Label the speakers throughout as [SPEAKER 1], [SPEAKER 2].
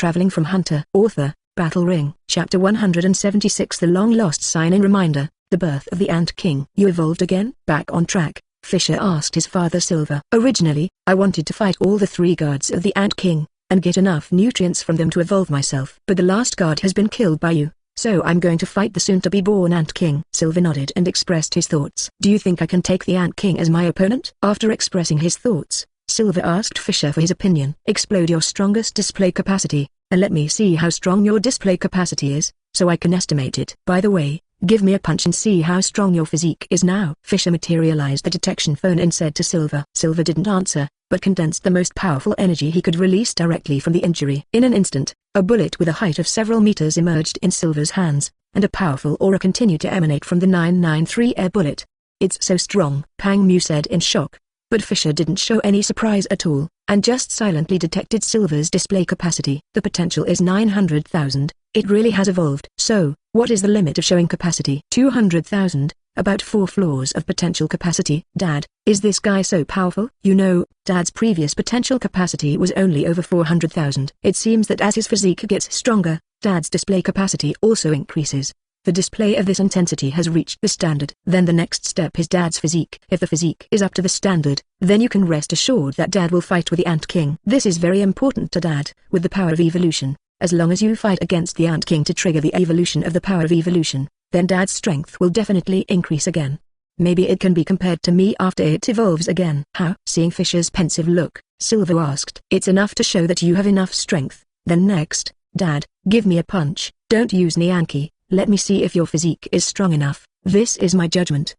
[SPEAKER 1] traveling from Hunter. Author, Battle Ring. Chapter 176. The long-lost sign-in reminder, the birth of the Ant King. You evolved again? Back on track, Fischer asked his father Silver. Originally, I wanted to fight all the 3 guards of the Ant King, and get enough nutrients from them to evolve myself. But the last guard has been killed by you, so I'm going to fight the soon-to-be-born Ant King. Silver nodded and expressed his thoughts. Do you think I can take the Ant King as my opponent? After expressing his thoughts, Silver asked Fischer for his opinion. Explode your strongest display capacity, and let me see how strong your display capacity is, so I can estimate it. By the way, give me a punch and see how strong your physique is now. Fischer materialized the detection phone and said to Silver. Silver didn't answer, but condensed the most powerful energy he could release directly from the injury. In an instant, a bullet with a height of several meters emerged in Silver's hands, and a powerful aura continued to emanate from the 993 air bullet. It's so strong, Pang Mu said in shock. But Fischer didn't show any surprise at all, and just silently detected Silver's display capacity. The potential is 900,000, it really has evolved. So, what is the limit of showing capacity? 200,000, about 4 floors of potential capacity. Dad, is this guy so powerful? You know, Dad's previous potential capacity was only over 400,000. It seems that as his physique gets stronger, Dad's display capacity also increases. The display of this intensity has reached the standard. Then the next step is Dad's physique. If the physique is up to the standard, then you can rest assured that Dad will fight with the Ant King. This is very important to Dad, with the power of evolution. As long as you fight against the Ant King to trigger the evolution of the power of evolution, then Dad's strength will definitely increase again. Maybe it can be compared to me after it evolves again. How? Seeing Fischer's pensive look, Silver asked. It's enough to show that you have enough strength. Then next, Dad, give me a punch. Don't use Nyanki. Let me see if your physique is strong enough. This is my judgment.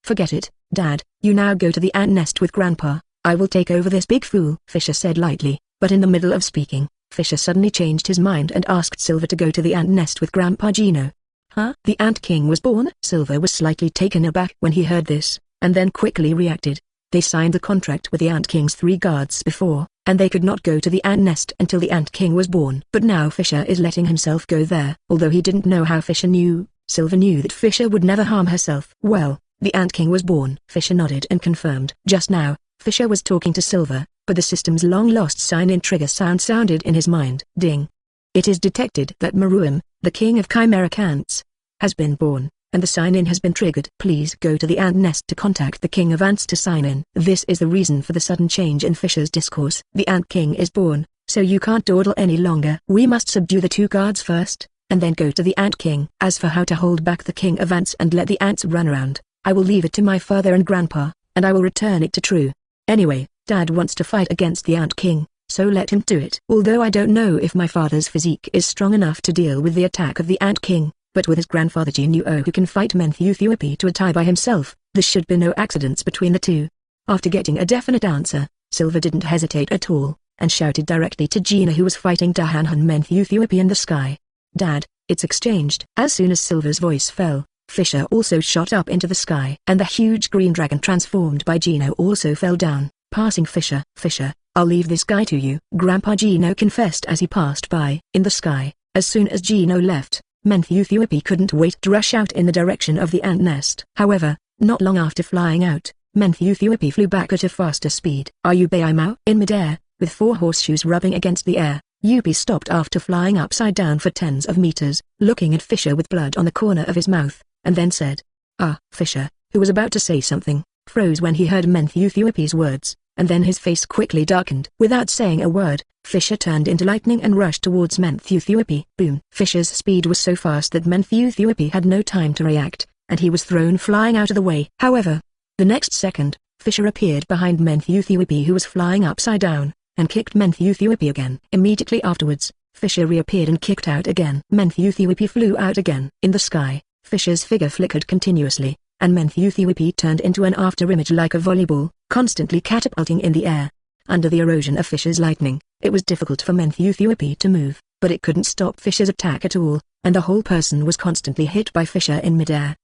[SPEAKER 1] Forget it, Dad. You now go to the ant nest with Grandpa. I will take over this big fool, Fischer said lightly, but in the middle of speaking, Fischer suddenly changed his mind and asked Silver to go to the ant nest with Grandpa Gino. Huh? The Ant King was born? Silver was slightly taken aback when he heard this, and then quickly reacted. They signed the contract with the Ant King's 3 guards before, and they could not go to the ant nest until the Ant King was born. But now Fischer is letting himself go there. Although he didn't know how Fischer knew, Silver knew that Fischer would never harm herself. Well, the Ant King was born. Fischer nodded and confirmed. Just now, Fischer was talking to Silver, but the system's long-lost sign-in trigger sound sounded in his mind. Ding. It is detected that Maruam, the king of chimeric ants, has been born, and the sign-in has been triggered. Please go to the ant nest to contact the king of ants to sign in. This is the reason for the sudden change in Fischer's discourse. The Ant King is born, so you can't dawdle any longer. We must subdue the 2 guards first, and then go to the Ant King. As for how to hold back the king of ants and let the ants run around, I will leave it to my father and Grandpa, and I will return it to True. Anyway, Dad wants to fight against the Ant King, so let him do it. Although I don't know if my father's physique is strong enough to deal with the attack of the Ant King, but with his grandfather Gino who can fight Yupi to a tie by himself, there should be no accidents between the 2. After getting a definite answer, Silver didn't hesitate at all, and shouted directly to Gino who was fighting Yupi in the sky. Dad, it's exchanged. As soon as Silver's voice fell, Fischer also shot up into the sky, and the huge green dragon transformed by Gino also fell down, passing Fischer. Fischer, I'll leave this guy to you, Grandpa Gino confessed as he passed by. In the sky, as soon as Gino left, Yupi couldn't wait to rush out in the direction of the ant nest. However, not long after flying out, Yupi flew back at a faster speed. Are you Baimao? In midair, with 4 horseshoes rubbing against the air, Yupi stopped after flying upside down for tens of meters, looking at Fischer with blood on the corner of his mouth, and then said, Fischer, who was about to say something, froze when he heard Yupi's words, and then his face quickly darkened. Without saying a word, Fischer turned into lightning and rushed towards Yupi. Boom! Fischer's speed was so fast that Yupi had no time to react, and he was thrown flying out of the way. However, the next second, Fischer appeared behind Yupi who was flying upside down, and kicked Yupi again. Immediately afterwards, Fischer reappeared and kicked out again. Yupi flew out again. In the sky, Fischer's figure flickered continuously, and Yupi turned into an afterimage like a volleyball, constantly catapulting in the air. Under the erosion of Fischer's lightning, it was difficult for Yupi to move, but it couldn't stop Fischer's attack at all, and the whole person was constantly hit by Fischer in midair.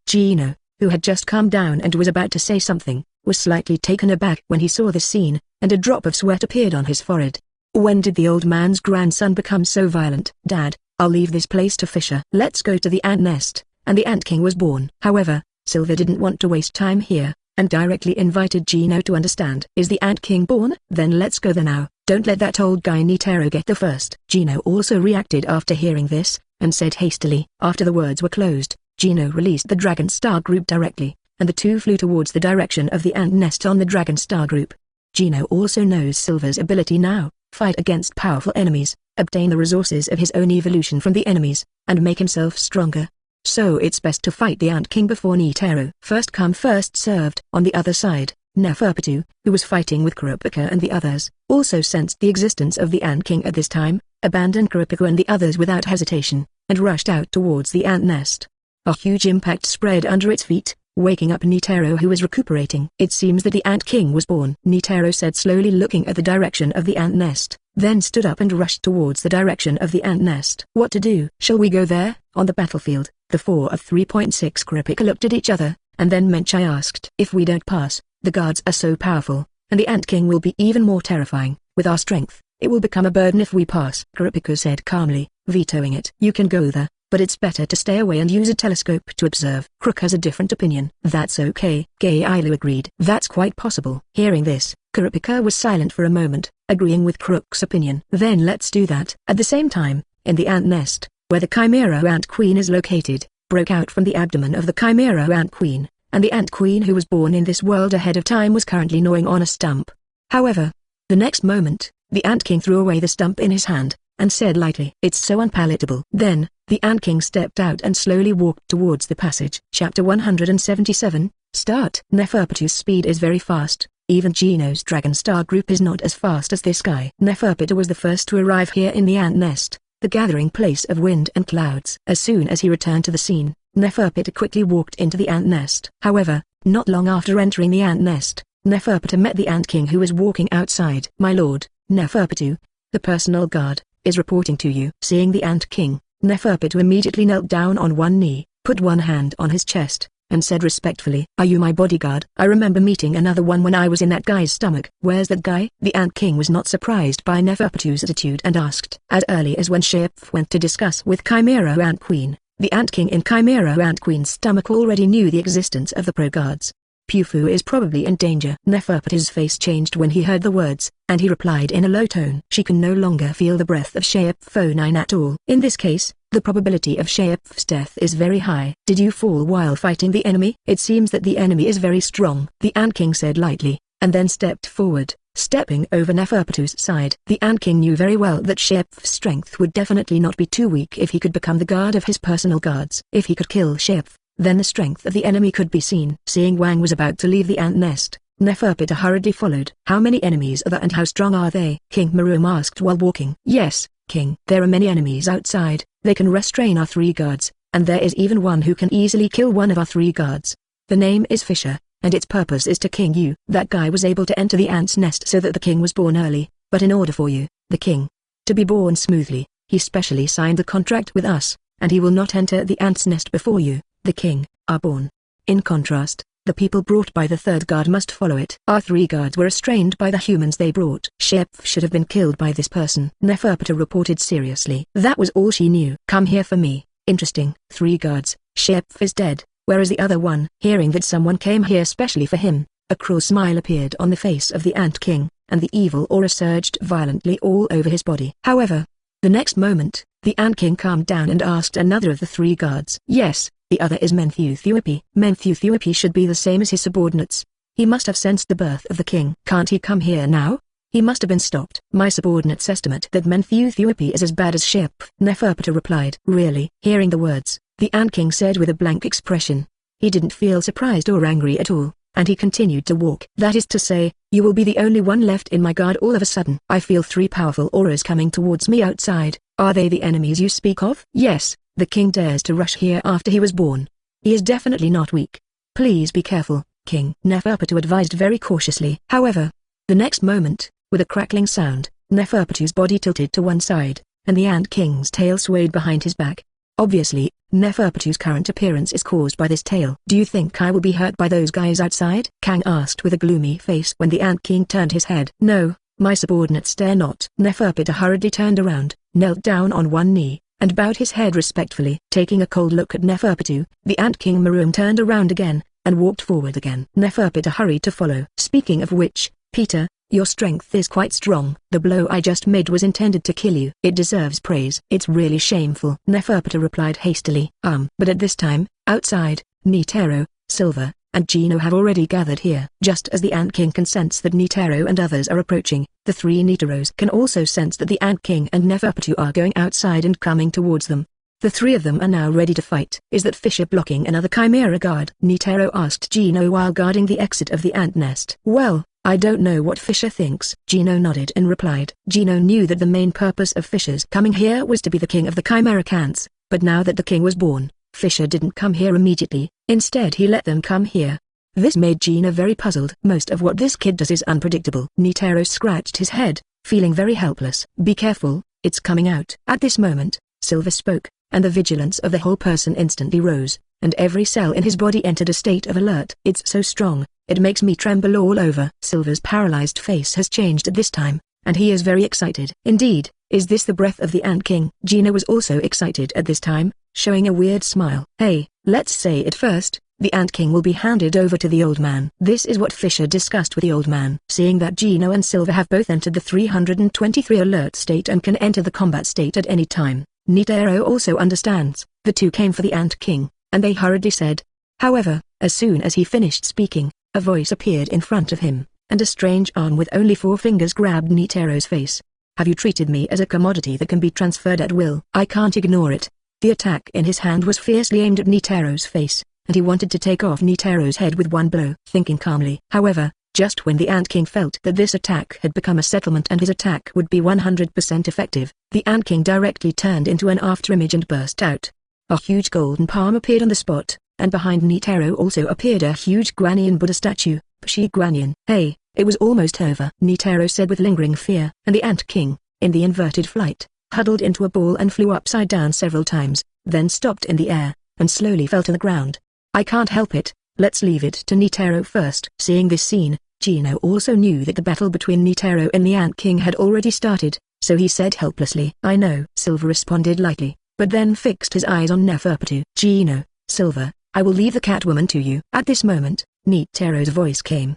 [SPEAKER 1] Gino, who had just calmed down and was about to say something, was slightly taken aback when he saw this scene, and a drop of sweat appeared on his forehead. When did the old man's grandson become so violent? Dad, I'll leave this place to Fischer. Let's go to the ant nest, and the Ant King was born. However, Silver didn't want to waste time here, and directly invited Gino to understand. Is the Ant King born? Then let's go there now. Don't let that old guy Netero get the first. Gino also reacted after hearing this, and said hastily. After the words were closed, Gino released the Dragon Star group directly, and the two flew towards the direction of the ant nest on the Dragon Star group. Gino also knows Silver's ability now: fight against powerful enemies, obtain the resources of his own evolution from the enemies, and make himself stronger. So it's best to fight the Ant King before Netero. First come first served. On the other side, Neferpitou, who was fighting with Kurapika and the others, also sensed the existence of the Ant King at this time, abandoned Kurapika and the others without hesitation, and rushed out towards the ant nest. A huge impact spread under its feet, waking up Netero, who was recuperating. It seems that the Ant King was born, Netero said slowly, looking at the direction of the ant nest, then stood up and rushed towards the direction of the ant nest. What to do? Shall we go there? On the battlefield, the 4 of 3.6 Kurapika looked at each other, and then Menchai asked. If we don't pass, the guards are so powerful, and the Ant King will be even more terrifying. With our strength, it will become a burden if we pass. Kurapika said calmly, vetoing it. You can go there, but it's better to stay away and use a telescope to observe. Crook has a different opinion. That's okay. Gailu agreed. That's quite possible. Hearing this, Kurapika was silent for a moment, agreeing with Crook's opinion. Then let's do that. At the same time, in the ant nest, where the Chimera Ant Queen is located, broke out from the abdomen of the Chimera Ant Queen, and the Ant Queen who was born in this world ahead of time was currently gnawing on a stump. However, the next moment, the Ant King threw away the stump in his hand, and said lightly, "It's so unpalatable." Then, the Ant King stepped out and slowly walked towards the passage. Chapter 177, Start. Neferpitu's speed is very fast. Even Gino's Dragon Star group is not as fast as this guy. Neferpitu was the first to arrive here in the ant nest, the gathering place of wind and clouds. As soon as he returned to the scene, Neferpitu quickly walked into the ant nest. However, not long after entering the ant nest, Neferpitu met the Ant King, who was walking outside. "My lord, Neferpitu, the personal guard, is reporting to you." Seeing the Ant King, Neferpitu immediately knelt down on one knee, put one hand on his chest, and said respectfully, "Are you my bodyguard? I remember meeting another one when I was in that guy's stomach." "Where's that guy?" The Ant King was not surprised by Neferpitu's attitude and asked. As early as when Shepf went to discuss with Chimera Ant Queen, the Ant King in Chimera Ant Queen's stomach already knew the existence of the pro-guards. "Pufu is probably in danger." Neferpitu's face changed when he heard the words, and he replied in a low tone. She can no longer feel the breath of Shepf at all. In this case, the probability of Shepf's death is very high. "Did you fall while fighting the enemy?" "It seems that the enemy is very strong," the Ant King said lightly, and then stepped forward, stepping over Neferpitu's side. The Ant King knew very well that Shepf's strength would definitely not be too weak if he could become the guard of his personal guards. If he could kill Shepf, then the strength of the enemy could be seen. Seeing Wang was about to leave the ant nest, Neferpitu hurriedly followed. "How many enemies are there and how strong are they?" King Maroom asked while walking. "Yes, King. There are many enemies outside. They can restrain our 3 guards, and there is even one who can easily kill one of our 3 guards. The name is Fischer, and its purpose is to king you." That guy was able to enter the ant's nest so that the king was born early, but in order for you, the king, to be born smoothly, he specially signed the contract with us, and he will not enter the ant's nest before you, the king, are born. In contrast, the people brought by the 3rd guard must follow it. Our 3 guards were restrained by the humans they brought. Shepf should have been killed by this person. Neferpitu reported seriously. That was all she knew. "Come here for me." "Interesting. 3 guards. Shepf is dead. Where is the other one?" Hearing that someone came here specially for him, a cruel smile appeared on the face of the Ant King, and the evil aura surged violently all over his body. However, the next moment, the Ant King calmed down and asked another of the 3 guards. "Yes, the other is Yupi." Yupi should be the same as his subordinates. He must have sensed the birth of the king. "Can't he come here now?" He must have been stopped. "My subordinates estimate that Yupi is as bad as Shep," Neferpitu replied. "Really?" Hearing the words, the Ant King said with a blank expression. He didn't feel surprised or angry at all, and he continued to walk. "That is to say, you will be the only one left in my guard all of a sudden. I feel 3 powerful auras coming towards me outside. Are they the enemies you speak of?" "Yes, the king dares to rush here after he was born. He is definitely not weak. Please be careful, King," Neferpitu advised very cautiously. However, the next moment, with a crackling sound, Neferpitu's body tilted to one side, and the Ant King's tail swayed behind his back. Obviously, Neferpitu's current appearance is caused by this tail. "Do you think I will be hurt by those guys outside?" Kang asked with a gloomy face when the Ant King turned his head. "No, my subordinates dare not." Neferpitu hurriedly turned around, knelt down on one knee, and bowed his head respectfully. Taking a cold look at Neferpitu, the Ant King Maroom turned around again, and walked forward again. Neferpitu hurried to follow. "Speaking of which, Peter, Your strength is quite strong. The blow I just made was intended to kill you. It deserves praise. It's really shameful. Nefertiti replied hastily. But at this time, outside, Netero, Silver, and Gino have already gathered here. Just as the Ant King can sense that Netero and others are approaching, the three Neteros can also sense that the Ant King and Nefertiti are going outside and coming towards them. The three of them are now ready to fight. Is that Fischer blocking another Chimera guard? Netero asked Gino while guarding the exit of the ant nest. Well, I don't know what Fischer thinks. Gino nodded and replied. Gino knew that the main purpose of Fischer's coming here was to be the king of the Chimera ants, but now that the king was born, Fischer didn't come here immediately. Instead he let them come here. This made Gino very puzzled. Most of what this kid does is unpredictable. Netero scratched his head, feeling very helpless. Be careful, it's coming out. At this moment, Silver spoke, and the vigilance of the whole person instantly rose, and every cell in his body entered a state of alert. It's so strong, it makes me tremble all over. Silver's paralyzed face has changed at this time, and he is very excited. Indeed, is this the breath of the Ant King? Gino was also excited at this time, showing a weird smile. Hey, let's say it first, the Ant King will be handed over to the old man. This is what Fischer discussed with the old man. Seeing that Gino and Silver have both entered the 323 alert state and can enter the combat state at any time, Netero also understands. The two came for the Ant King, and they hurriedly said. However, as soon as he finished speaking, a voice appeared in front of him, and a strange arm with only 4 fingers grabbed Netero's face. Have you treated me as a commodity that can be transferred at will? I can't ignore it. The attack in his hand was fiercely aimed at Netero's face, and he wanted to take off Netero's head with one blow. Thinking calmly. However, just when the Ant King felt that this attack had become a settlement and his attack would be 100% effective, the Ant King directly turned into an afterimage and burst out. A huge golden palm appeared on the spot, and behind Netero also appeared a huge Guanyin Buddha statue, Shi Guanyin. Hey, it was almost over, Netero said with lingering fear, and the Ant King, in the inverted flight, huddled into a ball and flew upside down several times, then stopped in the air, and slowly fell to the ground. I can't help it, let's leave it to Netero first. Seeing this scene, Gino also knew that the battle between Netero and the Ant King had already started, so he said helplessly. I know. Silver responded lightly, but then fixed his eyes on Nefertiti. Gino, Silver, I will leave the Catwoman to you. At this moment, Netero's voice came.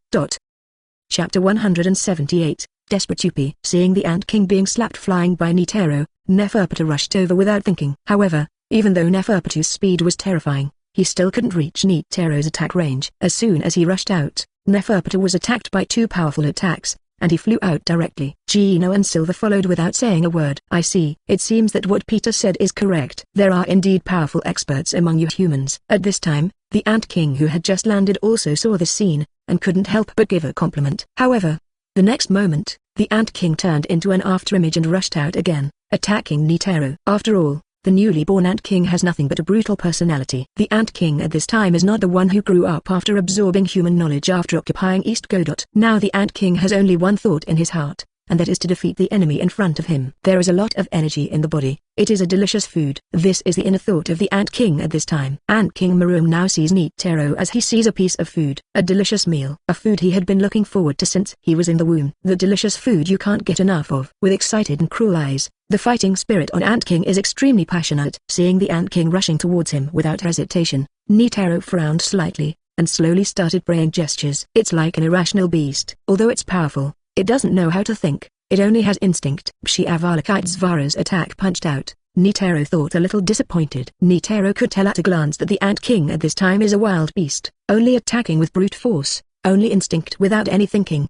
[SPEAKER 1] Chapter 178, Desperate Yupi. Seeing the Ant King being slapped flying by Netero, Nefertiti rushed over without thinking. However, even though Nefertiti's speed was terrifying, he still couldn't reach Netero's attack range. As soon as he rushed out, Nefertiti was attacked by 2 powerful attacks, and he flew out directly. Gino and Silver followed without saying a word. I see. It seems that what Peter said is correct. There are indeed powerful experts among you humans. At this time, the Ant King who had just landed also saw this scene, and couldn't help but give a compliment. However, the next moment, the Ant King turned into an afterimage and rushed out again, attacking Netero. After all, the newly born Ant King has nothing but a brutal personality. The Ant King at this time is not the one who grew up after absorbing human knowledge after occupying East Godot. Now the Ant King has only one thought in his heart, and that is to defeat the enemy in front of him. There is a lot of energy in the body. It is a delicious food. This is the inner thought of the Ant King at this time. Ant King Maroon now sees Netero as he sees a piece of food. A delicious meal. A food he had been looking forward to since he was in the womb. The delicious food you can't get enough of. With excited and cruel eyes, the fighting spirit on Ant King is extremely passionate. Seeing the Ant King rushing towards him without hesitation, Netero frowned slightly, and slowly started praying gestures. It's like an irrational beast. Although it's powerful, it doesn't know how to think. It only has instinct. Pshi Avalakite's attack punched out. Netero thought a little disappointed. Netero could tell at a glance that the Ant King at this time is a wild beast, only attacking with brute force, only instinct without any thinking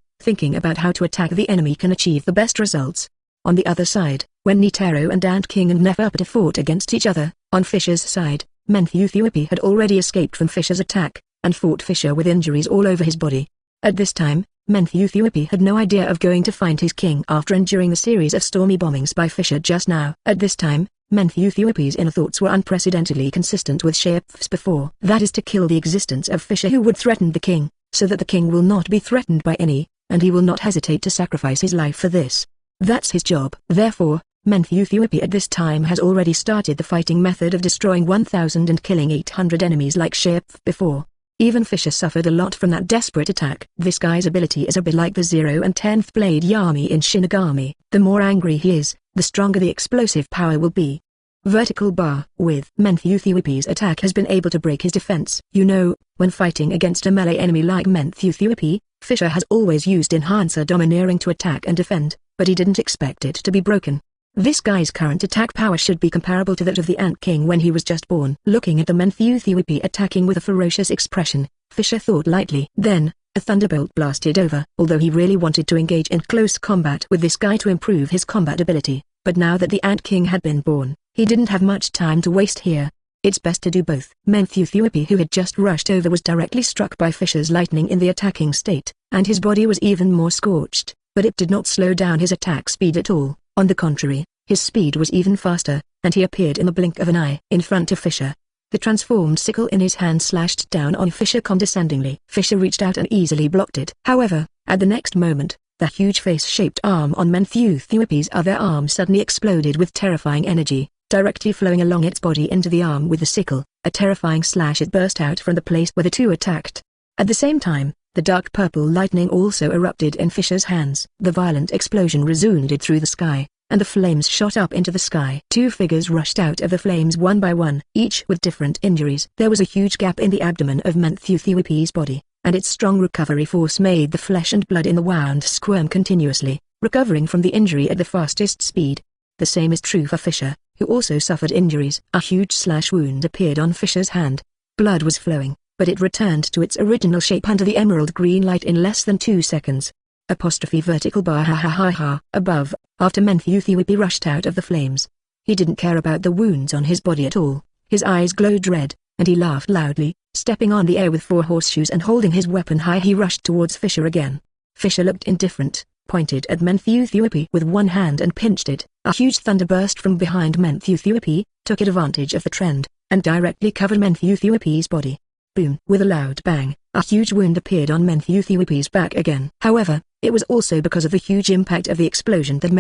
[SPEAKER 1] about how to attack the enemy can achieve the best results. On the other side, when Netero and Ant King and Nefertiti fought against each other, on Fischer's side, Yupi had already escaped from Fischer's attack, and fought Fischer with injuries all over his body. At this time, Yupi had no idea of going to find his king after enduring the series of stormy bombings by Fischer just now. At this time, Yupi's inner thoughts were unprecedentedly consistent with Shep's before. That is to kill the existence of Fischer who would threaten the king, so that the king will not be threatened by any, and he will not hesitate to sacrifice his life for this. That's his job. Therefore, Yupi at this time has already started the fighting method of destroying 1,000 and killing 800 enemies like Shep before. Even Fischer suffered a lot from that desperate attack. This guy's ability is a bit like the 0 and 10th Blade Yami in Shinigami. The more angry he is, the stronger the explosive power will be. Vertical bar. With Yupi's attack has been able to break his defense. You know, when fighting against a melee enemy like Yupi, Fischer has always used Enhancer Domineering to attack and defend, but he didn't expect it to be broken. This guy's current attack power should be comparable to that of the Ant King when he was just born. Looking at the Yupi attacking with a ferocious expression, Fischer thought lightly. Then, a thunderbolt blasted over. Although he really wanted to engage in close combat with this guy to improve his combat ability, but now that the Ant King had been born, he didn't have much time to waste here. It's best to do both. Yupi, who had just rushed over, was directly struck by Fischer's lightning in the attacking state, and his body was even more scorched, but it did not slow down his attack speed at all. On the contrary, his speed was even faster, and he appeared in the blink of an eye in front of Fischer. The transformed sickle in his hand slashed down on Fischer condescendingly. Fischer reached out and easily blocked it. However, at the next moment, the huge face-shaped arm on Yupi's other arm suddenly exploded with terrifying energy, directly flowing along its body into the arm with the sickle. A terrifying slash it burst out from the place where the two attacked. At the same time, the dark purple lightning also erupted in Fischer's hands. The violent explosion resounded through the sky, and the flames shot up into the sky. Two figures rushed out of the flames one by one, each with different injuries. There was a huge gap in the abdomen of Yupi's body, and its strong recovery force made the flesh and blood in the wound squirm continuously, recovering from the injury at the fastest speed. The same is true for Fischer, who also suffered injuries. A huge slash wound appeared on Fischer's hand. Blood was flowing, but it returned to its original shape under the emerald green light in less than 2 seconds. Vertical bar ha ha ha ha. Above, after Yupi rushed out of the flames. He didn't care about the wounds on his body at all. His eyes glowed red, and he laughed loudly. Stepping on the air with 4 horseshoes and holding his weapon high, he rushed towards Fischer again. Fischer looked indifferent, pointed at Yupi with one hand and pinched it. A huge thunder burst from behind Yupi, took advantage of the trend, and directly covered Yupi's body. Boom! With a loud bang, a huge wound appeared on Yupi's back again. However, it was also because of the huge impact of the explosion that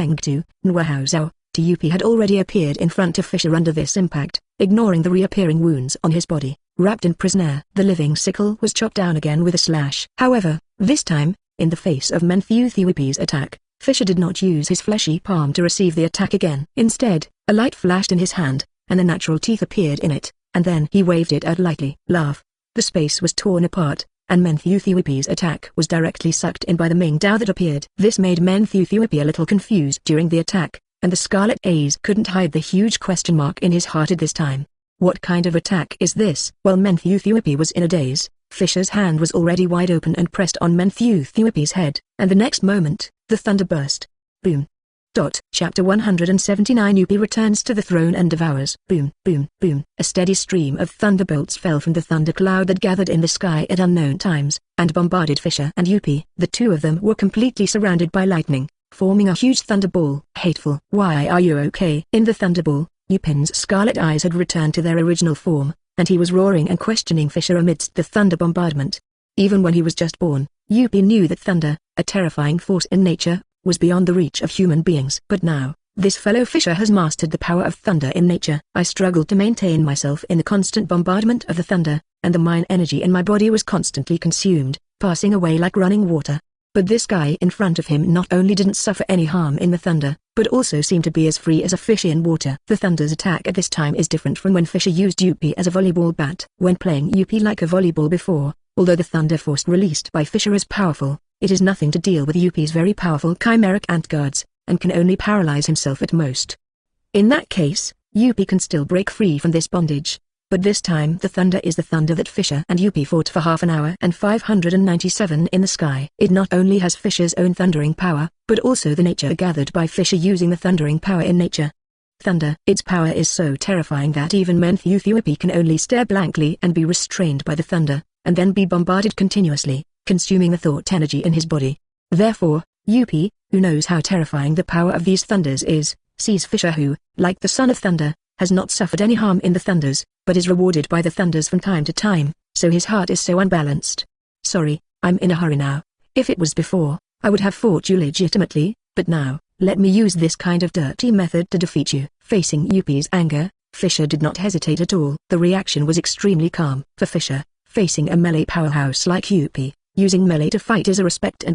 [SPEAKER 1] Yupi had already appeared in front of Fischer under this impact, ignoring the reappearing wounds on his body. Wrapped in prisoner, the living sickle was chopped down again with a slash. However, this time, in the face of Yupi's attack, Fischer did not use his fleshy palm to receive the attack again. Instead, a light flashed in his hand, and the natural teeth appeared in it, and then he waved it out lightly. Laugh. The space was torn apart, and Yupi's attack was directly sucked in by the Ming Dao that appeared. This made Yupi a little confused during the attack, and the Scarlet Ace couldn't hide the huge question mark in his heart at this time. What kind of attack is this? While Yupi was in a daze, Fischer's hand was already wide open and pressed on Yupi's head, and the next moment, the thunder burst. Boom. Chapter 179. Yupi returns to the throne and devours. Boom, boom, boom. A steady stream of thunderbolts fell from the thundercloud that gathered in the sky at unknown times, and bombarded Fischer and Yupi. The two of them were completely surrounded by lightning, forming a huge thunderball. Hateful. Why are you okay? In the thunderball, Yupin's scarlet eyes had returned to their original form, and he was roaring and questioning Fischer amidst the thunder bombardment. Even when he was just born, Yupi knew that thunder, a terrifying force in nature, was beyond the reach of human beings. But now, this fellow Fischer has mastered the power of thunder in nature. I struggled to maintain myself in the constant bombardment of the thunder, and the mine energy in my body was constantly consumed, passing away like running water. But this guy in front of him not only didn't suffer any harm in the thunder, but also seemed to be as free as a fish in water. The thunder's attack at this time is different from when Fischer used Yupi as a volleyball bat. When playing Yupi like a volleyball before, although the thunder force released by Fischer is powerful, it is nothing to deal with Yupi's very powerful chimeric ant guards, and can only paralyze himself at most. In that case, Yupi can still break free from this bondage. But this time the thunder is the thunder that Fischer and Yupi fought for half an hour and 597 in the sky. It not only has Fischer's own thundering power, but also the nature gathered by Fischer using the thundering power in nature. Thunder. Its power is so terrifying that even Yupi can only stare blankly and be restrained by the thunder, and then be bombarded continuously, consuming the thought energy in his body. Therefore, Yupi, who knows how terrifying the power of these thunders is, sees Fischer who, like the son of thunder, has not suffered any harm in the thunders, but is rewarded by the thunders from time to time, so his heart is so unbalanced. Sorry, I'm in a hurry now. If it was before, I would have fought you legitimately, but now, let me use this kind of dirty method to defeat you. Facing Yupi's anger, Fischer did not hesitate at all. The reaction was extremely calm. For Fischer, facing a melee powerhouse like Yupi, using melee to fight is a respect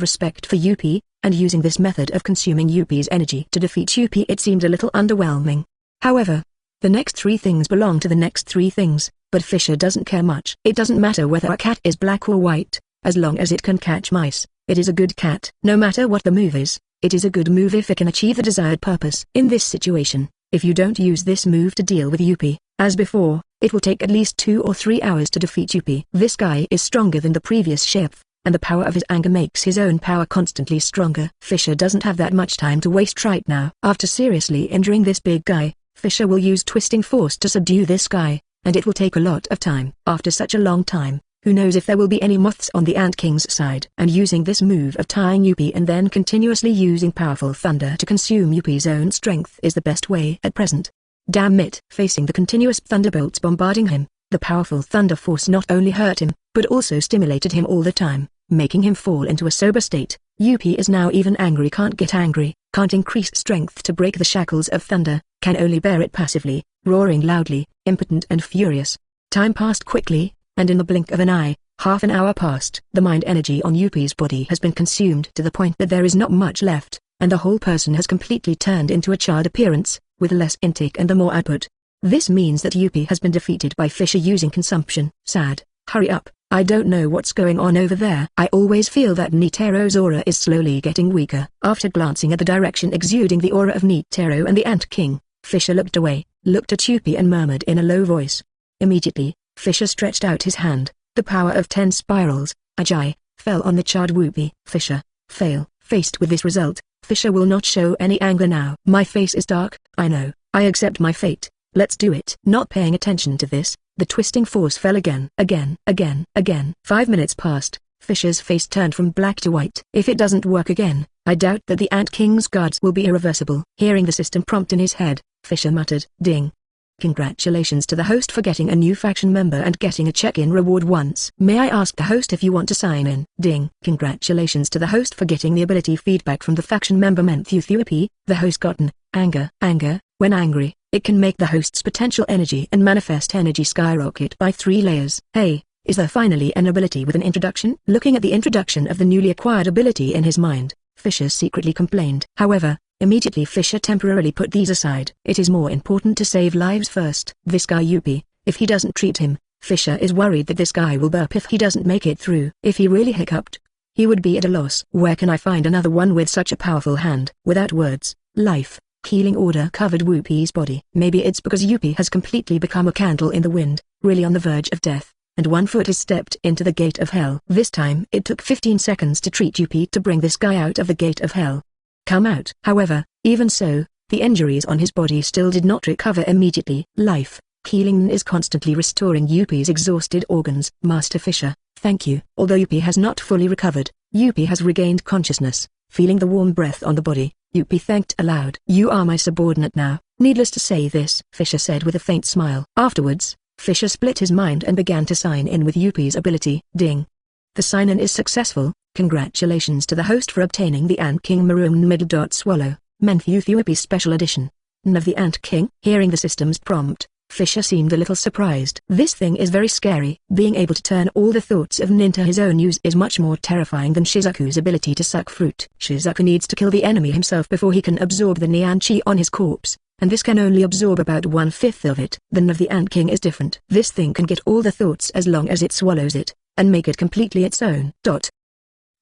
[SPEAKER 1] for Yupi, and using this method of consuming Yupi's energy to defeat Yupi it seemed a little underwhelming. However, the next 3 things belong to the next 3 things, but Fischer doesn't care much. It doesn't matter whether a cat is black or white, as long as it can catch mice, It is a good cat. No matter what the move is, it is a good move if it can achieve the desired purpose. In this situation, if you don't use this move to deal with Yupi, as before, it will take at least 2 or 3 hours to defeat Yupi. This guy is stronger than the previous chef, and the power of his anger makes his own power constantly stronger. Fischer doesn't have that much time to waste right now. After seriously injuring this big guy, Fischer will use twisting force to subdue this guy, and it will take a lot of time. After such a long time, who knows if there will be any moths on the Ant King's side. And using this move of tying Yupi and then continuously using powerful thunder to consume Yupi's own strength is the best way at present. Damn it! Facing the continuous thunderbolts bombarding him, the powerful thunder force not only hurt him, but also stimulated him all the time, making him fall into a sober state. Yupi is now even angry, can't get angry, can't increase strength to break the shackles of thunder, can only bear it passively, roaring loudly, impotent and furious. Time passed quickly, and in the blink of an eye, half an hour passed. The mind energy on Yupi's body has been consumed to the point that there is not much left, and the whole person has completely turned into a charred appearance, with less intake and the more output. This means that Yupi has been defeated by Fischer using consumption. Sad. Hurry up, I don't know what's going on over there. I always feel that Netero's aura is slowly getting weaker. After glancing at the direction exuding the aura of Netero and the Ant King, Fischer looked away, looked at Yupi and murmured in a low voice. Immediately, Fischer stretched out his hand. The power of 10 spirals, Ajay, fell on the charred Yupi. Fischer, fail. Faced with this result, Fischer will not show any anger now. My face is dark, I know. I accept my fate. Let's do it. Not paying attention to this, the twisting force fell again. 5 minutes passed. Fischer's face turned from black to white. If it doesn't work again, I doubt that the Ant King's guards will be irreversible. Hearing the system prompt in his head, Fischer muttered, "Ding. Congratulations to the host for getting a new faction member and getting a check-in reward once. May I ask the host if you want to sign in?" Ding. Congratulations to the host for getting the ability feedback from the faction member Yupi. The host gotten, anger. When angry, it can make the host's potential energy and manifest energy skyrocket by 3 layers. Hey, is there finally an ability with an introduction? Looking at the introduction of the newly acquired ability in his mind, Fischer secretly complained. However, immediately Fischer temporarily put these aside. It is more important to save lives first. This guy Yupi, if he doesn't treat him, Fischer is worried that this guy will burp if he doesn't make it through. If he really hiccuped, he would be at a loss. Where can I find another one with such a powerful hand? Without words, life, healing order covered Yupi's body. Maybe it's because Yupi has completely become a candle in the wind, really on the verge of death, and one foot has stepped into the gate of hell. This time it took 15 seconds to treat Yupi to bring this guy out of the gate of hell. Come out. However, even so, the injuries on his body still did not recover immediately. Life, healing is constantly restoring Yupi's exhausted organs. Master Fischer, thank you. Although Yupi has not fully recovered, Yupi has regained consciousness. Feeling the warm breath on the body, Yupi thanked aloud. You are my subordinate now. Needless to say this, Fischer said with a faint smile. Afterwards, Fischer split his mind and began to sign in with Yupi's ability. Ding. The sign-in is successful. Congratulations to the host for obtaining the Ant King Maroon Middle Swallow, Yupi Special Edition. Of the Ant King. Hearing the system's prompt, Fischer seemed a little surprised. This thing is very scary. Being able to turn all the thoughts of Nin to his own use is much more terrifying than Shizuku's ability to suck fruit. Shizuku needs to kill the enemy himself before he can absorb the Nian Chi on his corpse, and this can only absorb about 1/5 of it. The N of the Ant King is different. This thing can get all the thoughts as long as it swallows it, and make it completely its own.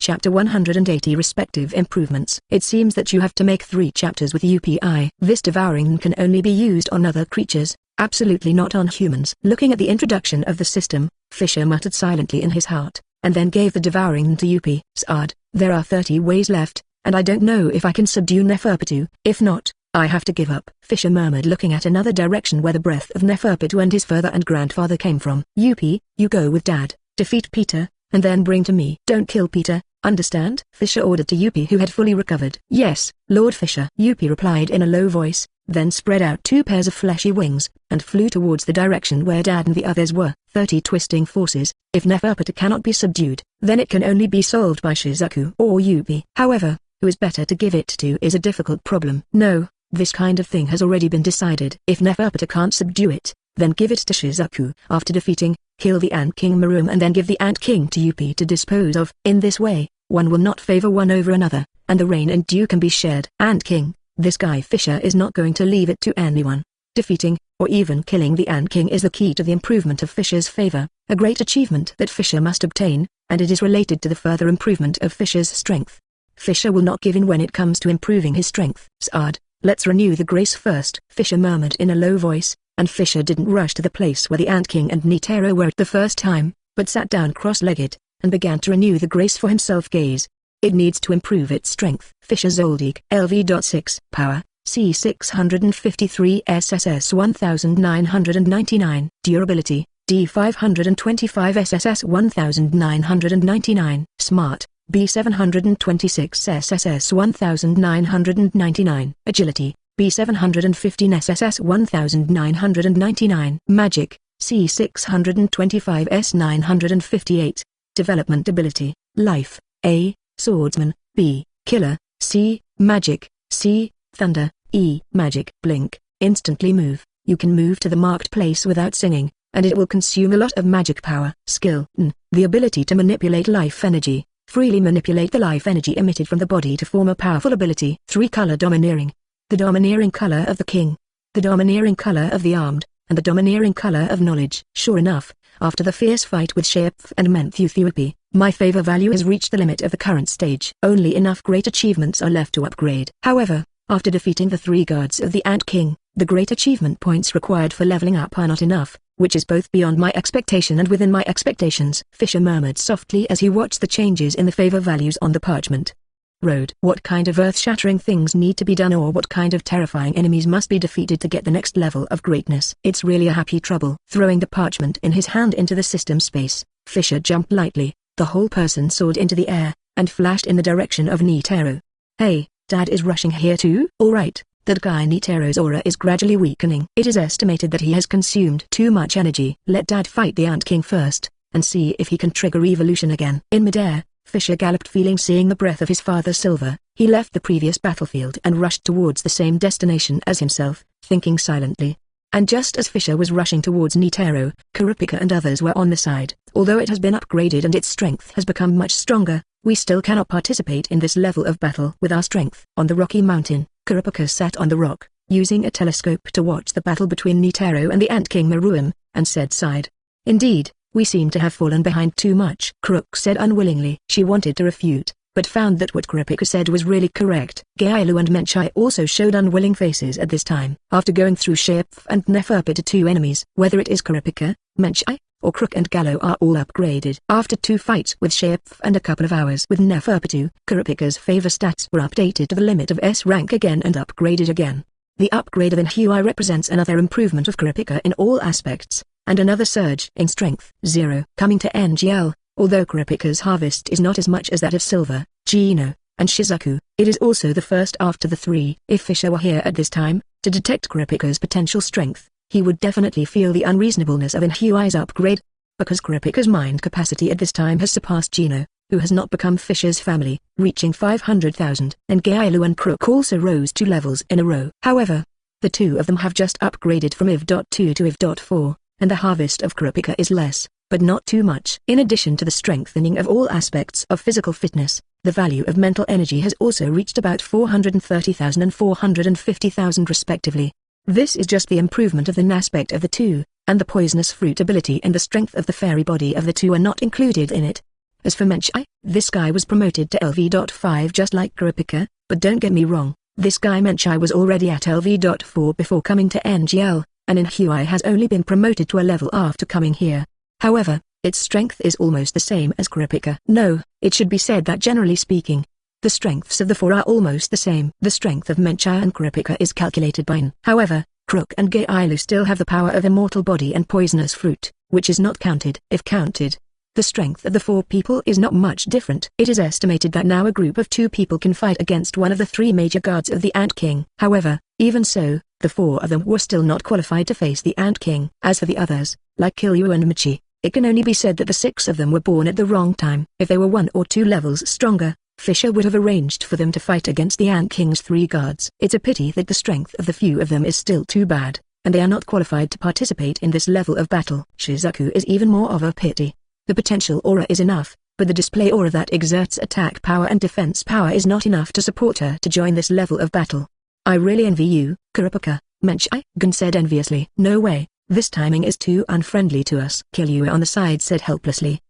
[SPEAKER 1] Chapter 180 Respective Improvements. It seems that you have to make 3 chapters with UPI. This devouring can only be used on other creatures, absolutely not on humans. Looking at the introduction of the system, Fischer muttered silently in his heart, and then gave the devouring to Yupi. Sad, there are 30 ways left, and I don't know if I can subdue Neferpitu. If not, I have to give up. Fischer murmured, looking at another direction where the breath of Neferpitu and his father and grandfather came from. Yupi, you go with Dad, defeat Peter, and then bring to me. Don't kill Peter, understand? Fischer ordered to Yupi, who had fully recovered. Yes, Lord Fischer. Yupi replied in a low voice, then spread out 2 pairs of fleshy wings, and flew towards the direction where Dad and the others were. 30 twisting forces. If Neferpitu cannot be subdued, then it can only be solved by Shizuku or Yupi. However, who is better to give it to is a difficult problem. No, this kind of thing has already been decided. If Neferpitu can't subdue it, then give it to Shizuku. After defeating, kill the Ant King Maroon and then give the Ant King to Yupi to dispose of. In this way, one will not favor one over another, and the reign and dew can be shared. Ant King, this guy Fischer is not going to leave it to anyone. Defeating, or even killing the Ant King is the key to the improvement of Fischer's favor, a great achievement that Fischer must obtain, and it is related to the further improvement of Fischer's strength. Fischer will not give in when it comes to improving his strength. "Sard, let's renew the grace first," Fischer murmured in a low voice, and Fischer didn't rush to the place where the Ant King and Netero were the first time, but sat down cross-legged, and began to renew the grace for himself. Gaze. It needs to improve its strength. Fischer Zoldyck LV.6 Power, C653 SSS 1999 Durability, D525 SSS 1999 Smart, B726 SSS 1999 Agility, B715 SSS 1999 Magic, C625 S 958 Development Ability, Life, A, Swordsman, B, Killer, C, Magic, C, Thunder, E, Magic. Blink, instantly move. You can move to the marked place without singing, and it will consume a lot of magic power. Skill, N, the ability to manipulate life energy. Freely manipulate the life energy emitted from the body to form a powerful ability. 3-color Domineering. The domineering color of the king, the domineering color of the armed, and the domineering color of knowledge. Sure enough, after the fierce fight with Shepf and Yupi, my favor value has reached the limit of the current stage. Only enough great achievements are left to upgrade. However, after defeating the 3 guards of the Ant King, the great achievement points required for leveling up are not enough, which is both beyond my expectation and within my expectations. Fischer murmured softly as he watched the changes in the favor values on the parchment. Road. What kind of earth-shattering things need to be done, or what kind of terrifying enemies must be defeated to get the next level of greatness? It's really a happy trouble. Throwing the parchment in his hand into the system space, Fischer jumped lightly, the whole person soared into the air, and flashed in the direction of Netero. "Hey, Dad is rushing here too?" "Alright, that guy Netero's aura is gradually weakening. It is estimated that he has consumed too much energy. Let Dad fight the Ant King first, and see if he can trigger evolution again." In midair, Fischer galloped, seeing the breath of his father Silver. He left the previous battlefield and rushed towards the same destination as himself, thinking silently. And just as Fischer was rushing towards Netero, Kurapika and others were on the side. "Although it has been upgraded and its strength has become much stronger, we still cannot participate in this level of battle with our strength." On the rocky mountain, Kurapika sat on the rock, using a telescope to watch the battle between Netero and the Ant King Meruem, and said sighed. "Indeed, we seem to have fallen behind too much." Kuruk said unwillingly. She wanted to refute, but found that what Kurapika said was really correct. Gailu and Menchai also showed unwilling faces at this time. After going through Shepf and Neferpitu, 2 enemies, whether it is Kurapika, Menchai, or Crook and Gallo, are all upgraded. After 2 fights with Shepf and a couple of hours with Neferpitu, Kurapika's favor stats were updated to the limit of S rank again and upgraded again. The upgrade of Inhui represents another improvement of Kurapika in all aspects, and another surge in strength. 0. Coming to NGL, although Kurapika's harvest is not as much as that of Silver, Gino, and Shizuku, it is also the first after the 3. If Fischer were here at this time, to detect Kurapika's potential strength, he would definitely feel the unreasonableness of Inhui's upgrade, because Kurapika's mind capacity at this time has surpassed Gino, who has not become Fischer's family, reaching 500,000. And Gailu and Crook also rose 2 levels in a row. However, the 2 of them have just upgraded from IV.2 to IV.4. and the harvest of Kurapika is less, but not too much. In addition to the strengthening of all aspects of physical fitness, the value of mental energy has also reached about 430,000 and 450,000 respectively. This is just the improvement of the aspect of the 2, and the poisonous fruit ability and the strength of the fairy body of the 2 are not included in it. As for Menchai, this guy was promoted to LV.5 just like Kurapika, but don't get me wrong, this guy Menchai was already at LV.4 before coming to NGL. And Inhui has only been promoted to a level after coming here. However, its strength is almost the same as Kurapika. No, it should be said that generally speaking, the strengths of the 4 are almost the same. The strength of Menchai and Kurapika is calculated by N. However, Crook and Gailu still have the power of immortal body and poisonous fruit, which is not counted. If counted, the strength of the 4 people is not much different. It is estimated that now a group of 2 people can fight against one of the 3 major guards of the Ant King. However, even so, the 4 of them were still not qualified to face the Ant King. As for the others, like Killua and Michi, it can only be said that the 6 of them were born at the wrong time. If they were 1 or 2 levels stronger, Fischer would have arranged for them to fight against the Ant King's 3 guards. It's a pity that the strength of the few of them is still too bad, and they are not qualified to participate in this level of battle. Shizuku is even more of a pity. The potential aura is enough, but the display aura that exerts attack power and defense power is not enough to support her to join this level of battle. I really envy you, Kurapika. Gun said enviously. No way, this timing is too unfriendly to us. Killua on the side said helplessly.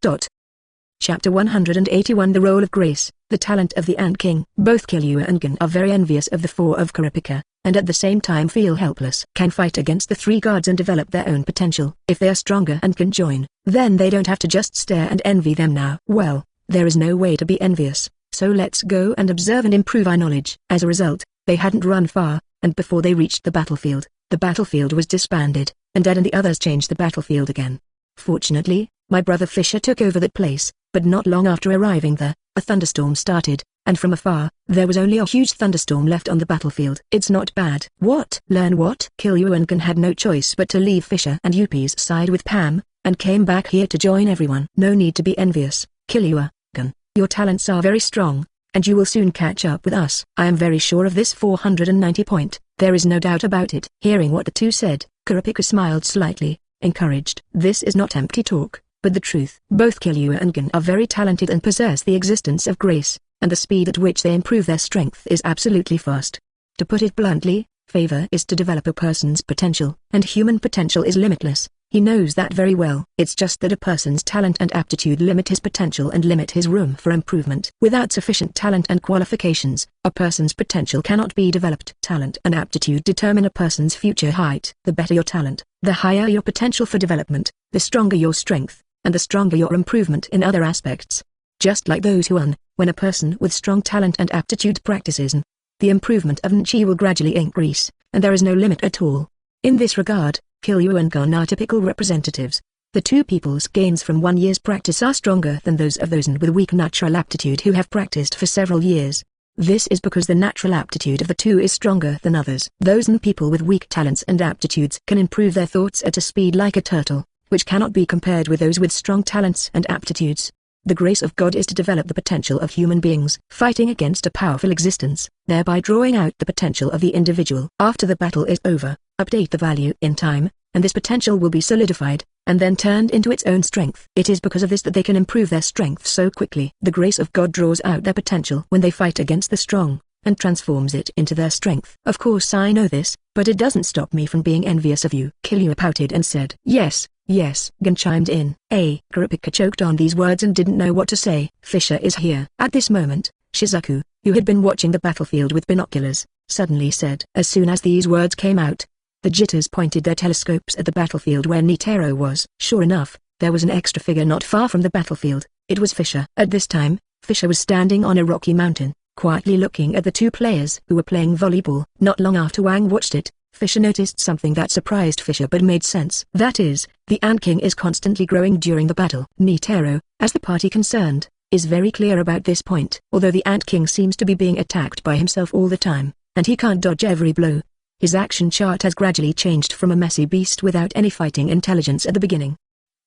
[SPEAKER 1] Chapter 181 The Role of Grace, the Talent of the Ant King. Both Killua and Gun are very envious of the four of Kurapika, and at the same time feel helpless. Can fight against the three gods and develop their own potential. If they are stronger and can join, then they don't have to just stare and envy them now. Well, there is no way to be envious, so let's go and observe and improve our knowledge. As a result, they hadn't run far, and before they reached the battlefield was disbanded, and Ed and the others changed the battlefield again. Fortunately, my brother Fischer took over that place, but not long after arriving there, a thunderstorm started, and from afar, there was only a huge thunderstorm left on the battlefield. It's not bad. What? Learn what? Killua and Gun had no choice but to leave Fischer and Yupi's side with Pam, and came back here to join everyone. No need to be envious, Killua, Gun. Your talents are very strong, and you will soon catch up with us. I am very sure of this 490 point, there is no doubt about it. Hearing what the two said, Kurapika smiled slightly, encouraged. This is not empty talk, but the truth. Both Killua and Gun are very talented and possess the existence of grace, and the speed at which they improve their strength is absolutely fast. To put it bluntly, favor is to develop a person's potential, and human potential is limitless. He knows that very well. It's just that a person's talent and aptitude limit his potential and limit his room for improvement. Without sufficient talent and qualifications, a person's potential cannot be developed. Talent and aptitude determine a person's future height. The better your talent, the higher your potential for development, the stronger your strength, and the stronger your improvement in other aspects. Just like those who when a person with strong talent and aptitude practices the improvement of chi will gradually increase, and there is no limit at all. In this regard, Killua and Gun are typical representatives. The two people's gains from 1 year's practice are stronger than those of those with weak natural aptitude who have practiced for several years. This is because the natural aptitude of the two is stronger than others. Those people with weak talents and aptitudes can improve their thoughts at a speed like a turtle, which cannot be compared with those with strong talents and aptitudes. The grace of God is to develop the potential of human beings fighting against a powerful existence, thereby drawing out the potential of the individual. After the battle is over, update the value in time, and this potential will be solidified, and then turned into its own strength. It is because of this that they can improve their strength so quickly. The grace of God draws out their potential when they fight against the strong, and transforms it into their strength. Of course I know this, but it doesn't stop me from being envious of you. Killua pouted and said, Yes, Gun chimed in. Kurapika choked on these words and didn't know what to say. Fischer is here. At this moment, Shizuku, who had been watching the battlefield with binoculars, suddenly said. As soon as these words came out, the jitters pointed their telescopes at the battlefield where Netero was. Sure enough, there was an extra figure not far from the battlefield. It was Fischer. At this time, Fischer was standing on a rocky mountain, quietly looking at the two players who were playing volleyball. Not long after Wang watched it, Fischer noticed something that surprised Fischer but made sense. That is, the Ant King is constantly growing during the battle. Netero, as the party concerned, is very clear about this point. Although the Ant King seems to be being attacked by himself all the time, and he can't dodge every blow, his action chart has gradually changed from a messy beast without any fighting intelligence at the beginning.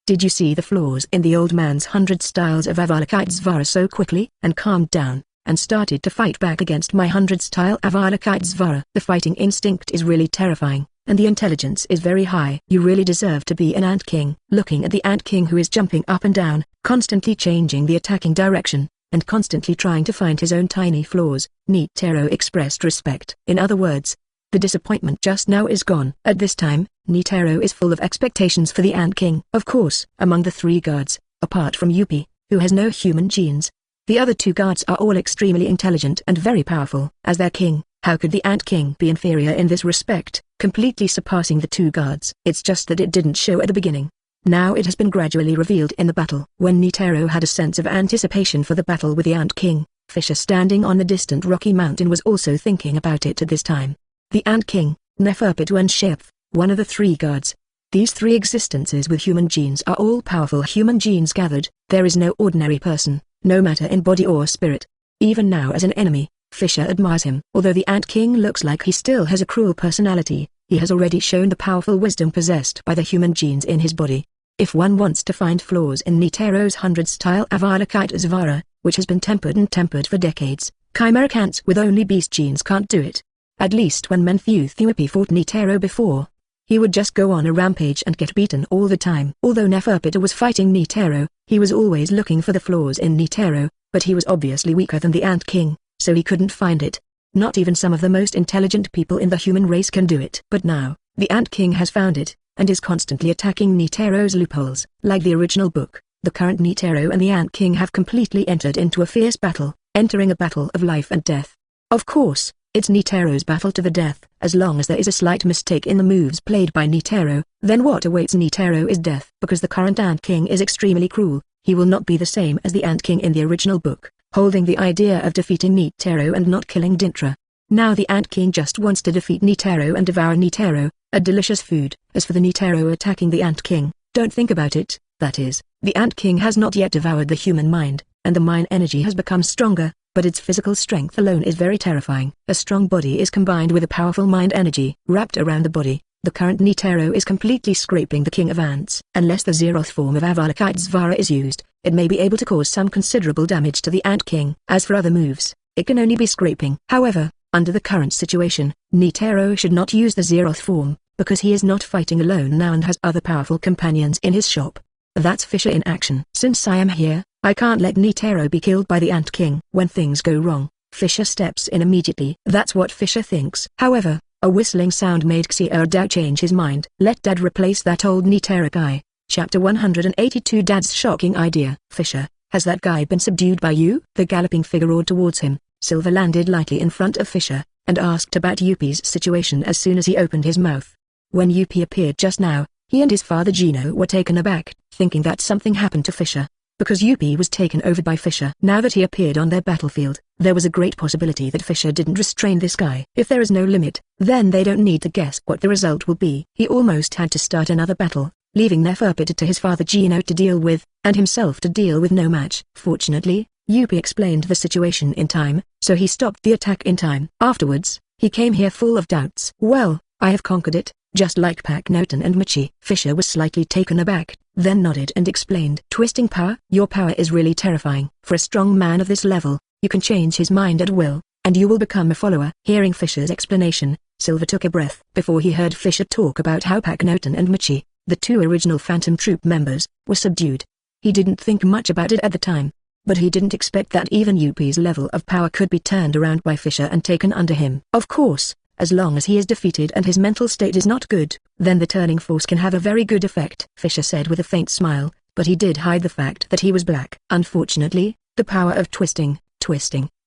[SPEAKER 1] Did you see the flaws in the old man's 100 styles of avialable so quickly? And calmed down, and started to fight back against my 100-style avialable. The fighting instinct is really terrifying, and the intelligence is very high. You really deserve to be an Ant King. Looking at the Ant King who is jumping up and down, constantly changing the attacking direction, and constantly trying to find his own tiny flaws, Netero expressed respect. In other words, the disappointment just now is gone. At this time, Netero is full of expectations for the Ant King. Of course, among the three guards, apart from Yupi, who has no human genes, the other two guards are all extremely intelligent and very powerful. As their king, how could the Ant King be inferior in this respect, completely surpassing the two guards? It's just that it didn't show at the beginning. Now it has been gradually revealed in the battle. When Netero had a sense of anticipation for the battle with the Ant King, Fischer standing on the distant rocky mountain was also thinking about it at this time. The Ant King, Neferpitu and Shepth, one of the three guards. These three existences with human genes are all powerful human genes gathered. There is no ordinary person, no matter in body or spirit. Even now as an enemy, Fischer admires him. Although the Ant King looks like he still has a cruel personality, he has already shown the powerful wisdom possessed by the human genes in his body. If one wants to find flaws in Netero's 100-style avialable, which has been tempered for decades, chimeric ants with only beast genes can't do it. At least when Yupi fought Netero before, he would just go on a rampage and get beaten all the time. Although Neferpitu was fighting Netero, he was always looking for the flaws in Netero, but he was obviously weaker than the Ant King, so he couldn't find it. Not even some of the most intelligent people in the human race can do it. But now, the Ant King has found it, and is constantly attacking Netero's loopholes. Like the original book, the current Netero and the Ant King have completely entered into a fierce battle, entering a battle of life and death. Of course, it's Netero's battle to the death. As long as there is a slight mistake in the moves played by Netero, then what awaits Netero is death. Because the current Ant King is extremely cruel, he will not be the same as the Ant King in the original book, holding the idea of defeating Netero and not killing Dintra. Now the Ant King just wants to defeat Netero and devour Netero, a delicious food. As for the Netero attacking the Ant King, don't think about it. That is, the Ant King has not yet devoured the human mind, and the mind energy has become stronger, but its physical strength alone is very terrifying. A strong body is combined with a powerful mind energy wrapped around the body. The current Netero is completely scraping the King of Ants. Unless the Zeroth form of Avalokitesvara is used, it may be able to cause some considerable damage to the Ant King. As for other moves, it can only be scraping. However, under the current situation, Netero should not use the Zeroth form, because he is not fighting alone now and has other powerful companions in his shop. That's Fischer in action. Since I am here, I can't let Netero be killed by the Ant King. When things go wrong, Fischer steps in immediately. That's what Fischer thinks. However, a whistling sound made Xiao change his mind. Let Dad replace that old Netero guy. Chapter 182. Dad's shocking idea. Fischer, has that guy been subdued by you? The galloping figure roared towards him. Silver landed lightly in front of Fischer, and asked about Yupi's situation as soon as he opened his mouth. When Yupi appeared just now, he and his father Gino were taken aback, thinking that something happened to Fischer. Because Yupi was taken over by Fischer. Now that he appeared on their battlefield, there was a great possibility that Fischer didn't restrain this guy. If there is no limit, then they don't need to guess what the result will be. He almost had to start another battle, leaving Neferpitta to his father Gino to deal with, and himself to deal with no match. Fortunately, Yupi explained the situation in time, so he stopped the attack in time. Afterwards, he came here full of doubts. Well, I have conquered it, just like Aknoten and Michi. Fischer was slightly taken aback, then nodded and explained. Twisting power? Your power is really terrifying. For a strong man of this level, you can change his mind at will, and you will become a follower. Hearing Fischer's explanation, Silver took a breath. Before he heard Fischer talk about how Aknoten and Michi, the two original Phantom Troop members, were subdued. He didn't think much about it at the time, but he didn't expect that even Yupi's level of power could be turned around by Fischer and taken under him. Of course, as long as he is defeated and his mental state is not good, then the turning force can have a very good effect, Fischer said with a faint smile, but he did hide the fact that he was black. Unfortunately, the power of twisting,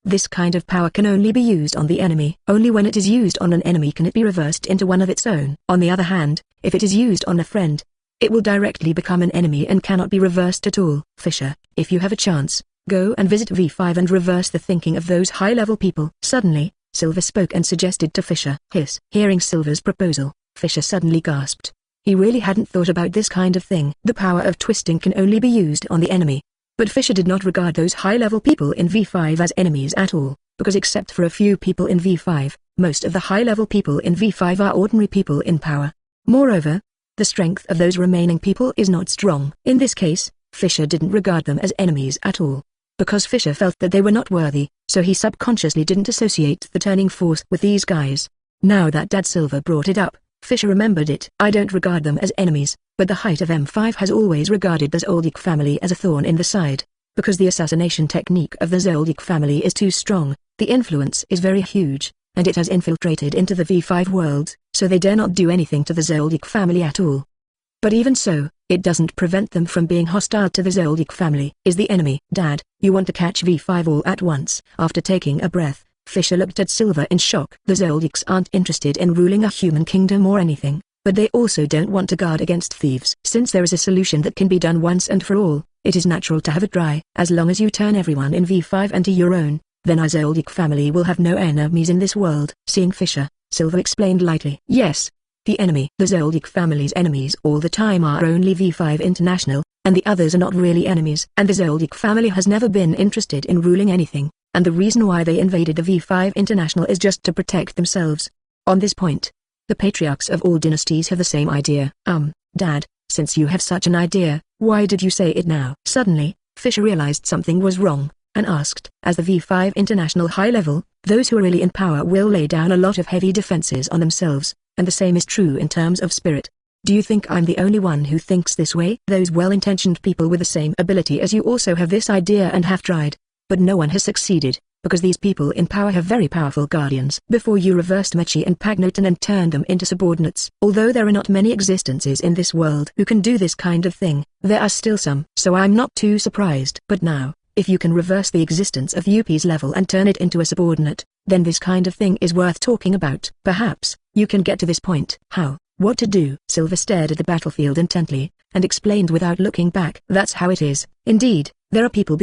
[SPEAKER 1] this kind of power can only be used on the enemy. Only when it is used on an enemy can it be reversed into one of its own. On the other hand, if it is used on a friend, it will directly become an enemy and cannot be reversed at all. Fischer, if you have a chance, go and visit V5 and reverse the thinking of those high-level people. Suddenly, Silver spoke and suggested to Fischer. Hiss. Hearing Silver's proposal, Fischer suddenly gasped. He really hadn't thought about this kind of thing. The power of twisting can only be used on the enemy. But Fischer did not regard those high-level people in V5 as enemies at all, because except for a few people in V5, most of the high-level people in V5 are ordinary people in power. Moreover, the strength of those remaining people is not strong. In this case, Fischer didn't regard them as enemies at all. Because Fischer felt that they were not worthy, so he subconsciously didn't associate the turning force with these guys. Now that Dad Silver brought it up, Fischer remembered it. I don't regard them as enemies, but the height of M5 has always regarded the Zoldyck family as a thorn in the side. Because the assassination technique of the Zoldyck family is too strong, the influence is very huge, and it has infiltrated into the V5 world, so they dare not do anything to the Zoldyck family at all. But even so, it doesn't prevent them from being hostile to the Zoldyck family. Is the enemy. Dad, you want to catch V5 all at once? After taking a breath, Fischer looked at Silver in shock. The Zoldicks aren't interested in ruling a human kingdom or anything, but they also don't want to guard against thieves. Since there is a solution that can be done once and for all, it is natural to have it try. As long as you turn everyone in V5 into your own, then our Zoldyck family will have no enemies in this world. Seeing Fischer, Silver explained lightly. Yes. The enemy. The Zoldyck family's enemies all the time are only V5 International, and the others are not really enemies. And the Zoldyck family has never been interested in ruling anything, and the reason why they invaded the V5 International is just to protect themselves. On this point, the patriarchs of all dynasties have the same idea. Dad, since you have such an idea, why did you say it now? Suddenly, Fischer realized something was wrong, and asked. As the V5 International high level, those who are really in power will lay down a lot of heavy defenses on themselves. And the same is true in terms of spirit. Do you think I'm the only one who thinks this way? Those well-intentioned people with the same ability as you also have this idea and have tried, but no one has succeeded. because these people in power have very powerful guardians. Before you reversed Mechi and Pagnoton and turned them into subordinates. Although there are not many existences in this world who can do this kind of thing, there are still some. So I'm not too surprised. But now, if you can reverse the existence of Yupi's level and turn it into a subordinate, then this kind of thing is worth talking about. Perhaps, you can get to this point. How? What to do? Silver stared at the battlefield intently, and explained without looking back. That's how it is. Indeed, there are people,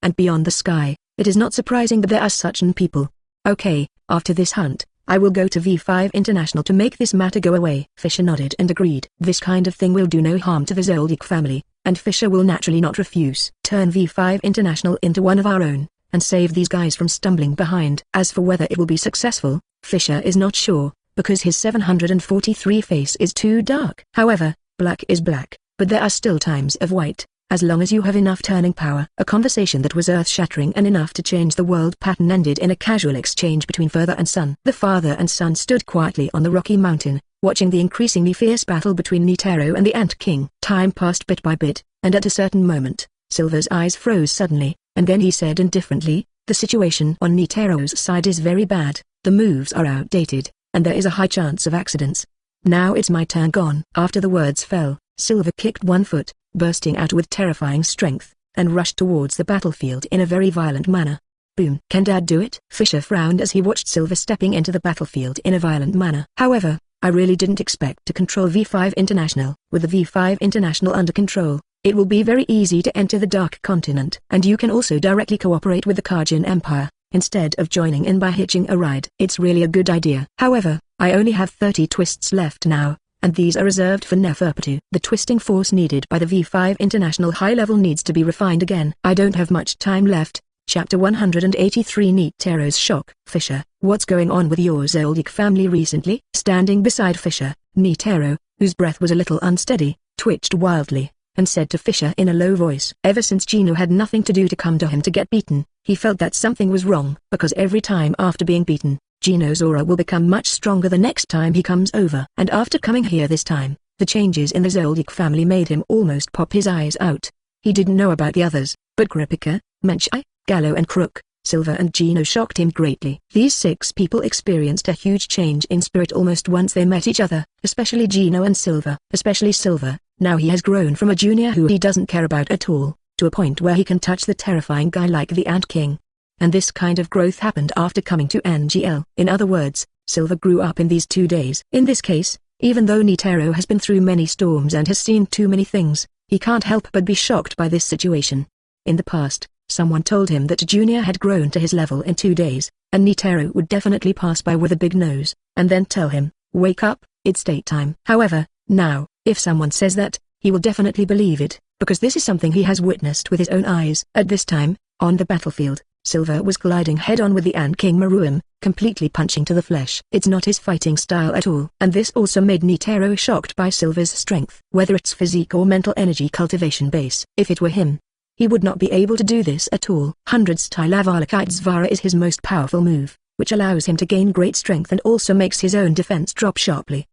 [SPEAKER 1] and beyond the sky. It is not surprising that there are such people. Okay, after this hunt, I will go to V5 International to make this matter go away. Fischer nodded and agreed. This kind of thing will do no harm to the Zoldyck family, and Fischer will naturally not refuse. Turn V5 International into one of our own, and save these guys from stumbling behind. As for whether it will be successful, Fischer is not sure, because his 743 face is too dark. However, black is black, but there are still times of white, as long as you have enough turning power. A conversation that was earth-shattering and enough to change the world pattern ended in a casual exchange between father and son. The father and son stood quietly on the rocky mountain, watching the increasingly fierce battle between Netero and the Ant King. Time passed bit by bit, and at a certain moment, Silver's eyes froze suddenly, and then he said indifferently, "The situation on Netero's side is very bad, the moves are outdated, and there is a high chance of accidents. Now it's my turn gone." After the words fell, Silver kicked one foot, bursting out with terrifying strength, and rushed towards the battlefield in a very violent manner. Boom. Can Dad do it? Fischer frowned as he watched Silver stepping into the battlefield in a violent manner. However, I really didn't expect to control V5 International. With the V5 International under control, it will be very easy to enter the Dark Continent. And you can also directly cooperate with the Kajin Empire, instead of joining in by hitching a ride. It's really a good idea. However, I only have 30 twists left now, and these are reserved for Neferpitu. The twisting force needed by the V5 International high level needs to be refined again. I don't have much time left. Chapter 183 Netero's shock. Fischer, what's going on with your Zoldyck family recently? Standing beside Fischer, Netero, whose breath was a little unsteady, twitched wildly, and said to Fischer in a low voice. Ever since Gino had nothing to do to come to him to get beaten, he felt that something was wrong. Because every time after being beaten, Gino's aura will become much stronger the next time he comes over. And after coming here this time, the changes in the Zoldyck family made him almost pop his eyes out. He didn't know about the others, but Kurapika, Menchai, Gallo and Crook, Silver and Gino shocked him greatly. These 6 people experienced a huge change in spirit almost once they met each other, especially Gino and Silver. Especially Silver, now he has grown from a junior who he doesn't care about at all, to a point where he can touch the terrifying guy like the Ant King. And this kind of growth happened after coming to NGL. In other words, Silver grew up in these 2 days. In this case, even though Netero has been through many storms and has seen too many things, he can't help but be shocked by this situation. In the past, someone told him that Junior had grown to his level in 2 days, and Netero would definitely pass by with a big nose, and then tell him, "Wake up, it's date time." However, now, if someone says that, he will definitely believe it, because this is something he has witnessed with his own eyes. At this time, on the battlefield, Silver was gliding head-on with the Ant King Maruam, completely punching to the flesh. It's not his fighting style at all. And this also made Netero shocked by Silver's strength. Whether it's physique or mental energy cultivation base. If it were him, he would not be able to do this at all. 100-style Avalokitesvara is his most powerful move, which allows him to gain great strength and also makes his own defense drop sharply.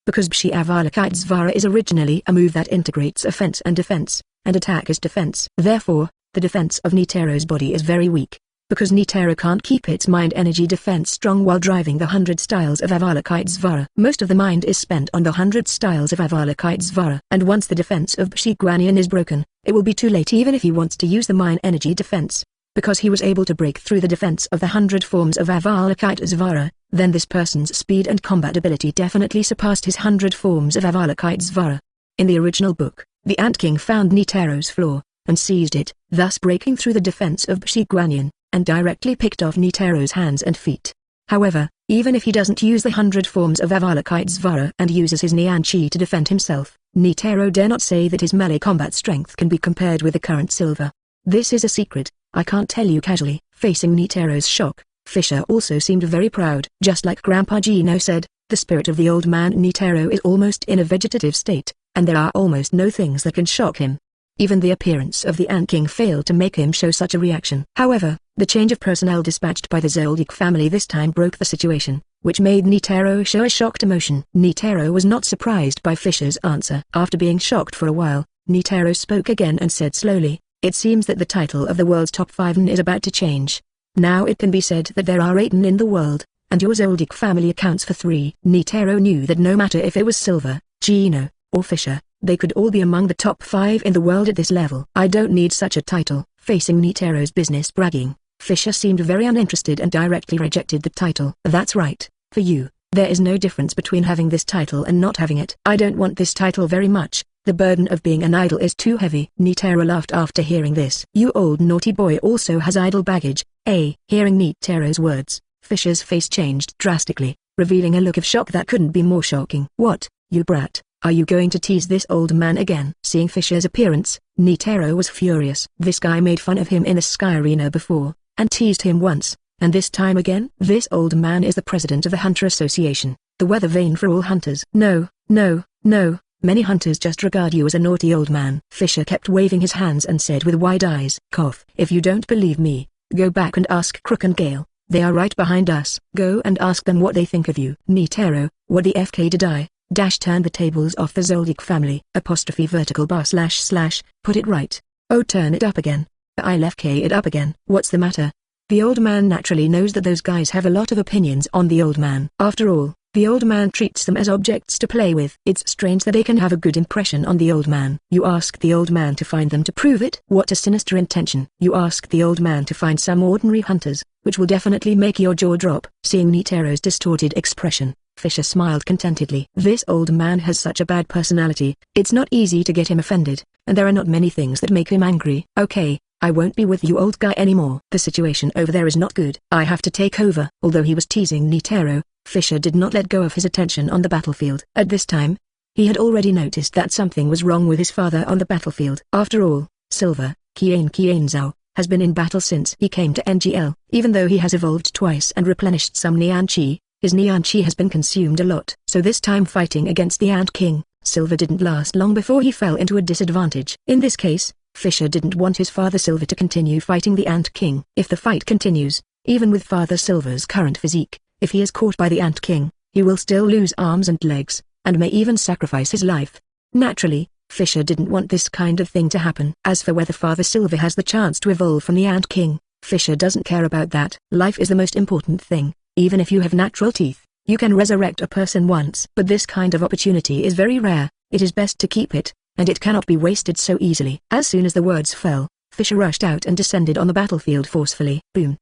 [SPEAKER 1] Because Bshi Avalokitesvara is originally a move that integrates offense and defense, and attack as defense. Therefore, the defense of Netero's body is very weak, because Netero can't keep its mind energy defense strong while driving the 100 styles of Avalokitesvara. Most of the mind is spent on the 100 styles of Avalokitesvara. And once the defense of Bshi Guanyin is broken, it will be too late even if he wants to use the mind energy defense. Because he was able to break through the defense of the 100 forms of Avalokitesvara, then this person's speed and combat ability definitely surpassed his 100 forms of Avalokitesvara. In the original book, the Ant King found Netero's flaw, and seized it, thus breaking through the defense of Bshi Guanyin, and directly picked off Netero's hands and feet. However, even if he doesn't use the 100 forms of Avalokitesvara and uses his Nian Chi to defend himself, Netero dare not say that his melee combat strength can be compared with the current Silver. This is a secret, I can't tell you casually. Facing Netero's shock, Fischer also seemed very proud. Just like Grandpa Gino said, the spirit of the old man Netero is almost in a vegetative state, and there are almost no things that can shock him. Even the appearance of the Ant King failed to make him show such a reaction. However, the change of personnel dispatched by the Zoldyck family this time broke the situation, which made Netero show a shocked emotion. Netero was not surprised by Fischer's answer. After being shocked for a while, Netero spoke again and said slowly, "It seems that the title of the world's top 5 is about to change. Now it can be said that there are 8 in the world, and your Zoldyck family accounts for 3. Netero knew that no matter if it was Silver, Gino, or Fischer, they could all be among the top 5 in the world at this level. I don't need such a title. Facing Netero's business bragging, Fischer seemed very uninterested and directly rejected the title. That's right, for you, there is no difference between having this title and not having it. I don't want this title very much. The burden of being an idol is too heavy. Netero laughed after hearing this. You old naughty boy also has idol baggage, eh? Hearing Netero's words, Fischer's face changed drastically, revealing a look of shock that couldn't be more shocking. What, you brat, are you going to tease this old man again? Seeing Fischer's appearance, Netero was furious. This guy made fun of him in the Sky Arena before, and teased him once, and this time again? This old man is the president of the Hunter Association, the weather vane for all hunters. No, no, no. Many hunters just regard you as a naughty old man. Fischer kept waving his hands and said with wide eyes, cough. If you don't believe me, go back and ask Crook and Gale. They are right behind us. Go and ask them what they think of you. Netero, what the FK did I? Turn the tables off the Zoldyck family. Vertical bar / put it right. Oh, turn it up again. I'll FK it up again. What's the matter? The old man naturally knows that those guys have a lot of opinions on the old man. After all, the old man treats them as objects to play with. It's strange that they can have a good impression on the old man. You ask the old man to find them to prove it. What a sinister intention. You ask the old man to find some ordinary hunters, which will definitely make your jaw drop. Seeing Netero's distorted expression, Fischer smiled contentedly. This old man has such a bad personality, it's not easy to get him offended, and there are not many things that make him angry. Okay, I won't be with you old guy anymore. The situation over there is not good. I have to take over. Although he was teasing Netero, Fischer did not let go of his attention on the battlefield. At this time, he had already noticed that something was wrong with his father on the battlefield. After all, Silver, Qianzhao, has been in battle since he came to NGL. Even though he has evolved twice and replenished some Nian Qi, his Nian Qi has been consumed a lot. So this time fighting against the Ant King, Silver didn't last long before he fell into a disadvantage. In this case, Fischer didn't want his father Silver to continue fighting the Ant King. If the fight continues, even with Father Silver's current physique, if he is caught by the Ant King, he will still lose arms and legs, and may even sacrifice his life. Naturally, Fischer didn't want this kind of thing to happen. As for whether Father Silver has the chance to evolve from the Ant King, Fischer doesn't care about that. Life is the most important thing. Even if you have natural teeth, you can resurrect a person once. But this kind of opportunity is very rare. It is best to keep it, and it cannot be wasted so easily. As soon as the words fell, Fischer rushed out and descended on the battlefield forcefully. Boom.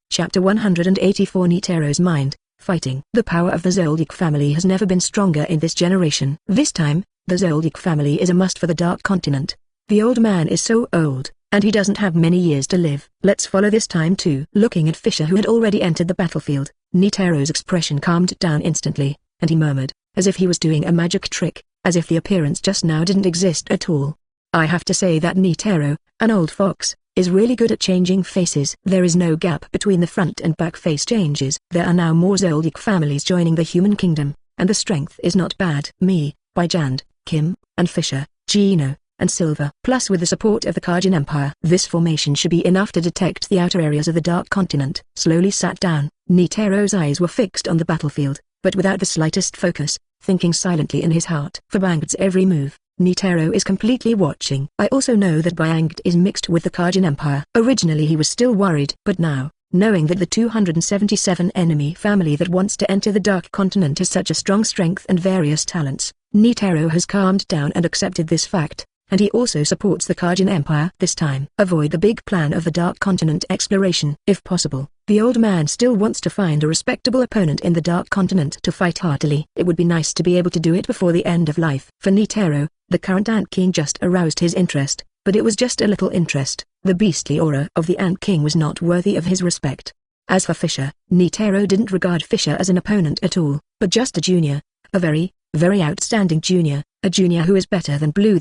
[SPEAKER 1] Chapter 184 Netero's Mind, Fighting. The power of the Zoldyck family has never been stronger in this generation. This time, the Zoldyck family is a must for the Dark Continent. The old man is so old, and he doesn't have many years to live. Let's follow this time too. Looking at Fischer who had already entered the battlefield, Netero's expression calmed down instantly, and he murmured, as if he was doing a magic trick, as if the appearance just now didn't exist at all. I have to say that Netero, an old fox, is really good at changing faces. There is no gap between the front and back face changes. There are now more Zoldyck families joining the human kingdom, and the strength is not bad. Me, Baijand, Kim, and Fischer, Gino, and Silver. Plus with the support of the Kajin Empire. This formation should be enough to detect the outer areas of the Dark Continent. Slowly sat down, Netero's eyes were fixed on the battlefield, but without the slightest focus, thinking silently in his heart. For Bangd's every move, Netero is completely watching. I also know that Bangd is mixed with the Kajin Empire. Originally he was still worried, but now, knowing that the 277 enemy family that wants to enter the Dark Continent has such a strong strength and various talents, Netero has calmed down and accepted this fact, and he also supports the Kajin Empire. This time, avoid the big plan of the Dark Continent exploration. If possible, the old man still wants to find a respectable opponent in the Dark Continent to fight heartily. It would be nice to be able to do it before the end of life. For Netero, the current Ant King just aroused his interest, but it was just a little interest. The beastly aura of the Ant King was not worthy of his respect. As for Fischer, Netero didn't regard Fischer as an opponent at all, but just a junior, a very, very outstanding junior, a junior who is better than blue.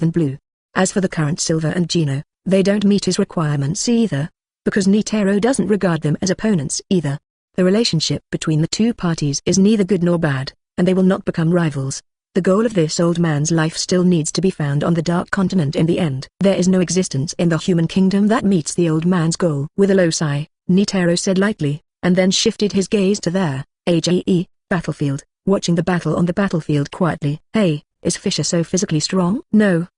[SPEAKER 1] As for the current Silver and Gino, they don't meet his requirements either, because Netero doesn't regard them as opponents either. The relationship between the two parties is neither good nor bad, and they will not become rivals. The goal of this old man's life still needs to be found on the Dark Continent in the end. There is no existence in the human kingdom that meets the old man's goal. With a low sigh, Netero said lightly, and then shifted his gaze to their battlefield, watching the battle on the battlefield quietly. Hey, is Fischer so physically strong? No,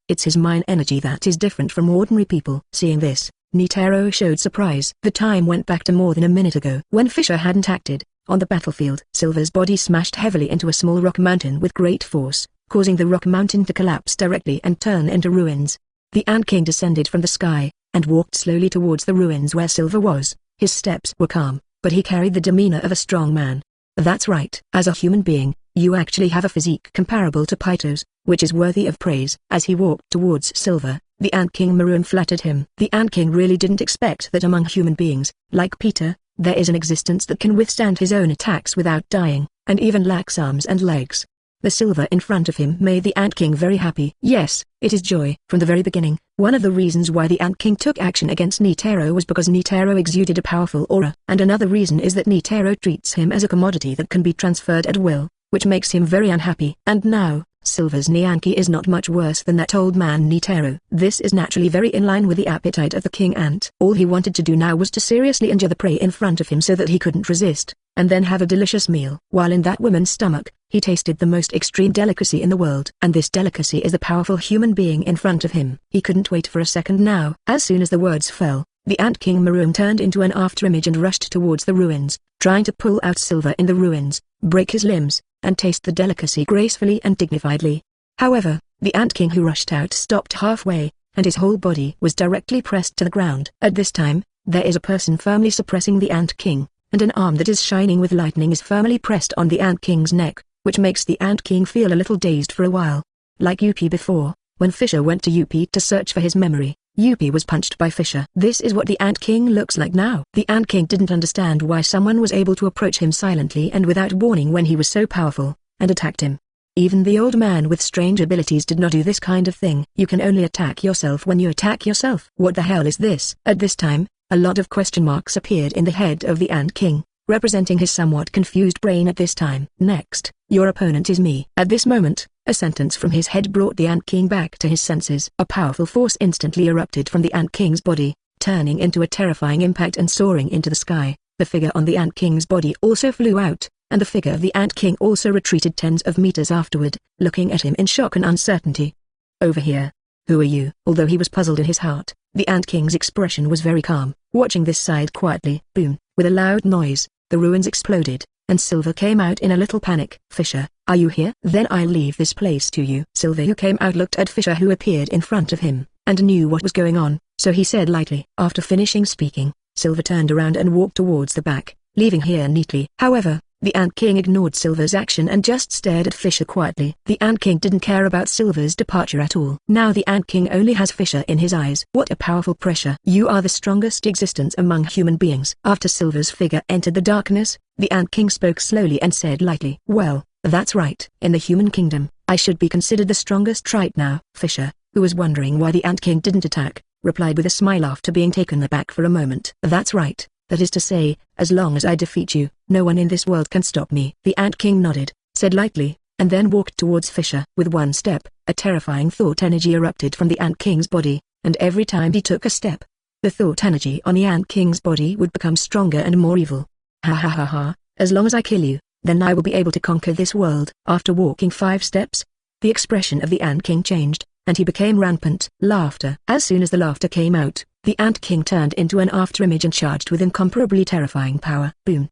[SPEAKER 1] it's his mind energy that is different from ordinary people. Seeing this, Netero showed surprise. The time went back to more than a minute ago when Fischer hadn't acted. On the battlefield, Silver's body smashed heavily into a small rock mountain with great force, causing the rock mountain to collapse directly and turn into ruins. The Ant King descended from the sky, and walked slowly towards the ruins where Silver was. His steps were calm, but he carried the demeanor of a strong man. That's right. As a human being, you actually have a physique comparable to Pyto's, which is worthy of praise. As he walked towards Silver, the Ant King Maroon flattered him. The Ant King really didn't expect that among human beings, like Peter, there is an existence that can withstand his own attacks without dying, and even lacks arms and legs. The Silver in front of him made the Ant King very happy. Yes, it is joy. From the very beginning, one of the reasons why the Ant King took action against Netero was because Netero exuded a powerful aura. And another reason is that Netero treats him as a commodity that can be transferred at will, which makes him very unhappy. And now, Silver's Nyanki is not much worse than that old man Netero. This is naturally very in line with the appetite of the King Ant. All he wanted to do now was to seriously injure the prey in front of him so that he couldn't resist, and then have a delicious meal. While in that woman's stomach, he tasted the most extreme delicacy in the world. And this delicacy is the powerful human being in front of him. He couldn't wait for a second now. As soon as the words fell, the Ant King Maroon turned into an afterimage and rushed towards the ruins, trying to pull out Silver in the ruins, break his limbs, and taste the delicacy gracefully and dignifiedly. However, the Ant King who rushed out stopped halfway, and his whole body was directly pressed to the ground. At this time, there is a person firmly suppressing the Ant King, and an arm that is shining with lightning is firmly pressed on the Ant King's neck, which makes the Ant King feel a little dazed for a while. Like Yupi before, when Fischer went to Yupi to search for his memory, Yupi was punched by Fischer. This is what the Ant King looks like now. The Ant King didn't understand why someone was able to approach him silently and without warning when he was so powerful, and attacked him. Even the old man with strange abilities did not do this kind of thing. You can only attack yourself when you attack yourself. What the hell is this? At this time, a lot of question marks appeared in the head of the Ant King, representing his somewhat confused brain at this time. Next, your opponent is me. At this moment, a sentence from his head brought the Ant King back to his senses. A powerful force instantly erupted from the Ant King's body, turning into a terrifying impact and soaring into the sky. The figure on the Ant King's body also flew out, and the figure of the Ant King also retreated tens of meters afterward, looking at him in shock and uncertainty. Over here. Who are you? Although he was puzzled in his heart, the Ant King's expression was very calm. Watching this side quietly, boom, with a loud noise, the ruins exploded, and Silver came out in a little panic. Fischer, are you here? Then I'll leave this place to you. Silver, who came out, looked at Fischer, who appeared in front of him, and knew what was going on, so he said lightly. After finishing speaking, Silver turned around and walked towards the back, leaving here neatly. However, the Ant King ignored Silver's action and just stared at Fischer quietly. The Ant King didn't care about Silver's departure at all. Now the Ant King only has Fischer in his eyes. What a powerful pressure. You are the strongest existence among human beings. After Silver's figure entered the darkness, the Ant King spoke slowly and said lightly, well, that's right. In the human kingdom, I should be considered the strongest right now. Fischer, who was wondering why the Ant King didn't attack, replied with a smile after being taken aback for a moment. That's right. That is to say, as long as I defeat you, no one in this world can stop me. The Ant King nodded, said lightly, and then walked towards Fischer. With one step, a terrifying thought energy erupted from the Ant King's body, and every time he took a step, the thought energy on the Ant King's body would become stronger and more evil. Ha ha ha ha, as long as I kill you, then I will be able to conquer this world. After walking 5 steps, the expression of the Ant King changed, and he became rampant. Laughter. As soon as the laughter came out, the Ant King turned into an afterimage and charged with incomparably terrifying power. Boom.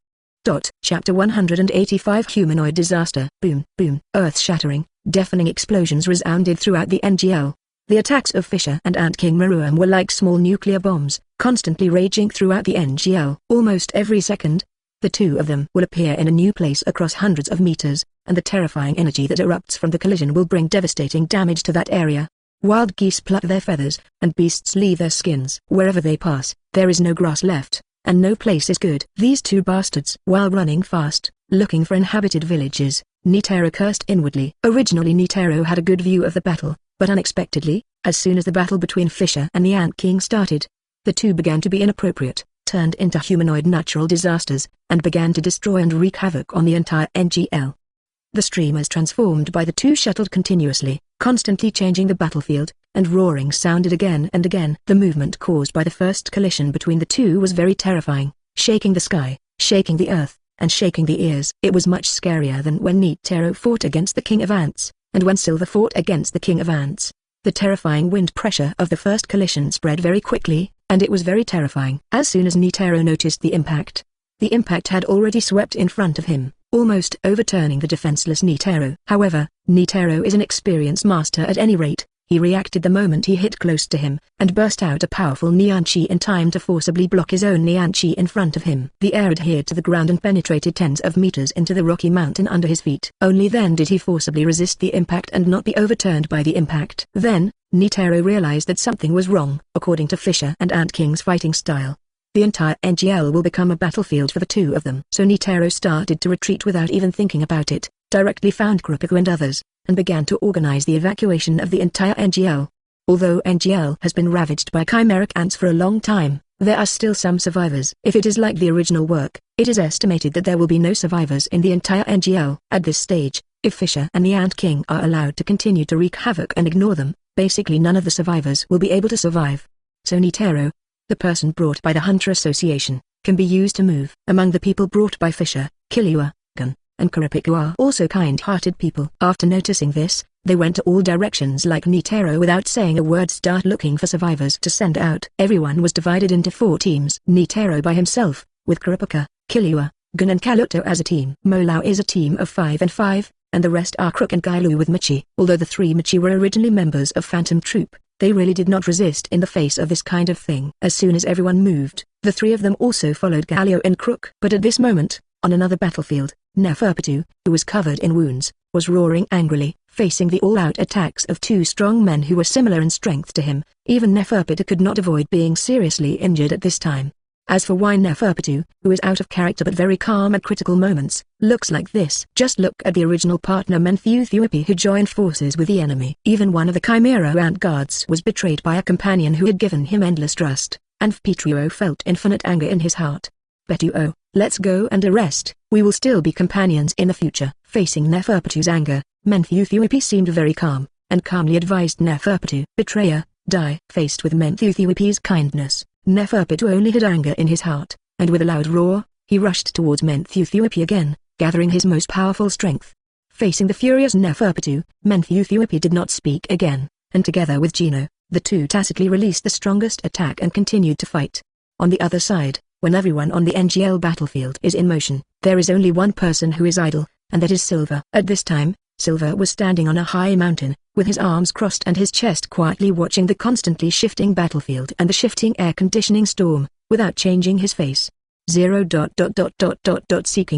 [SPEAKER 1] Chapter 185 Humanoid Disaster. Boom, boom. Earth-shattering, deafening explosions resounded throughout the NGL. The attacks of Fischer and Ant King Maruam were like small nuclear bombs, constantly raging throughout the NGL. Almost every second, the two of them will appear in a new place across hundreds of meters, and the terrifying energy that erupts from the collision will bring devastating damage to that area. Wild geese pluck their feathers, and beasts leave their skins. Wherever they pass, there is no grass left, and no place is good. These two bastards. While running fast, looking for inhabited villages, Netero cursed inwardly. Originally Netero had a good view of the battle, but unexpectedly, as soon as the battle between Fischer and the Ant King started, the two began to be inappropriate, turned into humanoid natural disasters, and began to destroy and wreak havoc on the entire NGL. The streamers transformed by the two shuttled continuously, constantly changing the battlefield, and roaring sounded again and again. The movement caused by the first collision between the two was very terrifying, shaking the sky, shaking the earth, and shaking the ears. It was much scarier than when Netero fought against the King of Ants, and when Silver fought against the King of Ants. The terrifying wind pressure of the first collision spread very quickly, and it was very terrifying. As soon as Netero noticed the impact had already swept in front of him, almost overturning the defenseless Netero. However, Netero is an experienced master at any rate. He reacted the moment he hit close to him, and burst out a powerful Neon Chi in time to forcibly block his own Neon Chi in front of him. The air adhered to the ground and penetrated tens of meters into the rocky mountain under his feet. Only then did he forcibly resist the impact and not be overturned by the impact. Then, Netero realized that something was wrong. According to Fischer and Ant King's fighting style, the entire NGL will become a battlefield for the two of them. So Netero started to retreat without even thinking about it, directly found Kurapika and others, and began to organize the evacuation of the entire NGL. Although NGL has been ravaged by chimeric ants for a long time, there are still some survivors. If it is like the original work, it is estimated that there will be no survivors in the entire NGL. At this stage, if Fischer and the Ant King are allowed to continue to wreak havoc and ignore them, basically none of the survivors will be able to survive. So Netero, the person brought by the Hunter Association, can be used to move. Among the people brought by Fischer, Killua, and Kurapika are also kind-hearted people. After noticing this, they went to all directions like Netero without saying a word, start looking for survivors to send out. Everyone was divided into 4 teams. Netero by himself, with Kurapika, Killua, Gun and Kaluto as a team. Molau is a team of 5 and 5, and the rest are Crook and Gailu with Michi. Although the 3 Michi were originally members of Phantom Troop, they really did not resist in the face of this kind of thing. As soon as everyone moved, the 3 of them also followed Galio and Crook. But at this moment, on another battlefield, Neferpitou, who was covered in wounds, was roaring angrily, facing the all-out attacks of 2 strong men who were similar in strength to him. Even Neferpitou could not avoid being seriously injured at this time. As for why Neferpitou, who is out of character but very calm at critical moments, looks like this. Just look at the original partner Yupi who joined forces with the enemy. Even one of the Chimera Ant guards was betrayed by a companion who had given him endless trust, and Petruo felt infinite anger in his heart. Petruo, let's go and arrest. We will still be companions in the future. Facing Neferpitou's anger, Yupi seemed very calm, and calmly advised Neferpitou. Betrayer, die. Faced with Yupi's kindness, Neferpitou only had anger in his heart, and with a loud roar, he rushed towards Yupi again, gathering his most powerful strength. Facing the furious Neferpitou, Yupi did not speak again, and together with Gino, the 2 tacitly released the strongest attack and continued to fight. On the other side, when everyone on the NGL battlefield is in motion, there is only one person who is idle, and that is Silver. At this time, Silver was standing on a high mountain, with his arms crossed and his chest quietly watching the constantly shifting battlefield and the shifting air conditioning storm, without changing his face. Seeking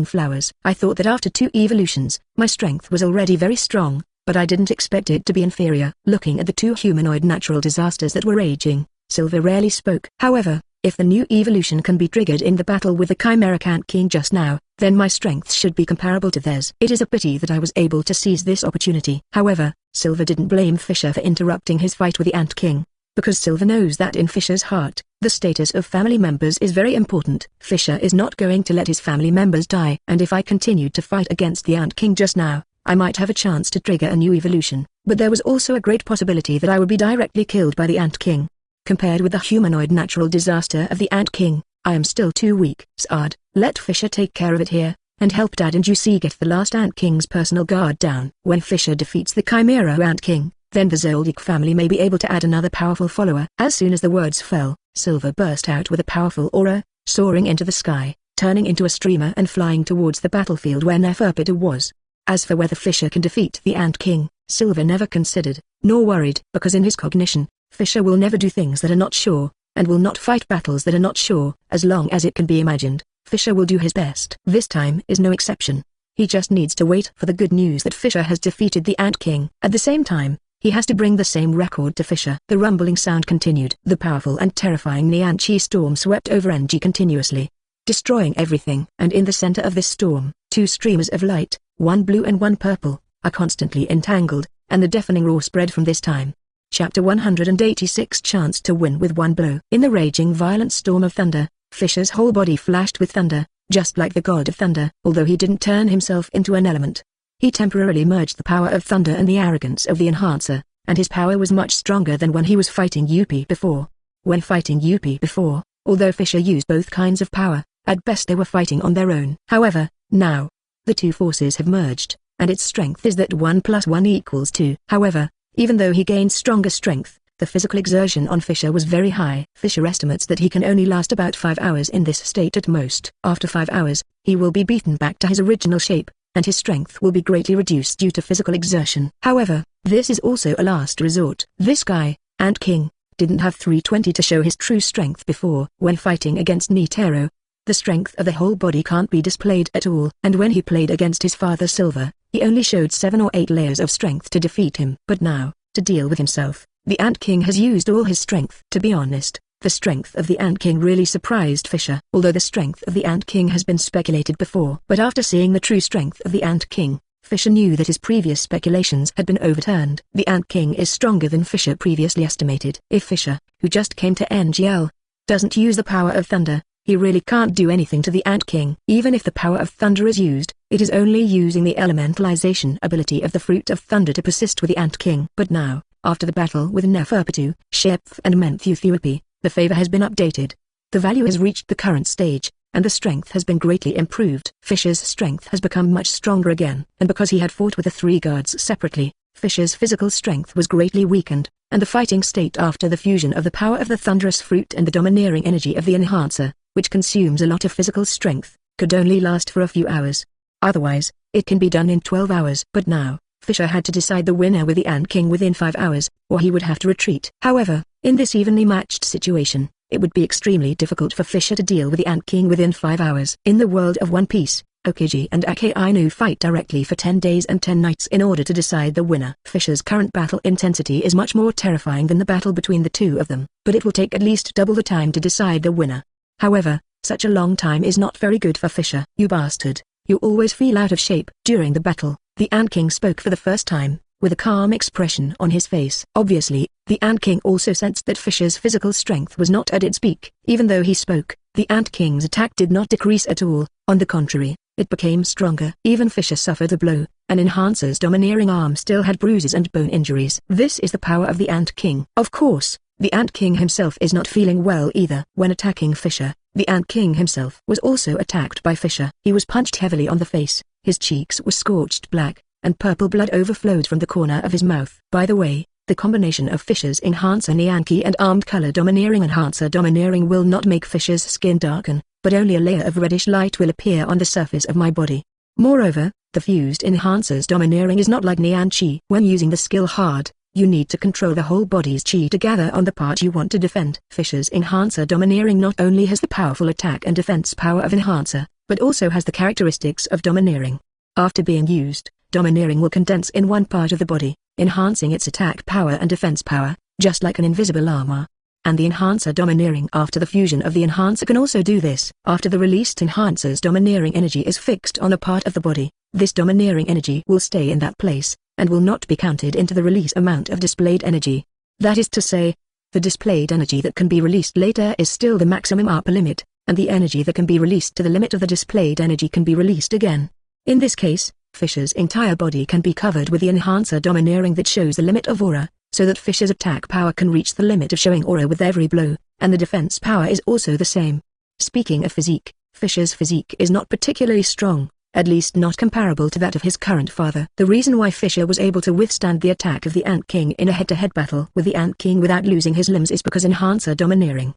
[SPEAKER 1] flowers. I thought that after 2 evolutions, my strength was already very strong, but I didn't expect it to be inferior. Looking at the 2 humanoid natural disasters that were raging, Silver rarely spoke. However, if the new evolution can be triggered in the battle with the Chimeric Ant King just now, then my strength should be comparable to theirs. It is a pity that I was able to seize this opportunity. However, Silver didn't blame Fischer for interrupting his fight with the Ant King, because Silver knows that in Fischer's heart, the status of family members is very important. Fischer is not going to let his family members die, and if I continued to fight against the Ant King just now, I might have a chance to trigger a new evolution, but there was also a great possibility that I would be directly killed by the Ant King. Compared with the humanoid natural disaster of the Ant King, I am still too weak. Sard, let Fischer take care of it here, and help Dad and Juicy get the last Ant King's personal guard down. When Fischer defeats the Chimera Ant King, then the Zoldyck family may be able to add another powerful follower. As soon as the words fell, Silver burst out with a powerful aura, soaring into the sky, turning into a streamer and flying towards the battlefield where Neferpitou was. As for whether Fischer can defeat the Ant King, Silver never considered, nor worried, because in his cognition, Fischer will never do things that are not sure, and will not fight battles that are not sure. As long as it can be imagined, Fischer will do his best. This time is no exception. He just needs to wait for the good news that Fischer has defeated the Ant King. At the same time, he has to bring the same record to Fischer. The rumbling sound continued. The powerful and terrifying Neon Chi storm swept over NG continuously, destroying everything. And in the center of this storm, 2 streamers of light, one blue and one purple, are constantly entangled, and the deafening roar spread from this time. Chapter 186 Chance to win with one blow. In the raging violent storm of thunder, Fischer's whole body flashed with thunder, just like the god of thunder. Although he didn't turn himself into an element, he temporarily merged the power of thunder and the arrogance of the enhancer, and his power was much stronger than when he was fighting Yupi before. When fighting Yupi before, although Fischer used both kinds of power, at best they were fighting on their own. However, now, the 2 forces have merged, and its strength is that 1 + 1 = 2. However, even though he gained stronger strength, The physical exertion on Fischer was very high. Fischer estimates that he can only last about 5 hours in this state at most. After 5 hours, he will be beaten back to his original shape, and his strength will be greatly reduced due to physical exertion. However, this is also a last resort. This guy, Ant King, didn't have 320 to show his true strength before. When fighting against Netero, the strength of the whole body can't be displayed at all. And when he played against his father Silver, he only showed 7 or 8 layers of strength to defeat him. But now, to deal with himself, the Ant King has used all his strength. To be honest, the strength of the Ant King really surprised Fischer. Although the strength of the Ant King has been speculated before. But after seeing the true strength of the Ant King, Fischer knew that his previous speculations had been overturned. The Ant King is stronger than Fischer previously estimated. If Fischer, who just came to NGL, doesn't use the power of thunder, he really can't do anything to the Ant King. Even if the power of thunder is used, it is only using the elementalization ability of the Fruit of Thunder to persist with the Ant King. But now, after the battle with Neferpitou, Shepf and Yupi, the favor has been updated. The value has reached the current stage, and the strength has been greatly improved. Fischer's strength has become much stronger again, and because he had fought with the 3 guards separately, Fischer's physical strength was greatly weakened, and the fighting state after the fusion of the power of the thunderous fruit and the domineering energy of the enhancer, which consumes a lot of physical strength, could only last for a few hours. Otherwise, it can be done in 12 hours. But now, Fischer had to decide the winner with the Ant King within 5 hours, or he would have to retreat. However, in this evenly matched situation, it would be extremely difficult for Fischer to deal with the Ant King within 5 hours. In the world of One Piece, Okiji and Actione fight directly for 10 days and 10 nights in order to decide the winner. Fischer's current battle intensity is much more terrifying than the battle between the two of them, but it will take at least double the time to decide the winner. However, such a long time is not very good for Fischer. "You bastard, you always feel out of shape." During the battle, the Ant King spoke for the first time, with a calm expression on his face. Obviously, the Ant King also sensed that Fischer's physical strength was not at its peak. Even though he spoke, the Ant King's attack did not decrease at all. On the contrary, it became stronger. Even Fischer suffered a blow. An enhancer's domineering arm still had bruises and bone injuries. This is the power of the Ant King. Of course, the Ant King himself is not feeling well either. When attacking Fischer, the Ant King himself was also attacked by Fischer. He was punched heavily on the face, his cheeks were scorched black, and purple blood overflowed from the corner of his mouth. By the way, the combination of Fischer's enhancer Nyanki and armed color domineering enhancer domineering will not make Fischer's skin darken, but only a layer of reddish light will appear on the surface of my body. Moreover, the fused enhancer's domineering is not like Nyan-Chi. When using the skill hard, you need to control the whole body's chi to gather on the part you want to defend. Fischer's enhancer domineering not only has the powerful attack and defense power of enhancer, but also has the characteristics of domineering. After being used, domineering will condense in one part of the body, enhancing its attack power and defense power, just like an invisible armor. And the enhancer domineering after the fusion of the enhancer can also do this. After the released enhancer's domineering energy is fixed on a part of the body, this domineering energy will stay in that place, and will not be counted into the release amount of displayed energy. That is to say, the displayed energy that can be released later is still the maximum upper limit, and the energy that can be released to the limit of the displayed energy can be released again. In this case, Fischer's entire body can be covered with the enhancer domineering that shows the limit of aura, so that Fischer's attack power can reach the limit of showing aura with every blow, and the defense power is also the same. Speaking of physique, Fischer's physique is not particularly strong, at least not comparable to that of his current father. The reason why Fischer was able to withstand the attack of the Ant King in a head-to-head battle with the Ant King without losing his limbs is because enhancer's domineering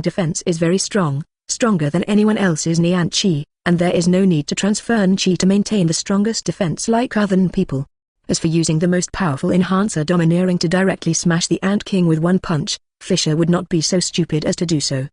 [SPEAKER 1] defense is very strong, stronger than anyone else's Nyan-Chi, and there is no need to transfer Chi to maintain the strongest defense like other people. As for using the most powerful enhancer domineering to directly smash the Ant King with one punch, Fischer would not be so stupid as to do so.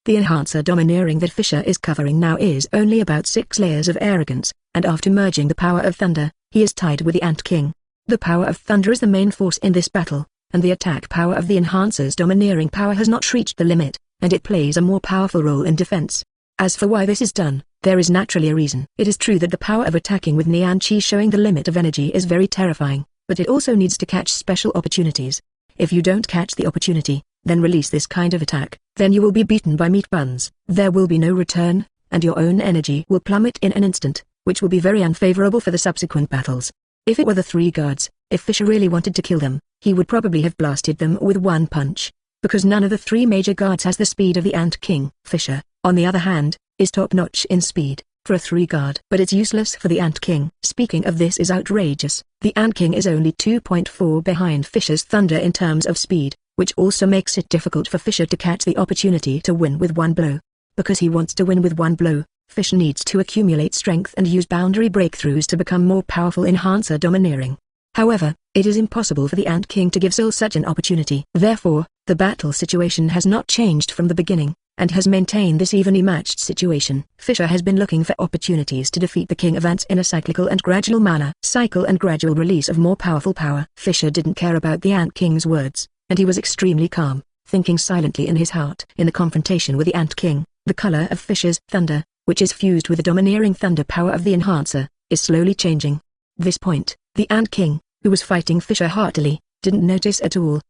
[SPEAKER 1] The enhancer domineering that Fischer is covering now is only about 6 layers of arrogance, and after merging the power of thunder, he is tied with the Ant King. The power of thunder is the main force in this battle, and the attack power of the enhancer's domineering power has not reached the limit, and it plays a more powerful role in defense. As for why this is done, there is naturally a reason. It is true that the power of attacking with Nyan-Chi showing the limit of energy is very terrifying, but it also needs to catch special opportunities. If you don't catch the opportunity, then release this kind of attack, then you will be beaten by meat buns. There will be no return, and your own energy will plummet in an instant, which will be very unfavorable for the subsequent battles. If it were the 3 guards, if Fischer really wanted to kill them, he would probably have blasted them with one punch, because none of the 3 major guards has the speed of the Ant King. Fischer, on the other hand, is top-notch in speed, for a 3 guard. But it's useless for the Ant King. Speaking of this is outrageous. The Ant King is only 2.4 behind Fischer's Thunder in terms of speed, which also makes it difficult for Fischer to catch the opportunity to win with one blow. Because he wants to win with one blow, Fischer needs to accumulate strength and use boundary breakthroughs to become more powerful enhancer Domineering. However, it is impossible for the Ant King to give Zol such an opportunity. Therefore, the battle situation has not changed from the beginning, and has maintained this evenly matched situation. Fischer has been looking for opportunities to defeat the King of Ants in a cyclical and gradual manner. Cycle and gradual release of more powerful power. Fischer didn't care about the Ant King's words, and he was extremely calm, thinking silently in his heart. In the confrontation with the Ant King, the color of Fischer's thunder, which is fused with the domineering thunder power of the enhancer, is slowly changing. This point, the Ant King, who was fighting Fischer heartily, didn't notice at all.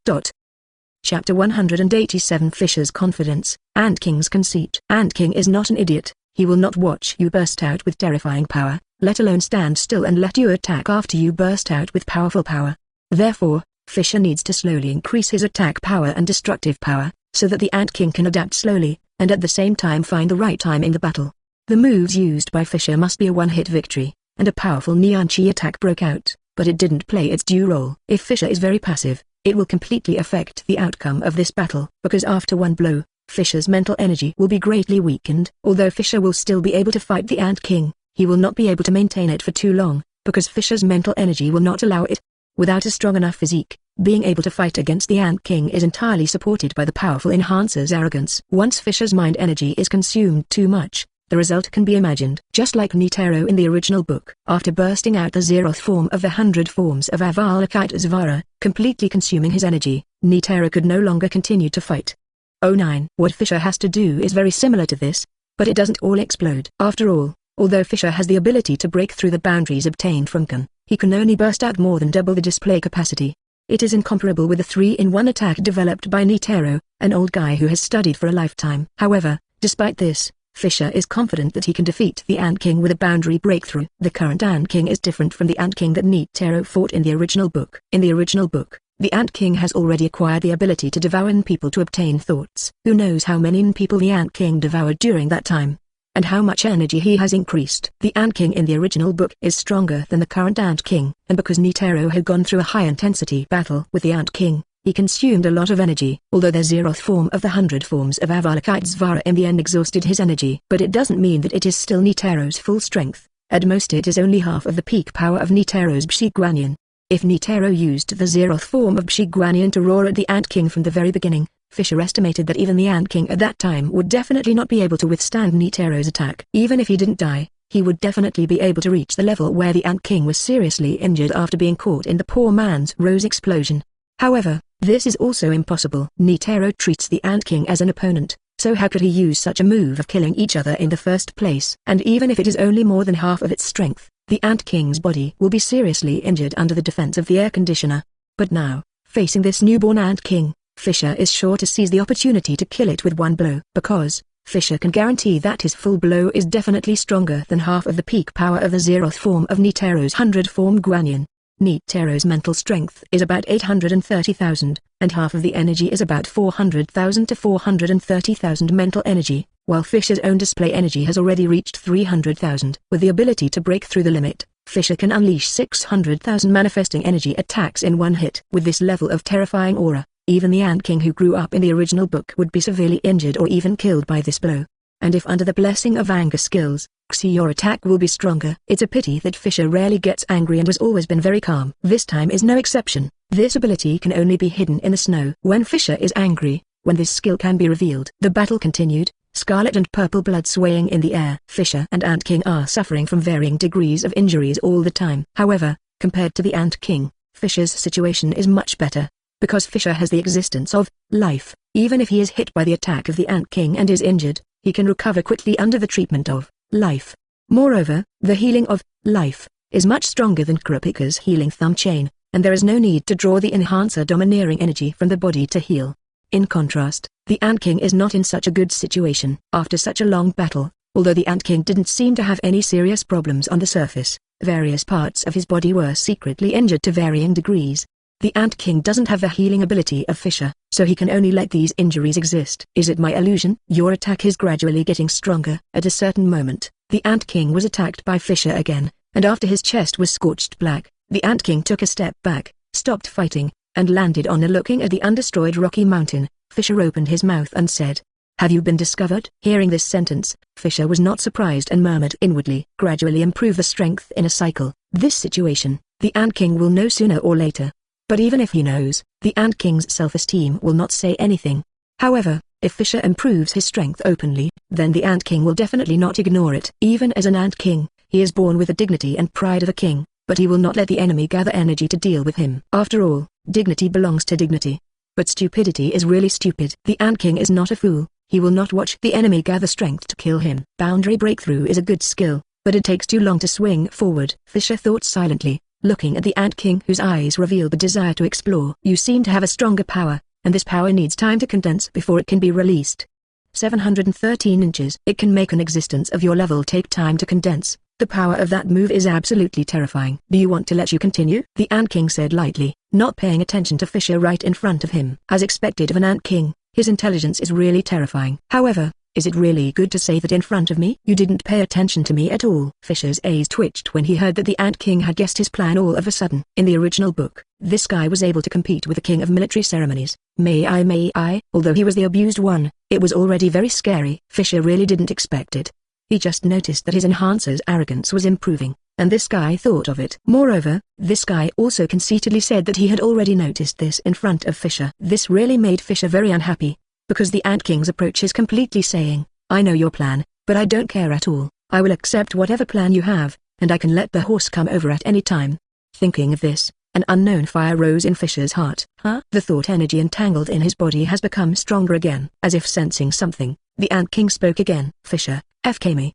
[SPEAKER 1] Chapter 187 Fischer's confidence, Ant King's conceit. Ant King is not an idiot. He will not watch you burst out with terrifying power, let alone stand still and let you attack after you burst out with powerful power. Therefore, Fischer needs to slowly increase his attack power and destructive power, so that the Ant King can adapt slowly, and at the same time find the right time in the battle. The moves used by Fischer must be a one-hit victory, and a powerful Neon Chi attack broke out, but it didn't play its due role. If Fischer is very passive, it will completely affect the outcome of this battle, because after one blow, Fischer's mental energy will be greatly weakened. Although Fischer will still be able to fight the Ant King, he will not be able to maintain it for too long, because Fischer's mental energy will not allow it. Without a strong enough physique, being able to fight against the Ant King is entirely supported by the powerful enhancer's arrogance. Once Fischer's mind energy is consumed too much, the result can be imagined. Just like Netero in the original book, after bursting out the 0th form of the 100 forms of Avalokitesvara, completely consuming his energy, Netero could no longer continue to fight. 09. What Fischer has to do is very similar to this, but it doesn't all explode. After all, although Fischer has the ability to break through the boundaries obtained from Kun, he can only burst out more than double the display capacity. It is incomparable with the 3-in-1 attack developed by Netero, an old guy who has studied for a lifetime. However, despite this, Fischer is confident that he can defeat the Ant King with a boundary breakthrough. The current Ant King is different from the Ant King that Netero fought in the original book. In the original book, the Ant King has already acquired the ability to devour people to obtain thoughts. Who knows how many people the Ant King devoured during that time, and how much energy he has increased. The Ant King in the original book is stronger than the current Ant King, and because Netero had gone through a high-intensity battle with the Ant King, he consumed a lot of energy. Although the 0th form of the 100 forms of Avalokitesvara in the end exhausted his energy. But it doesn't mean that it is still Netero's full strength. At most it is only half of the peak power of Netero's Bshiguanyan. If Netero used the 0th form of Bshiguanyan to roar at the Ant King from the very beginning, Fischer estimated that even the Ant King at that time would definitely not be able to withstand Netero's attack. Even if he didn't die, he would definitely be able to reach the level where the Ant King was seriously injured after being caught in the poor man's rose explosion. However, this is also impossible. Netero treats the Ant King as an opponent, so how could he use such a move of killing each other in the first place? And even if it is only more than half of its strength, the Ant King's body will be seriously injured under the defense of the air conditioner. But now, facing this newborn Ant King, Fischer is sure to seize the opportunity to kill it with one blow. Because Fischer can guarantee that his full blow is definitely stronger than half of the peak power of the 0th form of Netero's 100 form Guanyin. Netero's mental strength is about 830,000, and half of the energy is about 400,000 to 430,000 mental energy, while Fischer's own display energy has already reached 300,000. With the ability to break through the limit, Fischer can unleash 600,000 manifesting energy attacks in one hit. With this level of terrifying aura, even the Ant King who grew up in the original book would be severely injured or even killed by this blow. And if under the blessing of anger skills, your attack will be stronger. It's a pity that Fischer rarely gets angry and has always been very calm. This time is no exception. This ability can only be hidden in the snow. When Fischer is angry, when this skill can be revealed. The battle continued, scarlet and purple blood swaying in the air. Fischer and Ant King are suffering from varying degrees of injuries all the time. However, compared to the Ant King, Fischer's situation is much better, because Fischer has the existence of life. Even if he is hit by the attack of the Ant King and is injured, he can recover quickly under the treatment of life. Moreover, the healing of life is much stronger than Kurapika's healing thumb chain, and there is no need to draw the enhancer domineering energy from the body to heal. In contrast, the Ant King is not in such a good situation. After such a long battle, although the Ant King didn't seem to have any serious problems on the surface, various parts of his body were secretly injured to varying degrees. The Ant King doesn't have the healing ability of Fischer, so he can only let these injuries exist. Is it my illusion? Your attack is gradually getting stronger. At a certain moment, The Ant King was attacked by Fischer again, and after his chest was scorched black, the Ant King took a step back, stopped fighting, and landed on a looking at the undestroyed rocky mountain. Fischer opened his mouth and said, "Have you been discovered?" Hearing this sentence, Fischer was not surprised and murmured inwardly, "Gradually improve the strength in a cycle. This situation, the Ant King will know sooner or later." But even if he knows, the Ant King's self-esteem will not say anything. However, if Fischer improves his strength openly, then the Ant King will definitely not ignore it. Even as an Ant King, he is born with the dignity and pride of a king, but he will not let the enemy gather energy to deal with him. After all, dignity belongs to dignity. But stupidity is really stupid. The Ant King is not a fool. He will not watch the enemy gather strength to kill him. Boundary breakthrough is a good skill, but it takes too long to swing forward. Fischer thought silently, looking at the Ant King whose eyes revealed the desire to explore. "You seem to have a stronger power, and this power needs time to condense before it can be released. 713 inches. It can make an existence of your level take time to condense. The power of that move is absolutely terrifying. Do you want to let you continue?" the Ant King said lightly, not paying attention to Fischer right in front of him. As expected of an Ant King, his intelligence is really terrifying. However, is it really good to say that in front of me? You didn't pay attention to me at all. Fischer's eyes twitched when he heard that the Ant King had guessed his plan all of a sudden. In the original book, this guy was able to compete with the king of military ceremonies. May I? Although he was the abused one, it was already very scary. Fischer really didn't expect it. He just noticed that his enhancer's arrogance was improving, and this guy thought of it. Moreover, this guy also conceitedly said that he had already noticed this in front of Fischer. This really made Fischer very unhappy, because the Ant King's approach is completely saying, "I know your plan, but I don't care at all. I will accept whatever plan you have, and I can let the horse come over at any time." Thinking of this, an unknown fire rose in Fischer's heart. The thought energy entangled in his body has become stronger again. As if sensing something, the Ant King spoke again. "Fischer, FK me."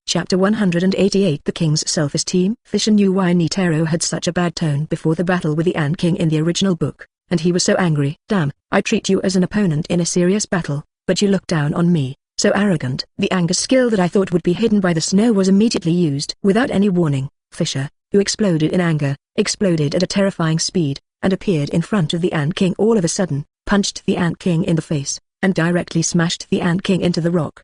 [SPEAKER 1] Chapter 188 The King's Self-Esteem. Fischer knew why Netero had such a bad tone before the battle with the Ant King in the original book, and he was so angry. "Damn, I treat you as an opponent in a serious battle, but you look down on me, so arrogant." The anger skill that I thought would be hidden by the snow was immediately used. Without any warning, Fischer, who exploded in anger, exploded at a terrifying speed, and appeared in front of the Ant King all of a sudden, punched the Ant King in the face, and directly smashed the Ant King into the rock.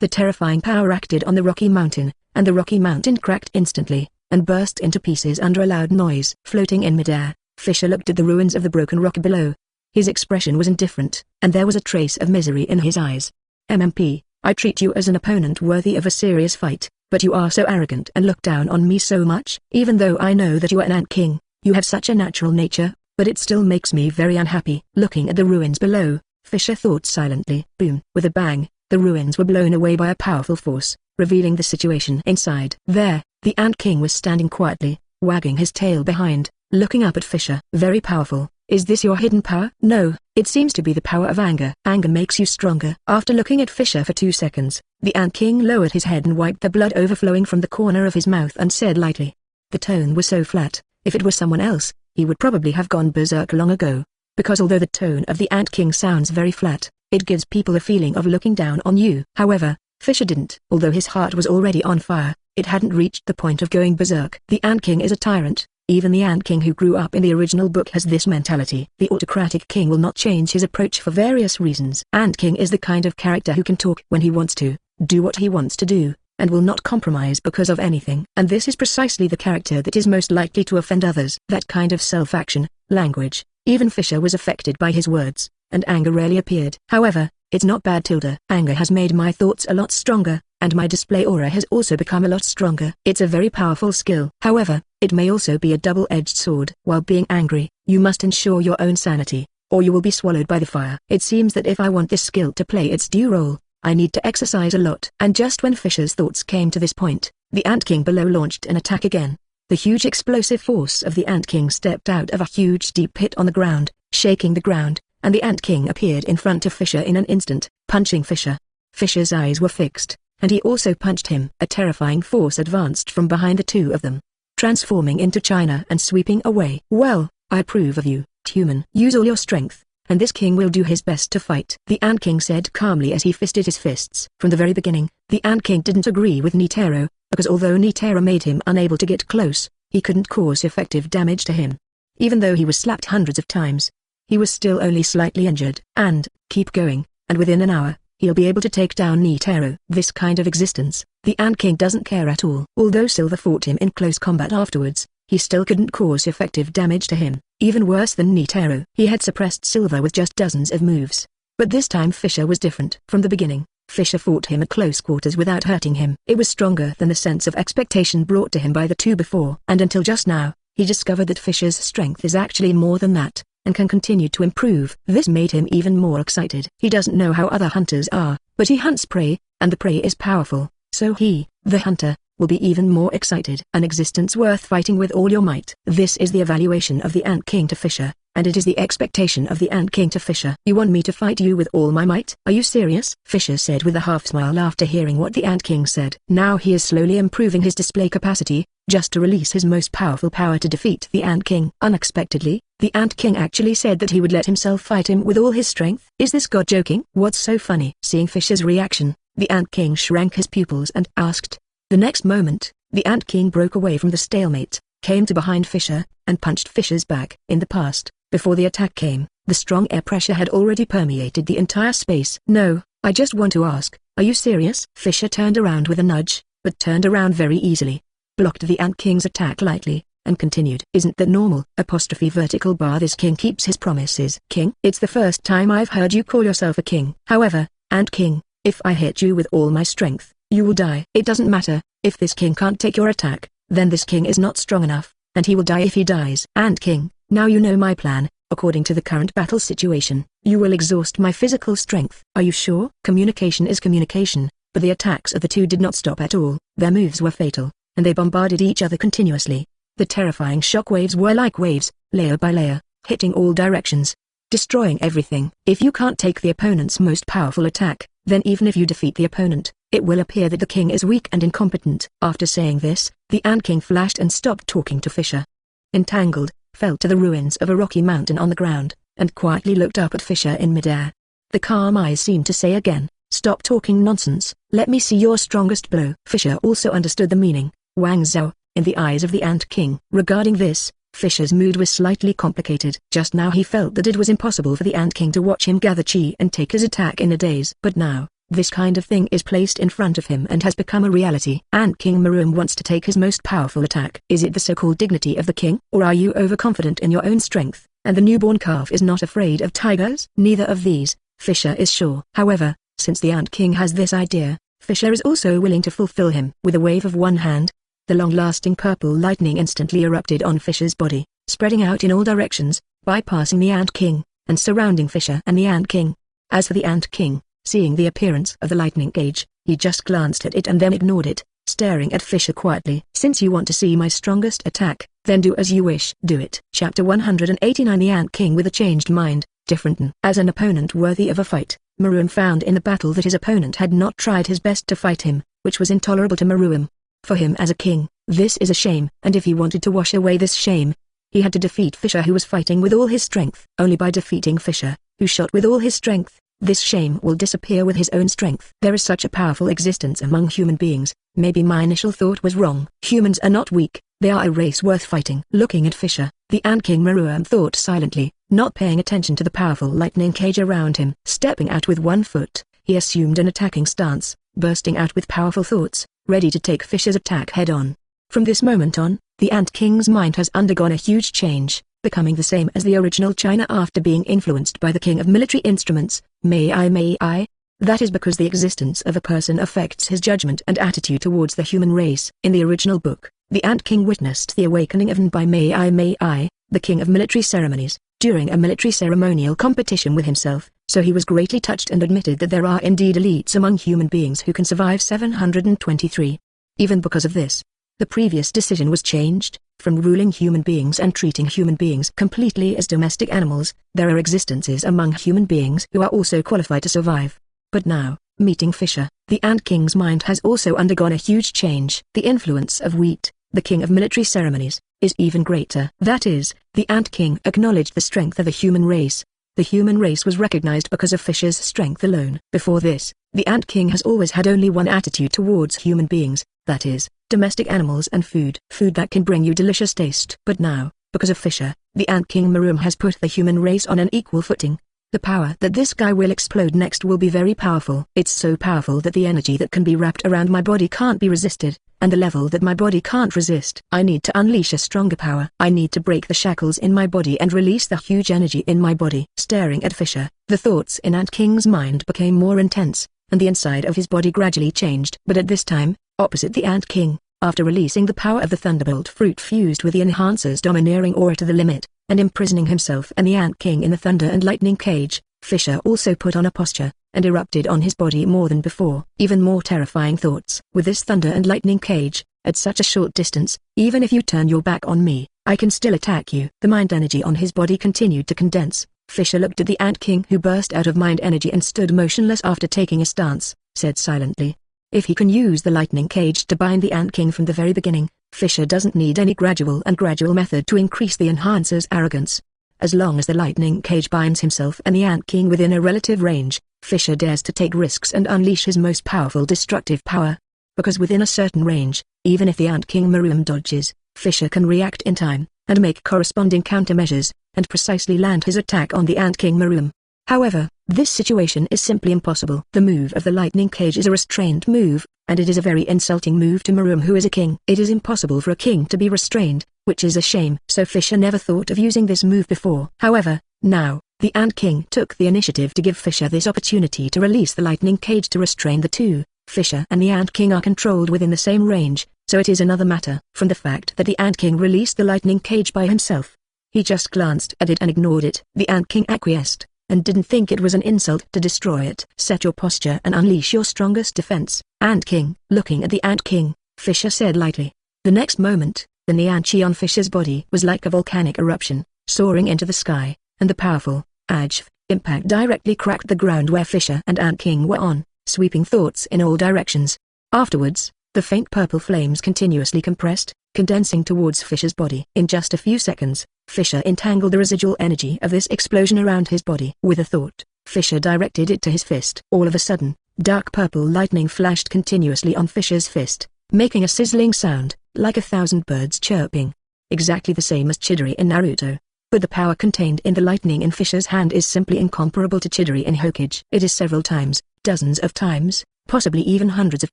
[SPEAKER 1] The terrifying power acted on the rocky mountain, and the rocky mountain cracked instantly, and burst into pieces under a loud noise. Floating in midair, Fischer looked at the ruins of the broken rock below. His expression was indifferent, and there was a trace of misery in his eyes. "MMP, I treat you as an opponent worthy of a serious fight, but you are so arrogant and look down on me so much. Even though I know that you are an Ant King, you have such a natural nature, but it still makes me very unhappy." Looking at the ruins below, Fischer thought silently. Boom! With a bang, the ruins were blown away by a powerful force, revealing the situation inside. There, the Ant King was standing quietly, wagging his tail behind, looking up at Fischer. "Very powerful. Is this your hidden power?" "No, it seems to be the power of anger." "Anger makes you stronger." After looking at Fischer for 2 seconds, the Ant King lowered his head and wiped the blood overflowing from the corner of his mouth and said lightly. The tone was so flat, if it were someone else, he would probably have gone berserk long ago. Because although the tone of the Ant King sounds very flat, it gives people a feeling of looking down on you. However, Fischer didn't. Although his heart was already on fire, it hadn't reached the point of going berserk. The Ant King is a tyrant. Even the Ant King who grew up in the original book has this mentality. The autocratic king will not change his approach for various reasons. Ant King is the kind of character who can talk when he wants to, do what he wants to do, and will not compromise because of anything. And this is precisely the character that is most likely to offend others. That kind of self-action, language, even Fischer was affected by his words, and anger rarely appeared. However, it's not bad. Anger has made my thoughts a lot stronger, and my display aura has also become a lot stronger. It's a very powerful skill. However, it may also be a double-edged sword. While being angry, you must ensure your own sanity, or you will be swallowed by the fire. It seems that if I want this skill to play its due role, I need to exercise a lot. And just when Fischer's thoughts came to this point, the Ant King below launched an attack again. The huge explosive force of the Ant King stepped out of a huge deep pit on the ground, shaking the ground, and the Ant King appeared in front of Fischer in an instant, punching Fischer. Fischer's eyes were fixed, and he also punched him. A terrifying force advanced from behind the two of them, transforming into China and sweeping away. "Well, I approve of you, human. Use all your strength, and this king will do his best to fight," the Ant King said calmly as he fisted his fists. From the very beginning, the Ant King didn't agree with Netero, because although Netero made him unable to get close, he couldn't cause effective damage to him. Even though he was slapped hundreds of times, he was still only slightly injured. And, keep going, and within an hour, he'll be able to take down Netero. This kind of existence, the Ant King doesn't care at all. Although Silver fought him in close combat afterwards, he still couldn't cause effective damage to him. Even worse than Netero, he had suppressed Silver with just dozens of moves. But this time Fischer was different. From the beginning, Fischer fought him at close quarters without hurting him. It was stronger than the sense of expectation brought to him by the two before. And until just now, he discovered that Fischer's strength is actually more than that, and can continue to improve. This made him even more excited. He doesn't know how other hunters are, but he hunts prey, and the prey is powerful, so he, the hunter, will be even more excited. An existence worth fighting with all your might. This is the evaluation of the Ant King to Fischer, and it is the expectation of the Ant King to Fischer. You want me to fight you with all my might? Are you serious? Fischer said with a half smile after hearing what the Ant King said. Now he is slowly improving his display capacity, just to release his most powerful power to defeat the Ant King. Unexpectedly, the Ant King actually said that he would let himself fight him with all his strength. Is this god joking? What's so funny? Seeing Fischer's reaction, the Ant King shrank his pupils and asked. The next moment, the Ant King broke away from the stalemate, came to behind Fischer, and punched Fischer's back. In the past, before the attack came, the strong air pressure had already permeated the entire space. No, I just want to ask, are you serious? Fischer turned around with a nudge, but turned around very easily, blocked the Ant King's attack lightly, and continued. Isn't that normal? Vertical bar. This king keeps his promises. King? It's the first time I've heard you call yourself a king. However, Ant King, if I hit you with all my strength, you will die. It doesn't matter, if this king can't take your attack, then this king is not strong enough, and he will die if he dies. Ant King, now you know my plan. According to the current battle situation, you will exhaust my physical strength. Are you sure? Communication is communication, but the attacks of the two did not stop at all. Their moves were fatal, and they bombarded each other continuously. The terrifying shockwaves were like waves, layer by layer, hitting all directions, destroying everything. If you can't take the opponent's most powerful attack, then even if you defeat the opponent, it will appear that the king is weak and incompetent. After saying this, the Ant King flashed and stopped talking to Fischer. Entangled, fell to the ruins of a rocky mountain on the ground, and quietly looked up at Fischer in midair. The calm eyes seemed to say again, stop talking nonsense, let me see your strongest blow. Fischer also understood the meaning, Wang Zhao, in the eyes of the Ant King. Regarding this, Fischer's mood was slightly complicated. Just now he felt that it was impossible for the Ant King to watch him gather chi and take his attack in a daze. But now, this kind of thing is placed in front of him and has become a reality. Ant King Maroon wants to take his most powerful attack. Is it the so-called dignity of the king? Or are you overconfident in your own strength, and the newborn calf is not afraid of tigers? Neither of these, Fischer is sure. However, since the Ant King has this idea, Fischer is also willing to fulfill him. With a wave of one hand, the long-lasting purple lightning instantly erupted on Fischer's body, spreading out in all directions, bypassing the Ant King, and surrounding Fischer and the Ant King. As for the Ant King, seeing the appearance of the lightning gauge, he just glanced at it and then ignored it, staring at Fischer quietly. Since you want to see my strongest attack, then do as you wish. Do it. Chapter 189. The Ant King with a changed mind, different. As an opponent worthy of a fight, Maruam found in the battle that his opponent had not tried his best to fight him, which was intolerable to Maruam. For him as a king, this is a shame, and if he wanted to wash away this shame, he had to defeat Fischer, who was fighting with all his strength. Only by defeating Fischer, who shot with all his strength, this shame will disappear with his own strength. There is such a powerful existence among human beings. Maybe my initial thought was wrong. Humans are not weak, they are a race worth fighting. Looking at Fischer, the Ant King Maruam thought silently, not paying attention to the powerful lightning cage around him. Stepping out with one foot, he assumed an attacking stance, bursting out with powerful thoughts, ready to take Fischer's attack head-on. From this moment on, the Ant King's mind has undergone a huge change, becoming the same as the original China after being influenced by the King of Military Instruments. May I? That is because the existence of a person affects his judgment and attitude towards the human race. In the original book, the Ant King witnessed the awakening of N by May I, the King of Military Ceremonies, during a military ceremonial competition with himself, so he was greatly touched and admitted that there are indeed elites among human beings who can survive 723. Even because of this, the previous decision was changed. From ruling human beings and treating human beings completely as domestic animals, there are existences among human beings who are also qualified to survive. But now, meeting Fischer, the Ant King's mind has also undergone a huge change. The influence of Wheat, the King of Military Ceremonies, is even greater. That is, the Ant King acknowledged the strength of the human race. The human race was recognized because of Fischer's strength alone. Before this, the Ant King has always had only one attitude towards human beings, that is, domestic animals and food that can bring you delicious taste. But now, because of Fischer, the Ant King Maroom has put the human race on an equal footing. The power that this guy will explode next will be very powerful. It's so powerful that the energy that can be wrapped around my body can't be resisted, and the level that my body can't resist. I need to unleash a stronger power. I need to break the shackles in my body and release the huge energy in my body. Staring at Fischer, the thoughts in Ant King's mind became more intense, and the inside of his body gradually changed. But at this time, opposite the Ant King, after releasing the power of the Thunderbolt fruit fused with the Enhancer's domineering aura to the limit, and imprisoning himself and the Ant King in the Thunder and Lightning cage, Fischer also put on a posture, and erupted on his body more than before. Even more terrifying thoughts. With this Thunder and Lightning cage, at such a short distance, even if you turn your back on me, I can still attack you. The mind energy on his body continued to condense. Fischer looked at the Ant King who burst out of mind energy and stood motionless after taking a stance, said silently, if he can use the lightning cage to bind the Ant King from the very beginning, Fischer doesn't need any gradual method to increase the Enhancer's arrogance. As long as the lightning cage binds himself and the Ant King within a relative range, Fischer dares to take risks and unleash his most powerful destructive power. Because within a certain range, even if the Ant King Maruam dodges, Fischer can react in time, and make corresponding countermeasures, and precisely land his attack on the Ant King Maruam. However, this situation is simply impossible. The move of the lightning cage is a restrained move, and it is a very insulting move to Maruam who is a king. It is impossible for a king to be restrained, which is a shame. So Fischer never thought of using this move before. However, now, the Ant King took the initiative to give Fischer this opportunity to release the lightning cage to restrain the two. Fischer and the Ant King are controlled within the same range, so it is another matter. From the fact that the Ant King released the lightning cage by himself, he just glanced at it and ignored it. The Ant King acquiesced, and didn't think it was an insult to destroy it. Set your posture and unleash your strongest defense, Ant King. Looking at the Ant King, Fischer said lightly. The next moment, the neon chi on Fischer's body was like a volcanic eruption, soaring into the sky, and the powerful, AGF, impact directly cracked the ground where Fischer and Ant King were on, sweeping thoughts in all directions. Afterwards, the faint purple flames continuously compressed, condensing towards Fischer's body. In just a few seconds, Fischer entangled the residual energy of this explosion around his body. With a thought, Fischer directed it to his fist. All of a sudden, dark purple lightning flashed continuously on Fischer's fist, making a sizzling sound, like 1,000 birds chirping. Exactly the same as Chidori in Naruto. But the power contained in the lightning in Fischer's hand is simply incomparable to Chidori in Hokage. It is several times, dozens of times, possibly even hundreds of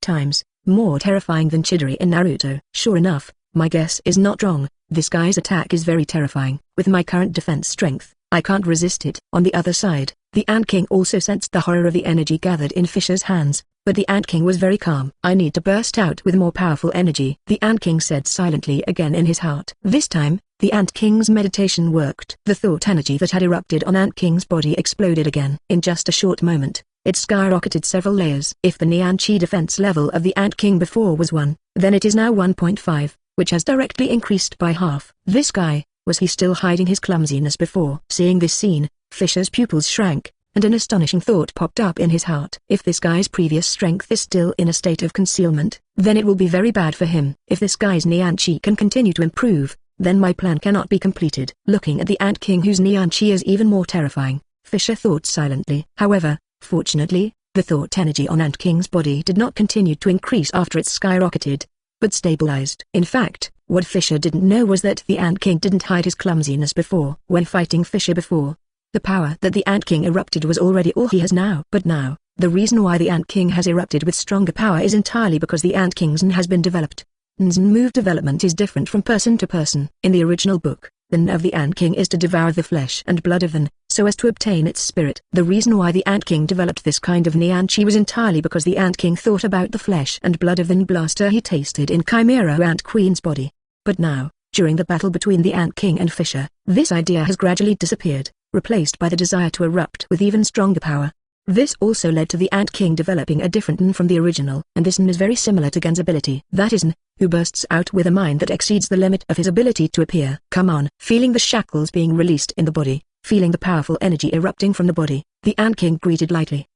[SPEAKER 1] times, more terrifying than Chidori in Naruto. Sure enough, my guess is not wrong. This guy's attack is very terrifying. With my current defense strength, I can't resist it. On the other side, the Ant King also sensed the horror of the energy gathered in Fischer's hands, but the Ant King was very calm. I need to burst out with more powerful energy, the Ant King said silently again in his heart. This time, the Ant King's meditation worked. The thought energy that had erupted on Ant King's body exploded again. In just a short moment, it skyrocketed several layers. If the Neon Chi defense level of the Ant King before was 1, then it is now 1.5, which has directly increased by half. This guy, was he still hiding his clumsiness before? Seeing this scene, Fischer's pupils shrank, and an astonishing thought popped up in his heart. If this guy's previous strength is still in a state of concealment, then it will be very bad for him. If this guy's Neon Chi can continue to improve, then my plan cannot be completed. Looking at the Ant King whose Neon Chi is even more terrifying, Fischer thought silently. However, fortunately, the thought energy on Ant King's body did not continue to increase after it skyrocketed, but stabilized. In fact, what Fischer didn't know was that the Ant King didn't hide his clumsiness before. When fighting Fischer before, the power that the Ant King erupted was already all he has now. But now, the reason why the Ant King has erupted with stronger power is entirely because the Ant King's N has been developed. N's move development is different from person to person. In the original book, the N of the Ant King is to devour the flesh and blood of the N, so as to obtain its spirit. The reason why the Ant King developed this kind of Neon Chi was entirely because the Ant King thought about the flesh and blood of the N blaster he tasted in Chimera Ant Queen's body. But now, during the battle between the Ant King and Fischer, this idea has gradually disappeared, replaced by the desire to erupt with even stronger power. This also led to the Ant King developing a different N from the original, and this N is very similar to Gen's ability. That is N, who bursts out with a mind that exceeds the limit of his ability to appear. Come on. Feeling the shackles being released in the body, feeling the powerful energy erupting from the body, the Ant King greeted lightly.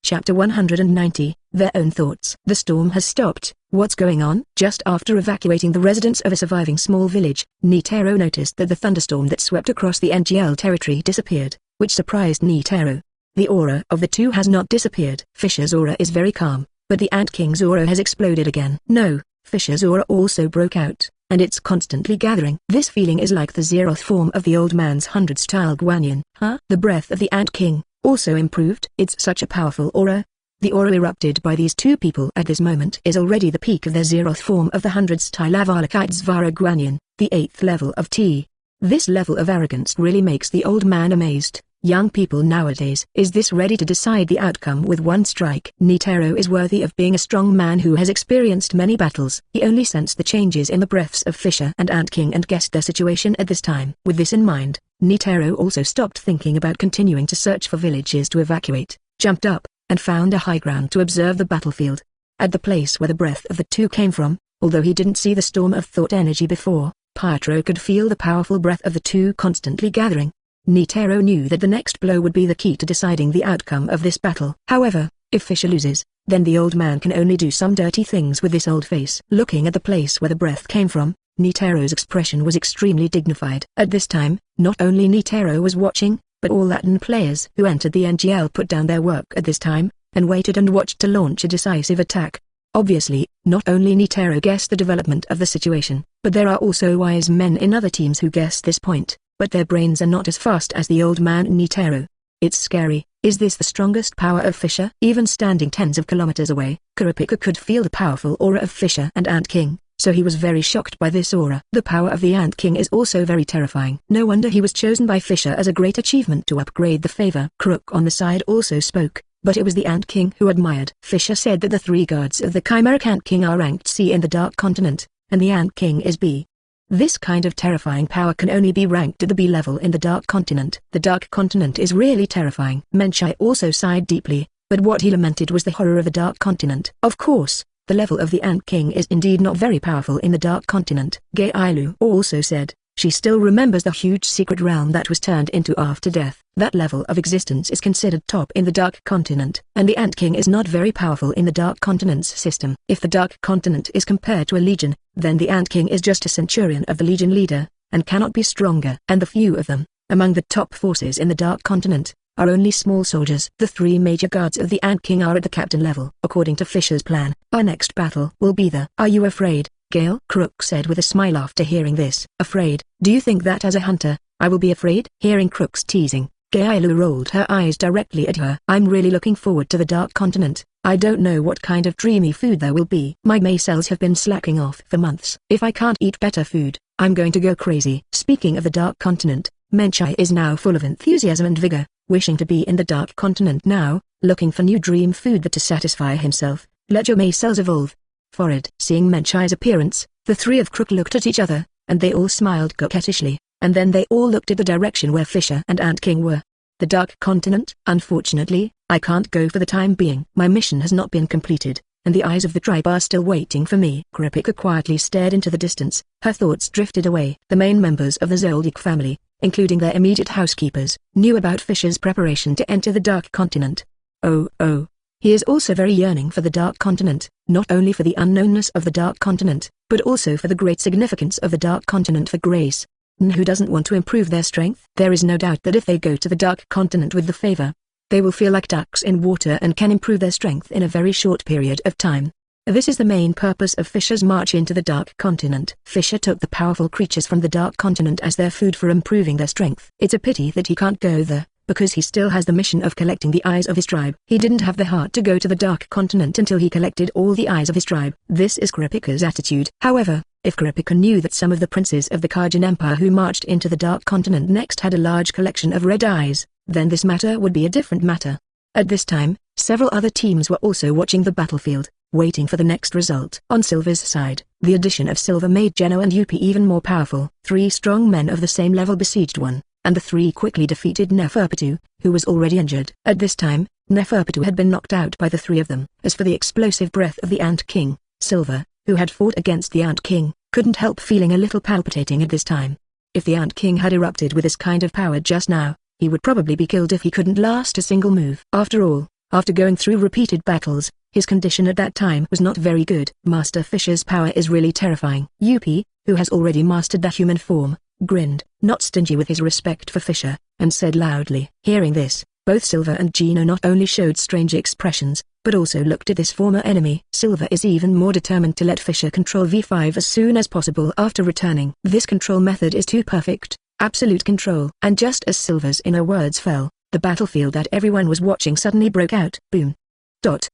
[SPEAKER 1] Chapter 190, Their Own Thoughts. The storm has stopped. What's going on? Just after evacuating the residents of a surviving small village, Netero noticed that the thunderstorm that swept across the NGL territory disappeared, which surprised Netero. The aura of the two has not disappeared. Fischer's aura is very calm, but the Ant King's aura has exploded again. No, Fischer's aura also broke out, and it's constantly gathering. This feeling is like the zeroth form of the old man's 100-style Guanyin. Huh? The breath of the Ant King also improved. It's such a powerful aura. The aura erupted by these two people at this moment is already the peak of their zeroth form of the 100-style Avalokitesvara Guanyin, the 8th level of T. This level of arrogance really makes the old man amazed. Young people nowadays is this ready to decide the outcome with one strike. Netero is worthy of being a strong man who has experienced many battles. He only sensed the changes in the breaths of Fischer and Ant King and guessed their situation at this time. With this in mind, Netero also stopped thinking about continuing to search for villages to evacuate, jumped up, and found a high ground to observe the battlefield. At the place where the breath of the two came from, although he didn't see the storm of thought energy before, Pietro could feel the powerful breath of the two constantly gathering. Netero knew that the next blow would be the key to deciding the outcome of this battle. However, if Fischer loses, then the old man can only do some dirty things with this old face. Looking at the place where the breath came from, Netero's expression was extremely dignified. At this time, not only Netero was watching, but all Latin players who entered the NGL put down their work at this time, and waited and watched to launch a decisive attack. Obviously, not only Netero guessed the development of the situation, but there are also wise men in other teams who guess this point, but their brains are not as fast as the old man Netero. It's scary. Is this the strongest power of Fischer? Even standing tens of kilometers away, Kurapika could feel the powerful aura of Fischer and Ant King, so he was very shocked by this aura. The power of the Ant King is also very terrifying. No wonder he was chosen by Fischer as a great achievement to upgrade the favor. Crook on the side also spoke, but it was the Ant King who admired. Fischer said that the three guards of the Chimeric Ant King are ranked C in the Dark Continent, and the Ant King is B. This kind of terrifying power can only be ranked at the B level in the Dark Continent. The Dark Continent is really terrifying. Menchai also sighed deeply, but what he lamented was the horror of the Dark Continent. Of course, the level of the Ant King is indeed not very powerful in the Dark Continent. Gailu also said, she still remembers the huge secret realm that was turned into after death. That level of existence is considered top in the Dark Continent, and the Ant King is not very powerful in the Dark Continent's system. If the Dark Continent is compared to a legion, then the Ant King is just a centurion of the legion leader, and cannot be stronger. And the few of them, among the top forces in the Dark Continent, are only small soldiers. The three major guards of the Ant King are at the captain level. According to Fischer's plan, our next battle will be the "Are you afraid, Gale?" Crook said with a smile after hearing this. Afraid? Do you think that as a hunter, I will be afraid? Hearing Crook's teasing, Gailu rolled her eyes directly at her. I'm really looking forward to the Dark Continent. I don't know what kind of dreamy food there will be. My May cells have been slacking off for months. If I can't eat better food, I'm going to go crazy. Speaking of the Dark Continent, Menchai is now full of enthusiasm and vigor, wishing to be in the Dark Continent now, looking for new dream food that to satisfy himself. Let your May cells evolve. Forward. Seeing Menchai's appearance, the three of Crook looked at each other, and they all smiled coquettishly, and then they all looked at the direction where Fischer and Ant King were. The Dark Continent? Unfortunately, I can't go for the time being. My mission has not been completed, and the eyes of the tribe are still waiting for me. Kurapika quietly stared into the distance. Her thoughts drifted away. The main members of the Zoldyck family, including their immediate housekeepers, knew about Fischer's preparation to enter the Dark Continent. Oh. He is also very yearning for the Dark Continent, not only for the unknownness of the Dark Continent, but also for the great significance of the Dark Continent for Grace. Who doesn't want to improve their strength? There is no doubt that if they go to the Dark Continent with the favor, they will feel like ducks in water and can improve their strength in a very short period of time. This is the main purpose of Fischer's march into the Dark Continent. Fischer took the powerful creatures from the Dark Continent as their food for improving their strength. It's a pity that he can't go there, because he still has the mission of collecting the eyes of his tribe. He didn't have the heart to go to the Dark Continent until he collected all the eyes of his tribe. This is Kurapika's attitude. However, if Kurapika knew that some of the princes of the Kajin Empire who marched into the Dark Continent next had a large collection of red eyes, then this matter would be a different matter. At this time, several other teams were also watching the battlefield, waiting for the next result. On Silver's side, the addition of Silver made Geno and Yupi even more powerful. Three strong men of the same level besieged one, and the three quickly defeated Neferpitou, who was already injured. At this time, Neferpitou had been knocked out by the three of them. As for the explosive breath of the Ant King, Silver, who had fought against the Ant King, couldn't help feeling a little palpitating at this time. If the Ant King had erupted with this kind of power just now, he would probably be killed if he couldn't last a single move. After all, after going through repeated battles, his condition at that time was not very good. Master Fischer's power is really terrifying. Yupi, who has already mastered the human form, grinned, not stingy with his respect for Fischer, and said loudly. Hearing this, both Silver and Geno not only showed strange expressions, but also looked at this former enemy. Silver is even more determined to let Fischer control V5 as soon as possible after returning. This control method is too perfect, absolute control. And just as Silver's inner words fell, the battlefield that everyone was watching suddenly broke out. Boom.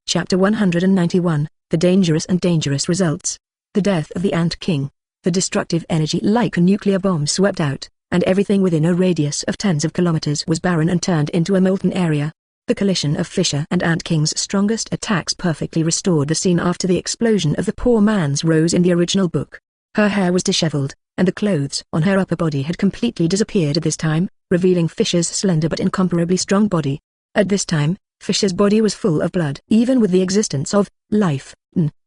[SPEAKER 1] Chapter 191, The Dangerous and Dangerous Results. The death of the Ant King. The destructive energy like a nuclear bomb swept out, and everything within a radius of tens of kilometers was barren and turned into a molten area. The collision of Fischer and Ant King's strongest attacks perfectly restored the scene after the explosion of the poor man's rose in the original book. Her hair was disheveled, and the clothes on her upper body had completely disappeared at this time, revealing Fischer's slender but incomparably strong body. At this time, Fischer's body was full of blood. Even with the existence of life,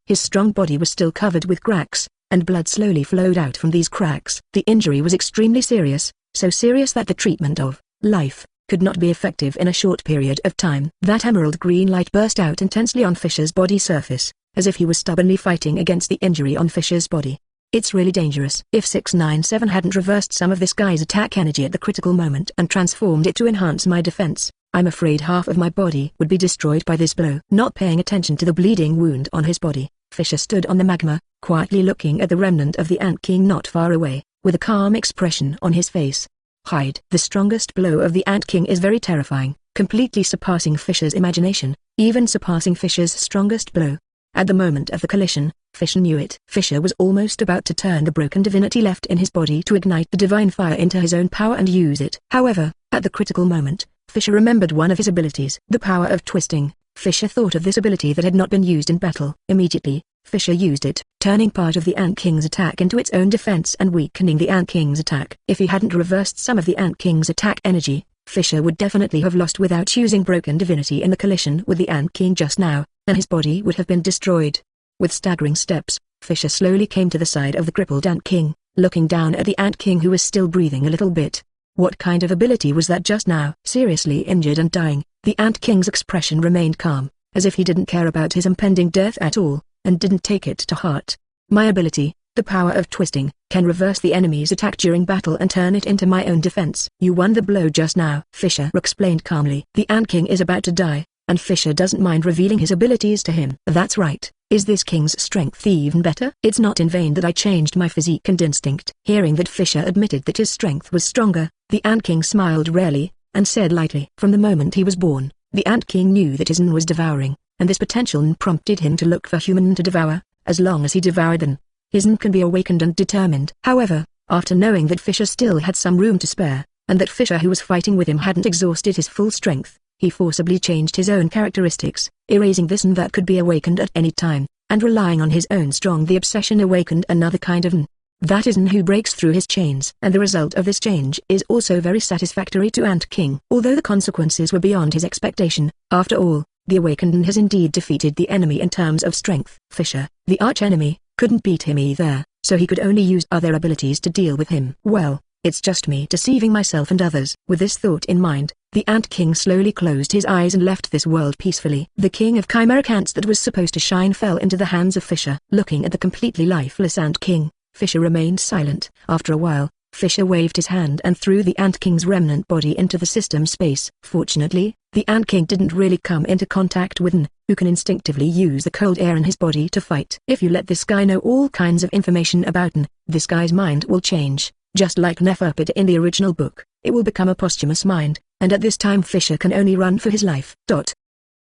[SPEAKER 1] his strong body was still covered with cracks, and blood slowly flowed out from these cracks. The injury was extremely serious, so serious that the treatment of life could not be effective in a short period of time. That emerald green light burst out intensely on Fischer's body surface, as if he was stubbornly fighting against the injury on Fischer's body. It's really dangerous. If 697 hadn't reversed some of this guy's attack energy at the critical moment and transformed it to enhance my defense, I'm afraid half of my body would be destroyed by this blow. Not paying attention to the bleeding wound on his body, Fischer stood on the magma, quietly looking at the remnant of the Ant King not far away, with a calm expression on his face. Hide. The strongest blow of the Ant King is very terrifying, completely surpassing Fischer's imagination, even surpassing Fischer's strongest blow. At the moment of the collision, Fischer knew it. Fischer was almost about to turn the broken divinity left in his body to ignite the divine fire into his own power and use it. However, at the critical moment, Fischer remembered one of his abilities, the power of twisting. Fischer thought of this ability that had not been used in battle. Immediately, Fischer used it, turning part of the Ant King's attack into its own defense and weakening the Ant King's attack. If he hadn't reversed some of the Ant King's attack energy, Fischer would definitely have lost without using broken divinity in the collision with the Ant King just now, and his body would have been destroyed. With staggering steps, Fischer slowly came to the side of the crippled Ant King, looking down at the Ant King who was still breathing a little bit. What kind of ability was that just now? Seriously injured and dying, the Ant King's expression remained calm, as if he didn't care about his impending death at all, and didn't take it to heart. My ability, the power of twisting, can reverse the enemy's attack during battle and turn it into my own defense. You won the blow just now, Fischer explained calmly. The Ant King is about to die, and Fischer doesn't mind revealing his abilities to him. That's right. Is this king's strength even better? It's not in vain that I changed my physique and instinct. Hearing that Fischer admitted that his strength was stronger, the Ant King smiled rarely, and said lightly. From the moment he was born, the Ant King knew that his N was devouring, and this potential N prompted him to look for human N to devour. As long as he devoured them, his N can be awakened and determined. However, after knowing that Fischer still had some room to spare, and that Fischer who was fighting with him hadn't exhausted his full strength, he forcibly changed his own characteristics, erasing this N that could be awakened at any time, and relying on his own strong. The obsession awakened another kind of N. That is N who breaks through his chains. And the result of this change is also very satisfactory to Ant King. Although the consequences were beyond his expectation, after all, the awakened N has indeed defeated the enemy in terms of strength. Fischer, the arch-enemy, couldn't beat him either, so he could only use other abilities to deal with him. Well, it's just me deceiving myself and others. With this thought in mind, the Ant King slowly closed his eyes and left this world peacefully. The king of chimeric ants that was supposed to shine fell into the hands of Fischer. Looking at the completely lifeless Ant King, Fischer remained silent. After a while, Fischer waved his hand and threw the Ant King's remnant body into the system space. Fortunately, the Ant King didn't really come into contact with N, who can instinctively use the cold air in his body to fight. If you let this guy know all kinds of information about N, this guy's mind will change. Just like Neferpita in the original book, it will become a posthumous mind, and at this time Fischer can only run for his life.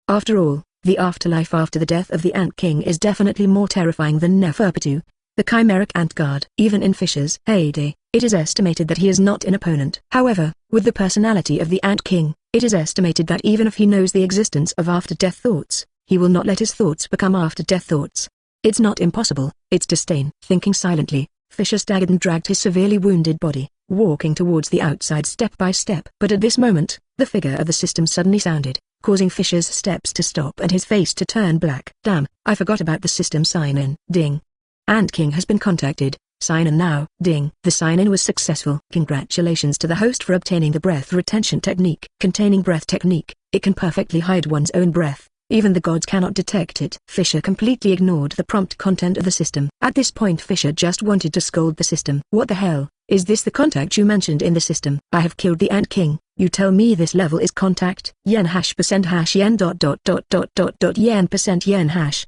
[SPEAKER 1] After all, the afterlife after the death of the Ant King is definitely more terrifying than Neferpitu, the chimeric ant god. Even in Fischer's heyday, it is estimated that he is not an opponent. However, with the personality of the Ant King, it is estimated that even if he knows the existence of after-death thoughts, he will not let his thoughts become after-death thoughts. It's not impossible, it's disdain. Thinking silently, Fischer staggered and dragged his severely wounded body, walking towards the outside step by step. But at this moment, the figure of the system suddenly sounded, causing Fischer's steps to stop and his face to turn black. Damn, I forgot about the system sign-in. Ding. Ant King has been contacted. Sign in now. Ding. The sign-in was successful. Congratulations to the host for obtaining the breath retention technique. Containing breath technique, it can perfectly hide one's own breath. Even the gods cannot detect it. Fischer completely ignored the prompt content of the system. At this point Fischer just wanted to scold the system. What the hell, is this the contact you mentioned in the system? I have killed the Ant King. You tell me this level is contact yen hash percent hash yen dot dot dot dot dot dot yen percent yen hash.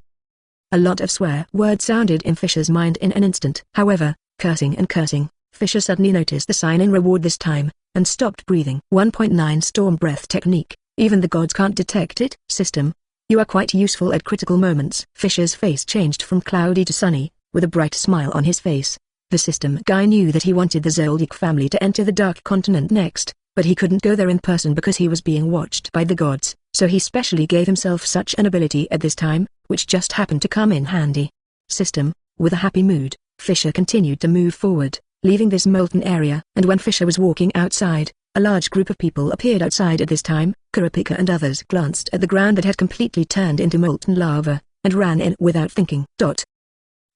[SPEAKER 1] A lot of swear words sounded in Fischer's mind in an instant. However, cursing and cursing, Fischer suddenly noticed the sign in reward this time, and stopped breathing. 1.9 Storm Breath Technique. Even the gods can't detect it. System. You are quite useful at critical moments. Fischer's face changed from cloudy to sunny, with a bright smile on his face. The system guy knew that he wanted the Zoldyck family to enter the Dark Continent next, but he couldn't go there in person because he was being watched by the gods, so he specially gave himself such an ability at this time, which just happened to come in handy. System. With a happy mood, Fischer continued to move forward, leaving this molten area. And when Fischer was walking outside, a large group of people appeared outside at this time. Kurapika and others glanced at the ground that had completely turned into molten lava, and ran in without thinking.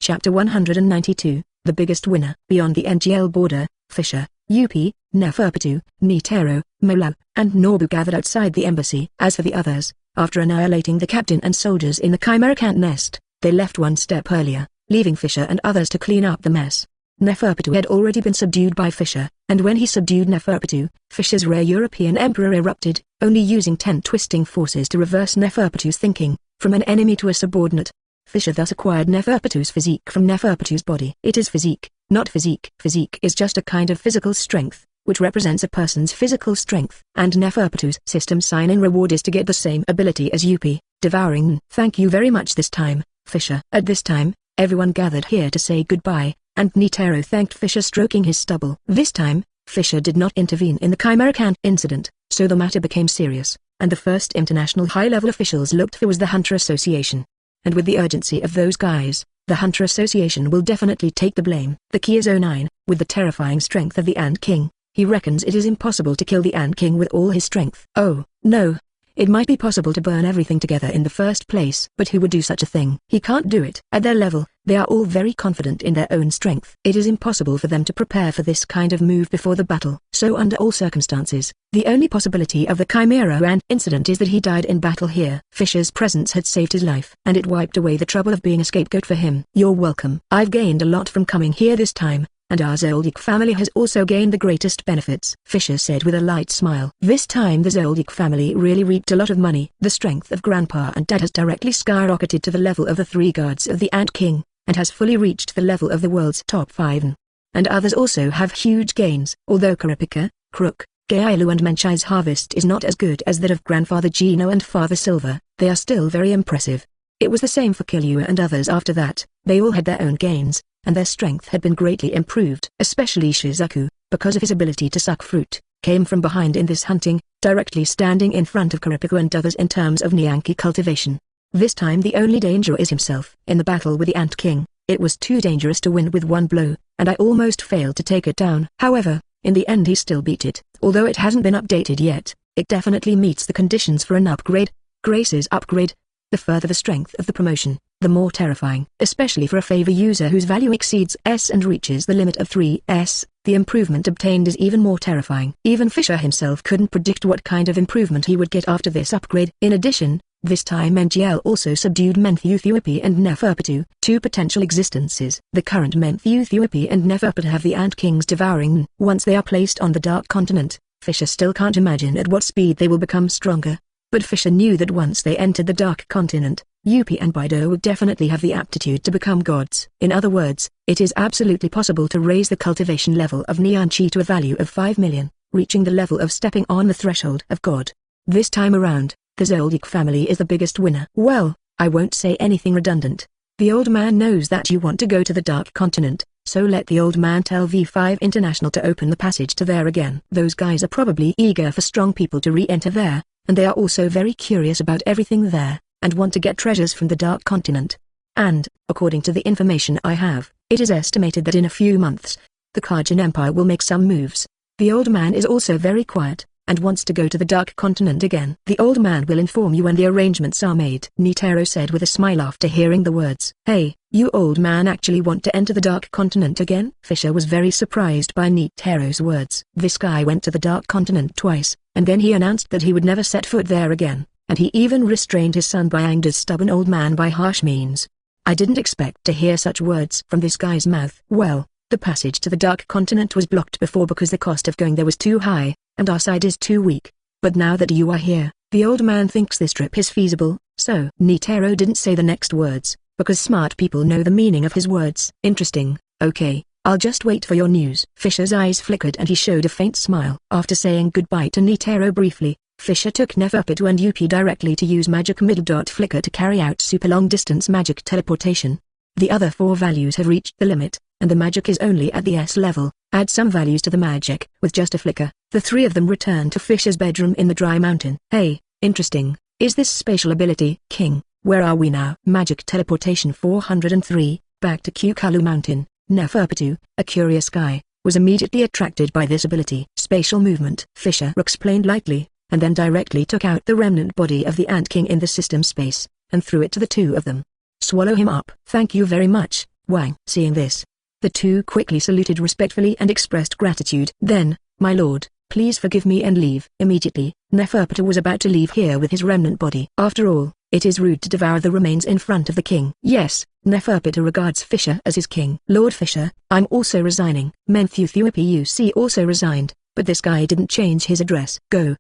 [SPEAKER 1] Chapter 192, The Biggest Winner. Beyond the NGL border, Fischer, Yupi, Neferpitou, Netero, Molau, and Norbu gathered outside the embassy. As for the others, after annihilating the captain and soldiers in the chimeric ant nest, they left one step earlier, leaving Fischer and others to clean up the mess. Neferpitou had already been subdued by Fischer, and when he subdued Neferpitou, Fischer's rare European emperor erupted, only using 10 twisting forces to reverse Neferpitou's thinking, from an enemy to a subordinate. Fischer thus acquired Neferpitou's physique from Neferpitou's body. It is physique, not physique. Physique is just a kind of physical strength, which represents a person's physical strength. And Neferpitou's system sign-in reward is to get the same ability as Yupi, Devouring. Thank you very much this time, Fischer. At this time, everyone gathered here to say goodbye, and Netero thanked Fischer, stroking his stubble. This time, Fischer did not intervene in the chimeric ant incident, so the matter became serious, and the first international high-level officials looked for was the Hunter Association. And with the urgency of those guys, the Hunter Association will definitely take the blame. The key is 09, with the terrifying strength of the Ant King. He reckons it is impossible to kill the Ant King with all his strength. Oh, no. It might be possible to burn everything together in the first place, but who would do such a thing? He can't do it. At their level, they are all very confident in their own strength. It is impossible for them to prepare for this kind of move before the battle. So under all circumstances, the only possibility of the Chimera Ant incident is that he died in battle here. Fischer's presence had saved his life, and it wiped away the trouble of being a scapegoat for him. You're welcome. I've gained a lot from coming here this time, and our Zoldyck family has also gained the greatest benefits, Fischer said with a light smile. This time the Zoldyck family really reaped a lot of money. The strength of Grandpa and Dad has directly skyrocketed to the level of the 3 guards of the Ant King, and has fully reached the level of the world's top 5. And others also have huge gains. Although Kurapika, Crook, Gailu and Menchai's harvest is not as good as that of Grandfather Gino and Father Silver, they are still very impressive. It was the same for Killua and others after that. They all had their own gains, and their strength had been greatly improved. Especially Shizuku, because of his ability to suck fruit, came from behind in this hunting, directly standing in front of Kurapika and others in terms of Nyanki cultivation. This time the only danger is himself. In the battle with the Ant King, it was too dangerous to win with one blow, and I almost failed to take it down. However, in the end he still beat it. Although it hasn't been updated yet, it definitely meets the conditions for an upgrade. Grace's upgrade. The further the strength of the promotion, the more terrifying. Especially for a favor user whose value exceeds S and reaches the limit of 3S, the improvement obtained is even more terrifying. Even Fischer himself couldn't predict what kind of improvement he would get after this upgrade. In addition, this time NGL also subdued Yupi and Neferpitou, 2 potential existences. The current Yupi and Neferpitou have the Ant King's Devouring. Once they are placed on the Dark Continent, Fischer still can't imagine at what speed they will become stronger. But Fischer knew that once they entered the Dark Continent, Yupi and Bido would definitely have the aptitude to become gods. In other words, it is absolutely possible to raise the cultivation level of Nyanchi to a value of 5 million, reaching the level of stepping on the threshold of God. This time around, the Zoldyck family is the biggest winner. Well, I won't say anything redundant. The old man knows that you want to go to the Dark Continent, so let the old man tell V5 International to open the passage to there again. Those guys are probably eager for strong people to re-enter there, and they are also very curious about everything there, and want to get treasures from the Dark Continent. And, according to the information I have, it is estimated that in a few months, the Kajin Empire will make some moves. The old man is also very quiet, and wants to go to the Dark Continent again. The old man will inform you when the arrangements are made, Netero said with a smile after hearing the words. Hey, you old man actually want to enter the Dark Continent again? Fischer was very surprised by Netero's words. This guy went to the Dark Continent twice, and then he announced that he would never set foot there again, and he even restrained his son by Anger's stubborn old man by harsh means. I didn't expect to hear such words from this guy's mouth. Well, The passage to the Dark Continent was blocked before because the cost of going there was too high, and our side is too weak. But now that you are here, the old man thinks this trip is feasible, so Netero didn't say the next words, because smart people know the meaning of his words. Interesting, okay, I'll just wait for your news. Fischer's eyes flickered and he showed a faint smile. After saying goodbye to Netero briefly, Fischer took Neferpitou and Yupi directly to use magic middle flicker to carry out super long distance magic teleportation. The other 4 values have reached the limit, and the magic is only at the S level. Add some values to the magic, with just a flicker. The 3 of them return to Fischer's bedroom in the dry mountain. Hey, interesting, is this spatial ability? King, where are we now? Magic teleportation 403, back to Kukulu Mountain. Neferpitou, a curious guy, was immediately attracted by this ability. Spatial movement. Fischer explained lightly, and then directly took out the remnant body of the Ant King in the system space, and threw it to the 2 of them. Swallow him up. Thank you very much, Wang. Seeing this, the 2 quickly saluted respectfully and expressed gratitude. Then, my lord, please forgive me and leave. Immediately, Neferpitou was about to leave here with his remnant body. After all, it is rude to devour the remains in front of the king. Yes, Neferpitou regards Fischer as his king. Lord Fischer, I'm also resigning. Yupi also resigned, but this guy didn't change his address. Go,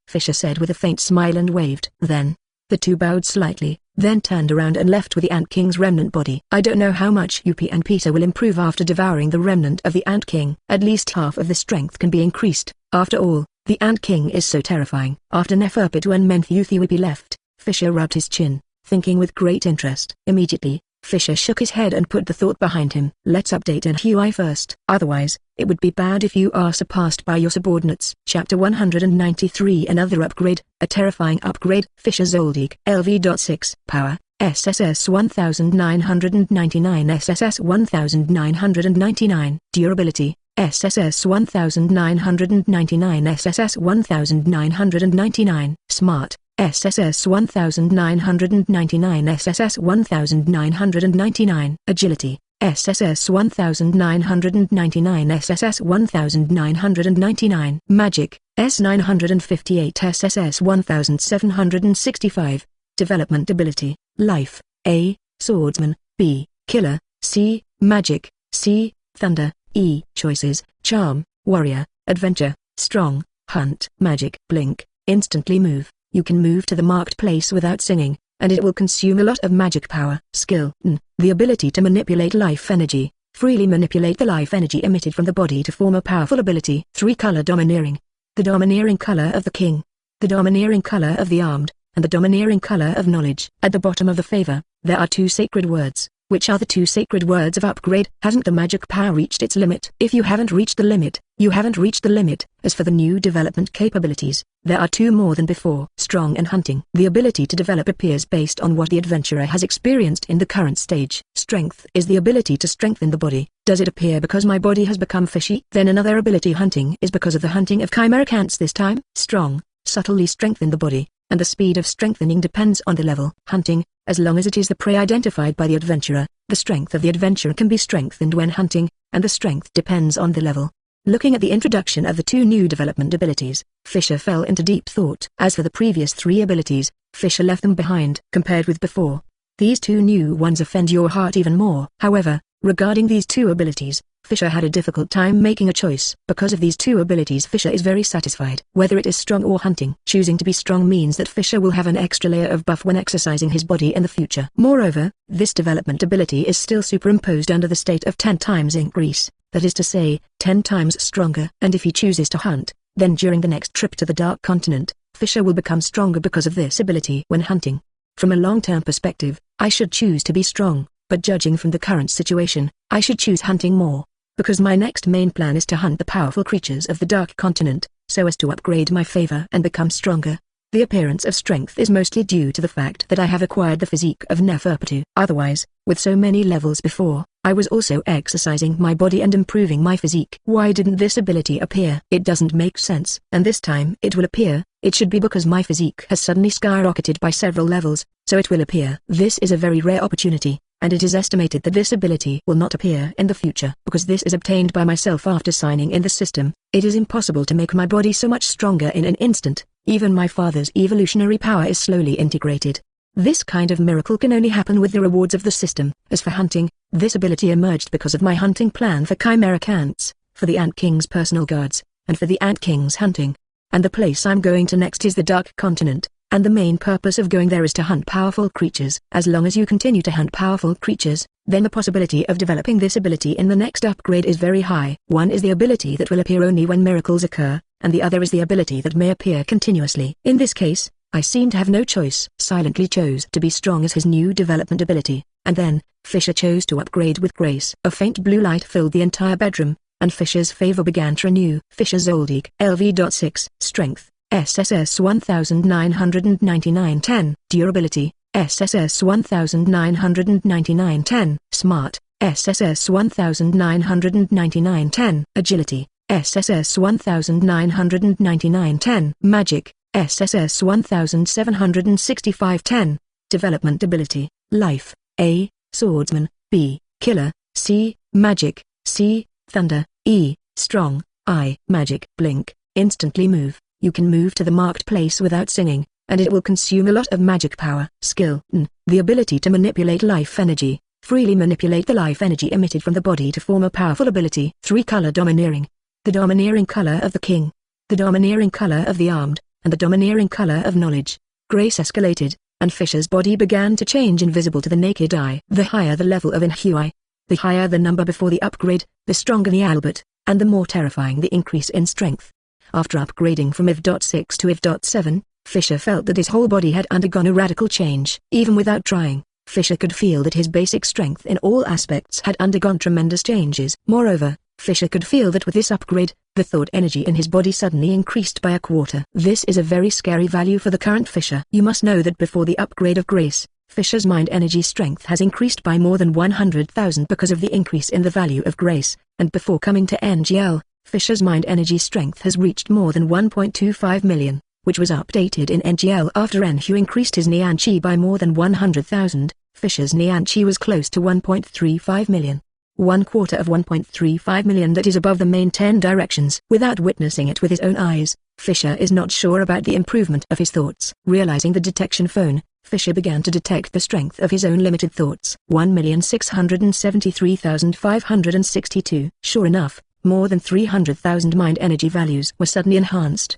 [SPEAKER 1] Fischer said with a faint smile and waved. Then, the 2 bowed slightly, then turned around and left with the Ant King's remnant body. I don't know how much Yupi and Peter will improve after devouring the remnant of the Ant King. At least half of the strength can be increased. After all, the Ant King is so terrifying. After Neferpitou and Yupi left, Fischer rubbed his chin, thinking with great interest. Immediately, Fischer shook his head and put the thought behind him. Let's update and Hui first. Otherwise, it would be bad if you are surpassed by your subordinates. Chapter 193 Another upgrade, a terrifying upgrade. Fischer Zoldyck LV.6 Power, SSS 1999 SSS 1999 Durability, SSS 1999 SSS 1999 Smart, SSS 1999 SSS 1999 Agility, SSS 1999 SSS 1999 Magic, S958 SSS 1765 Development Ability, Life, A, Swordsman, B, Killer, C, Magic, C, Thunder, E. Choices, Charm, Warrior, Adventure, Strong, Hunt. Magic, Blink, instantly move. You can move to the marked place without singing, and it will consume a lot of magic power. Skill, N. The ability to manipulate life energy. Freely manipulate the life energy emitted from the body to form a powerful ability. 3-color Domineering. The domineering color of the king. The domineering color of the armed, and the domineering color of knowledge. At the bottom of the favor, there are 2 sacred words. Which are the 2 sacred words of upgrade? Hasn't the magic power reached its limit? If you haven't reached the limit, you haven't reached the limit. As for the new development capabilities, there are 2 more than before. Strong and Hunting. The ability to develop appears based on what the adventurer has experienced in the current stage. Strength is the ability to strengthen the body. Does it appear because my body has become fishy? Then another ability. Hunting is because of the hunting of chimeric ants this time. Strong, subtly strengthen the body, and the speed of strengthening depends on the level. Hunting, as long as it is the prey identified by the adventurer, the strength of the adventurer can be strengthened when hunting, and the strength depends on the level. Looking at the introduction of the 2 new development abilities, Fischer fell into deep thought. As for the previous 3 abilities, Fischer left them behind. Compared with before, these 2 new ones offend your heart even more. However, regarding these 2 abilities, Fischer had a difficult time making a choice. Because of these 2 abilities, Fischer is very satisfied. Whether it is strong or hunting, choosing to be strong means that Fischer will have an extra layer of buff when exercising his body in the future. Moreover, this development ability is still superimposed under the state of 10 times increase, that is to say, 10 times stronger. And if he chooses to hunt, then during the next trip to the Dark Continent, Fischer will become stronger because of this ability when hunting. From a long-term perspective, I should choose to be strong, but judging from the current situation, I should choose hunting more. Because my next main plan is to hunt the powerful creatures of the Dark Continent, so as to upgrade my favor and become stronger. The appearance of strength is mostly due to the fact that I have acquired the physique of Neferpitou. Otherwise, with so many levels before, I was also exercising my body and improving my physique. Why didn't this ability appear? It doesn't make sense. And this time it will appear. It should be because my physique has suddenly skyrocketed by several levels, so it will appear. This is a very rare opportunity, and it is estimated that this ability will not appear in the future. Because this is obtained by myself after signing in the system, it is impossible to make my body so much stronger in an instant. Even my father's evolutionary power is slowly integrated. This kind of miracle can only happen with the rewards of the system. As for hunting, this ability emerged because of my hunting plan for chimeric ants, for the Ant King's personal guards, and for the Ant King's hunting. And the place I'm going to next is the Dark Continent, and the main purpose of going there is to hunt powerful creatures. As long as you continue to hunt powerful creatures, then the possibility of developing this ability in the next upgrade is very high. One is the ability that will appear only when miracles occur, and the other is the ability that may appear continuously. In this case, I seem to have no choice. Silently chose to be strong as his new development ability, and then, Fischer chose to upgrade with grace. A faint blue light filled the entire bedroom, and Fischer's favor began to renew. Fischer Zoldyck LV.6 Strength, SSS 1999-10 Durability, SSS 1999-10 Smart, SSS 1999-10 Agility, SSS 1999-10 Magic, SSS 1765-10 Development Ability, Life, A, Swordsman, B, Killer, C, Magic, C, Thunder, E, Strong, I, Magic. Blink, instantly move. You can move to the marked place without singing, and it will consume a lot of magic power. Skill, N, the ability to manipulate life energy. Freely manipulate the life energy emitted from the body to form a powerful ability. 3-color Domineering. The domineering color of the king, the domineering color of the armed, and the domineering color of knowledge. Grace escalated, and Fischer's body began to change invisible to the naked eye. The higher the level of Inhui, the higher the number before the upgrade, the stronger the albert, and the more terrifying the increase in strength. After upgrading from IV.6 to IV.7, Fischer felt that his whole body had undergone a radical change. Even without trying, Fischer could feel that his basic strength in all aspects had undergone tremendous changes. Moreover, Fischer could feel that with this upgrade, the thought energy in his body suddenly increased by a quarter. This is a very scary value for the current Fischer. You must know that before the upgrade of Grace, Fischer's mind energy strength has increased by more than 100,000 because of the increase in the value of Grace, and before coming to NGL, Fischer's mind energy strength has reached more than 1.25 million, which was updated in NGL after Enhu increased his Nian Chi by more than 100,000. Fischer's Nian Chi was close to 1.35 million. 1/4 of 1.35 million, that is above the main 10 directions. Without witnessing it with his own eyes, Fischer is not sure about the improvement of his thoughts. Realizing the detection phone, Fischer began to detect the strength of his own limited thoughts. 1,673,562. Sure enough, more than 300,000 mind energy values were suddenly enhanced.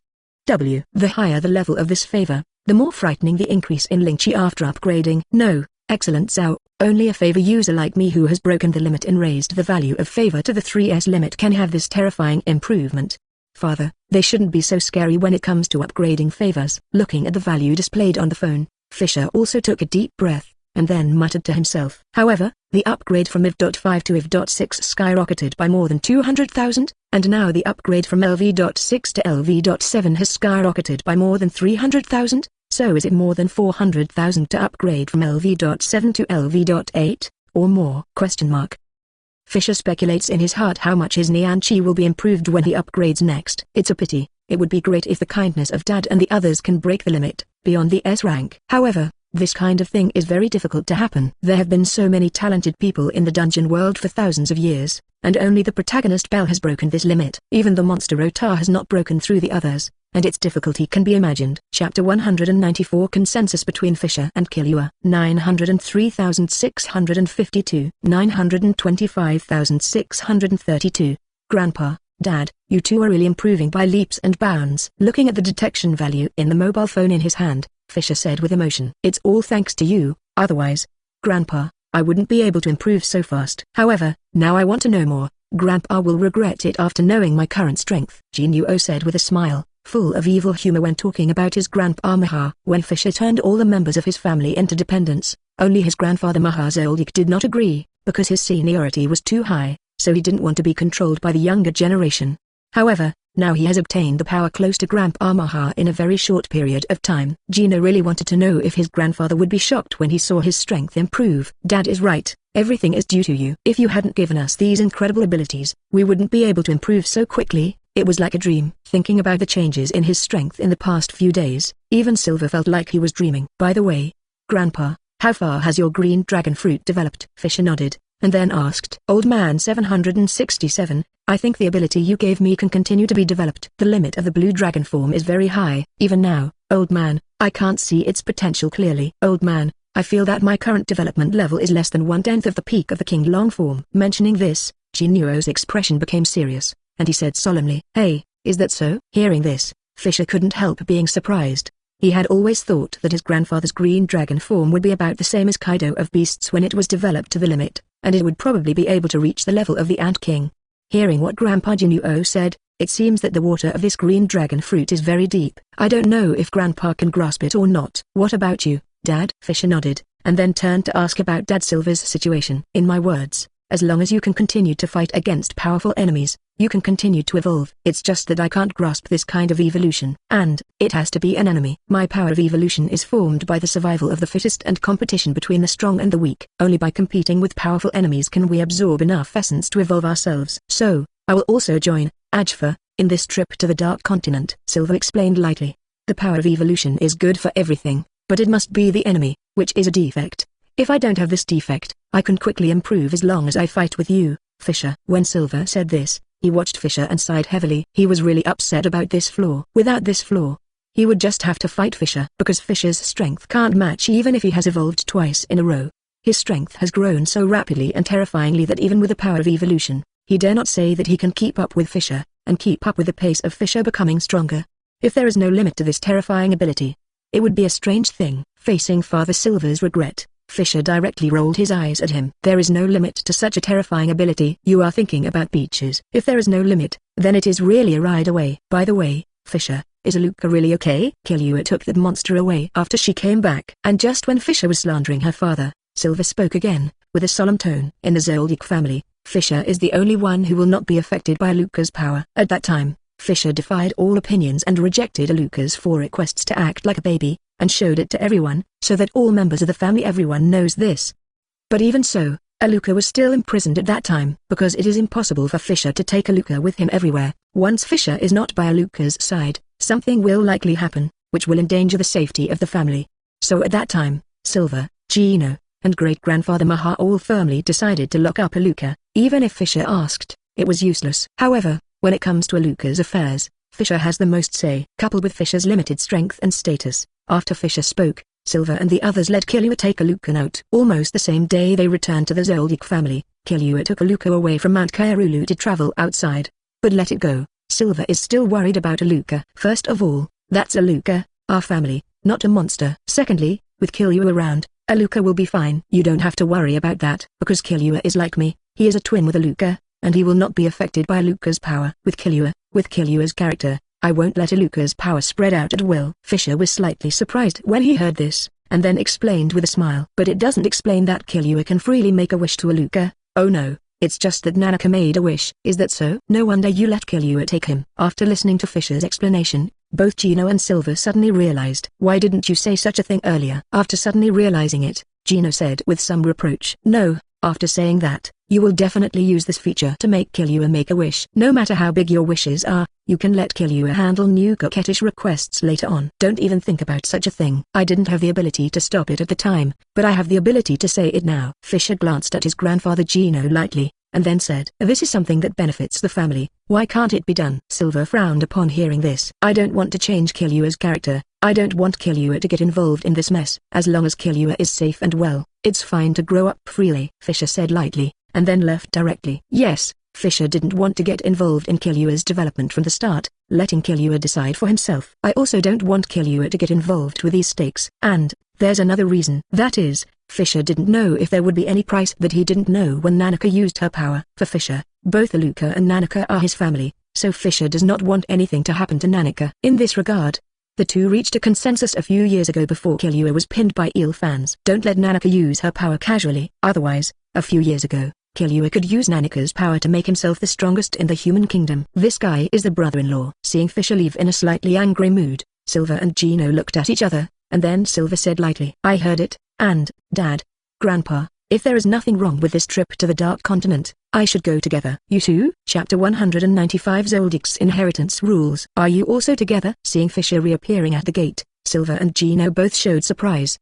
[SPEAKER 1] W. The higher the level of this favor, the more frightening the increase in Ling Chi after upgrading. No, excellent Zhao, only a favor user like me who has broken the limit and raised the value of favor to the 3S limit can have this terrifying improvement. Father, they shouldn't be so scary when it comes to upgrading favors. Looking at the value displayed on the phone, Fischer also took a deep breath, and then muttered to himself. However, the upgrade from IV.5 to IV.6 skyrocketed by more than 200,000, and now the upgrade from LV.6 to LV.7 has skyrocketed by more than 300,000, so is it more than 400,000 to upgrade from LV.7 to LV.8, or more? Fischer speculates in his heart how much his Nian Chi will be improved when he upgrades next. It's a pity. It would be great if the kindness of Dad and the others can break the limit, beyond the S rank. However, this kind of thing is very difficult to happen. There have been so many talented people in the dungeon world for thousands of years, and only the protagonist Bell has broken this limit. Even the monster Otar has not broken through the others, and its difficulty can be imagined. Chapter 194 Consensus between Fischer and Killua. 903,652. 925,632. Grandpa, Dad, you two are really improving by leaps and bounds. Looking at the detection value in the mobile phone in his hand, Fischer said with emotion. It's all thanks to you, otherwise, Grandpa, I wouldn't be able to improve so fast. However, now I want to know more. Grandpa will regret it after knowing my current strength. Jinuo said with a smile, full of evil humor when talking about his grandpa Maha. When Fischer turned all the members of his family into dependents, only his grandfather Maha Zoldyck did not agree, because his seniority was too high, so he didn't want to be controlled by the younger generation. However, now he has obtained the power close to Grandpa Maha in a very short period of time. Gino really wanted to know if his grandfather would be shocked when he saw his strength improve. Dad is right, everything is due to you. If you hadn't given us these incredible abilities, we wouldn't be able to improve so quickly. It was like a dream. Thinking about the changes in his strength in the past few days, even Silver felt like he was dreaming. By the way, Grandpa, how far has your green dragon fruit developed? Fischer nodded, and then asked. Old man 767, I think the ability you gave me can continue to be developed. The limit of the blue dragon form is very high. Even now, old man, I can't see its potential clearly. Old man, I feel that my current development level is less than 1/10 of the peak of the king long form. Mentioning this, Jinuo's expression became serious, and he said solemnly, "Hey, is that so?" Hearing this, Fischer couldn't help being surprised. He had always thought that his grandfather's green dragon form would be about the same as Kaido of beasts when it was developed to the limit, and it would probably be able to reach the level of the Ant King. Hearing what Grandpa Jinuo said, it seems that the water of this green dragon fruit is very deep. I don't know if Grandpa can grasp it or not. What about you, Dad? Fischer nodded, and then turned to ask about Dad Silver's situation. In my words, as long as you can continue to fight against powerful enemies, you can continue to evolve. It's just that I can't grasp this kind of evolution. And, it has to be an enemy. My power of evolution is formed by the survival of the fittest and competition between the strong and the weak. Only by competing with powerful enemies can we absorb enough essence to evolve ourselves. So, I will also join, Ajfa, in this trip to the Dark Continent. Silver explained lightly. The power of evolution is good for everything, but it must be the enemy, which is a defect. If I don't have this defect, I can quickly improve as long as I fight with you, Fischer. When Silver said this, he watched Fischer and sighed heavily. He was really upset about this flaw. Without this flaw, he would just have to fight Fischer, because Fischer's strength can't match even if he has evolved twice in a row. His strength has grown so rapidly and terrifyingly that even with the power of evolution, he dare not say that he can keep up with Fischer, and keep up with the pace of Fischer becoming stronger. If there is no limit to this terrifying ability, it would be a strange thing. Facing Father Silver's regret, Fischer directly rolled his eyes at him. There is no limit to such a terrifying ability. You are thinking about beaches. If there is no limit, then it is really a ride away. By the way, Fischer, is Aluka really okay? Killua took that monster away after she came back. And just when Fischer was slandering her father, Silver spoke again, with a solemn tone. In the Zoldyck family, Fischer is the only one who will not be affected by Aluka's power. At that time, Fischer defied all opinions and rejected Aluka's 4 requests to act like a baby, and showed it to everyone, so that all members of the family everyone knows this. But even so, Aluka was still imprisoned at that time, because it is impossible for Fischer to take Aluka with him everywhere. Once Fischer is not by Aluka's side, something will likely happen, which will endanger the safety of the family. So at that time, Silver, Gino, and great-grandfather Maha all firmly decided to lock up Aluka. Even if Fischer asked, it was useless. However, when it comes to Aluka's affairs, Fischer has the most say. Coupled with Fischer's limited strength and status, after Fischer spoke, Silver and the others let Killua take Aluka out. Almost the same day they returned to the Zoldyck family, Killua took Aluka away from Mount Kairulu to travel outside. But let it go, Silver is still worried about Aluka. First of all, that's Aluka, our family, not a monster. Secondly, with Killua around, Aluka will be fine. You don't have to worry about that, because Killua is like me, he is a twin with Aluka, and he will not be affected by Aluka's power. With Killua's character, I won't let Aluka's power spread out at will. Fischer was slightly surprised when he heard this, and then explained with a smile. But it doesn't explain that Killua can freely make a wish to Aluka. Oh no, it's just that Nanaka made a wish. Is that so? No wonder you let Killua take him. After listening to Fischer's explanation, both Gino and Silver suddenly realized. Why didn't you say such a thing earlier? After suddenly realizing it, Gino said with some reproach. No, after saying that, you will definitely use this feature to make Killua make a wish. No matter how big your wishes are, you can let Killua handle new coquettish requests later on. Don't even think about such a thing. I didn't have the ability to stop it at the time, but I have the ability to say it now. Fischer glanced at his grandfather Gino lightly, and then said, this is something that benefits the family. Why can't it be done? Silver frowned upon hearing this. I don't want to change Killua's character. I don't want Killua to get involved in this mess. As long as Killua is safe and well, it's fine to grow up freely, Fischer said lightly, and then left directly. Yes, Fischer didn't want to get involved in Killua's development from the start, letting Killua decide for himself. I also don't want Killua to get involved with these stakes. And, there's another reason. That is, Fischer didn't know if there would be any price that he didn't know when Nanaka used her power. For Fischer, both Aluka and Nanaka are his family, so Fischer does not want anything to happen to Nanaka. In this regard, the two reached a consensus a few years ago before Killua was pinned by eel fans. Don't let Nanaka use her power casually. Otherwise, a few years ago, Killua could use Nanaka's power to make himself the strongest in the human kingdom. This guy is the brother-in-law. Seeing Fischer leave in a slightly angry mood, Silver and Gino looked at each other, and then Silver said lightly, I heard it, and, Dad, Grandpa, if there is nothing wrong with this trip to the Dark Continent, I should go together. You too? Chapter 195 Zoldyck's Inheritance Rules. Are you also together? Seeing Fischer reappearing at the gate, Silver and Gino both showed surprise.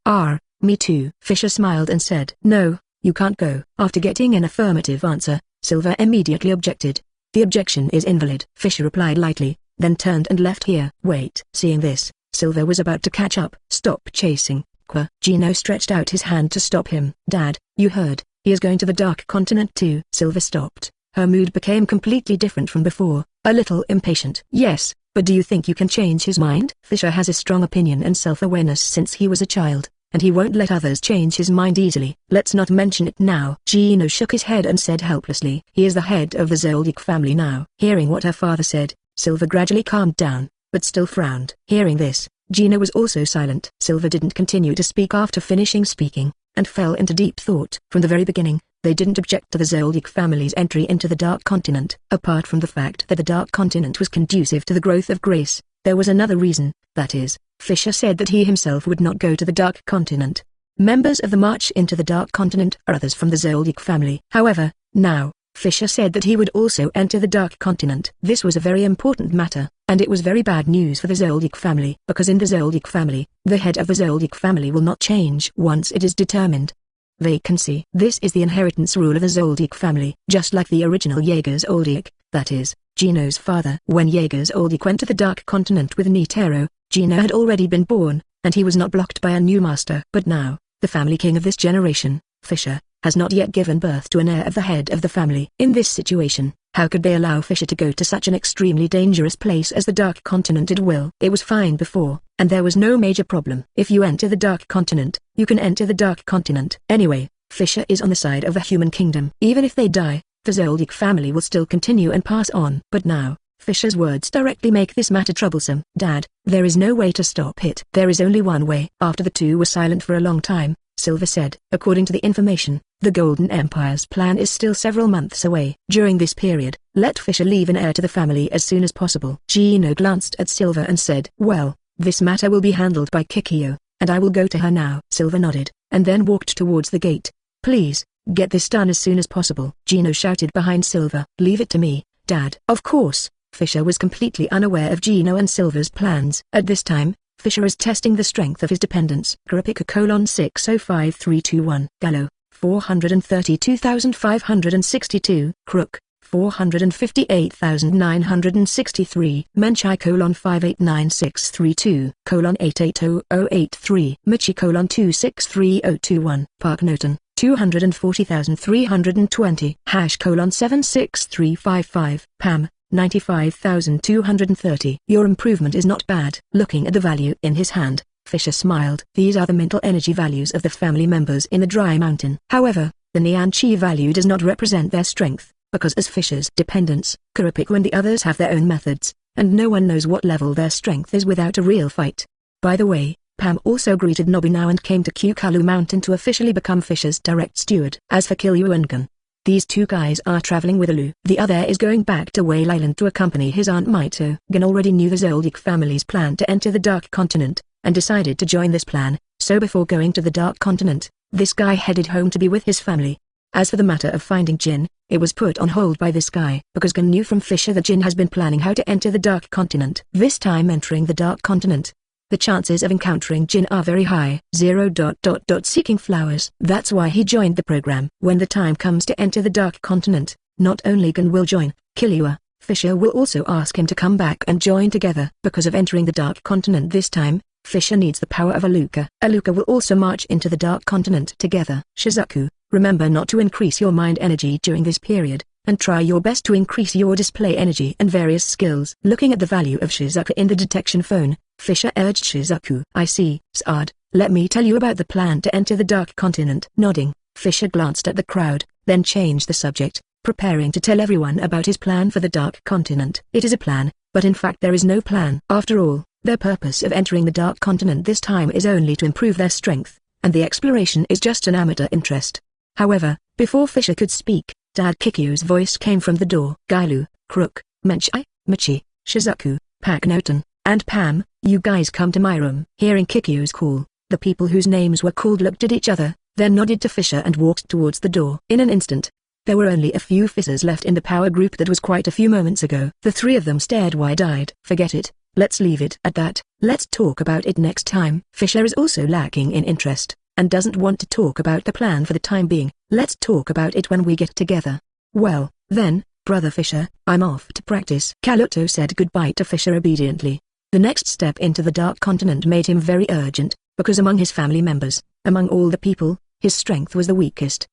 [SPEAKER 1] Me too. Fischer smiled and said, No, you can't go. After getting an affirmative answer, Silver immediately objected. The objection is invalid. Fischer replied lightly, then turned and left here. Wait. Seeing this, Silver was about to catch up. Stop chasing, Qua. Gino stretched out his hand to stop him. Dad, you heard, he is going to the Dark Continent too. Silver stopped. Her mood became completely different from before, a little impatient. Yes, but do you think you can change his mind? Fischer has a strong opinion and self-awareness since he was a child, and he won't let others change his mind easily. Let's not mention it now. Gino shook his head and said helplessly. He is the head of the Zoldyck family now. Hearing what her father said, Silver gradually calmed down, but still frowned. Hearing this, Gino was also silent. Silver didn't continue to speak after finishing speaking, and fell into deep thought. From the very beginning, they didn't object to the Zoldyck family's entry into the Dark Continent. Apart from the fact that the Dark Continent was conducive to the growth of grace, there was another reason, that is, Fischer said that he himself would not go to the Dark Continent. Members of the March into the Dark Continent are others from the Zoldyck family. However, now, Fischer said that he would also enter the Dark Continent. This was a very important matter, and it was very bad news for the Zoldyck family. Because in the Zoldyck family, the head of the Zoldyck family will not change once it is determined. Vacancy. This is the inheritance rule of the Zoldyck family. Just like the original Jaeger Zoldyck, that is, Gino's father. When Jaeger Zoldyck went to the Dark Continent with Netero, Gino had already been born, and he was not blocked by a new master. But now, the family king of this generation, Fischer, has not yet given birth to an heir of the head of the family. In this situation, how could they allow Fischer to go to such an extremely dangerous place as the Dark Continent at will? It was fine before, and there was no major problem. If you enter the Dark Continent, you can enter the Dark Continent. Anyway, Fischer is on the side of the human kingdom. Even if they die, the Zoldyck family will still continue and pass on. But now, Fischer's words directly make this matter troublesome. Dad, there is no way to stop it. There is only one way. After the two were silent for a long time, Silver said, according to the information, the Golden Empire's plan is still several months away. During this period, let Fischer leave an heir to the family as soon as possible. Gino glanced at Silver and said, well, this matter will be handled by Kikyo, and I will go to her now. Silver nodded, and then walked towards the gate. Please, get this done as soon as possible. Gino shouted behind Silver. Leave it to me, Dad. Of course. Fischer was completely unaware of Gino and Silver's plans. At this time, Fischer is testing the strength of his dependents. Kurapika :605321. Gallo, 432,562. Crook, 458,963. Menchai :589632. :880083. Michi :263021. Park Noton, 240,320. #76355. Pam, 95,230. Your improvement is not bad. Looking at the value in his hand, Fischer smiled. These are the mental energy values of the family members in the Dry Mountain. However, the Nian Chi value does not represent their strength, because as Fischer's dependents, Kurapika and the others have their own methods, and no one knows what level their strength is without a real fight. By the way, Pam also greeted Nobby now and came to Kukulu Mountain to officially become Fischer's direct steward. As for Killua and Gun, these two guys are traveling with Alu. The other is going back to Whale Island to accompany his Aunt Mito. Gun already knew the Zoldyck family's plan to enter the Dark Continent, and decided to join this plan, so before going to the Dark Continent, this guy headed home to be with his family. As for the matter of finding Jin, it was put on hold by this guy, because Gun knew from Fischer that Jin has been planning how to enter the Dark Continent. This time entering the Dark Continent, the chances of encountering Jin are very high. Seeking flowers. That's why he joined the program. When the time comes to enter the Dark Continent, not only Gun will join, Killua, Fischer will also ask him to come back and join together. Because of entering the Dark Continent this time, Fischer needs the power of Aluka. Aluka will also march into the Dark Continent together. Shizuku, remember not to increase your mind energy during this period, and try your best to increase your display energy and various skills. Looking at the value of Shizuku in the detection phone, Fischer urged Shizuku. I see, Sard, let me tell you about the plan to enter the Dark Continent. Nodding, Fischer glanced at the crowd, then changed the subject, preparing to tell everyone about his plan for the Dark Continent. It is a plan, but in fact there is no plan. After all, their purpose of entering the Dark Continent this time is only to improve their strength, and the exploration is just an amateur interest. However, before Fischer could speak, Dad Kikyo's voice came from the door. Gailu, Crook, Menchai, Michi, Shizuku, Paknoten, and Pam, you guys come to my room. Hearing Kikyo's call, the people whose names were called looked at each other, then nodded to Fischer and walked towards the door. In an instant, there were only a few Fissers left in the power group that was quite a few moments ago. The three of them stared wide-eyed. Forget it, let's leave it at that. Let's talk about it next time. Fischer is also lacking in interest, and doesn't want to talk about the plan for the time being. Let's talk about it when we get together. Well, then, Brother Fischer, I'm off to practice. Kaluto said goodbye to Fischer obediently. The next step into the Dark Continent made him very urgent, because among his family members, among all the people, his strength was the weakest.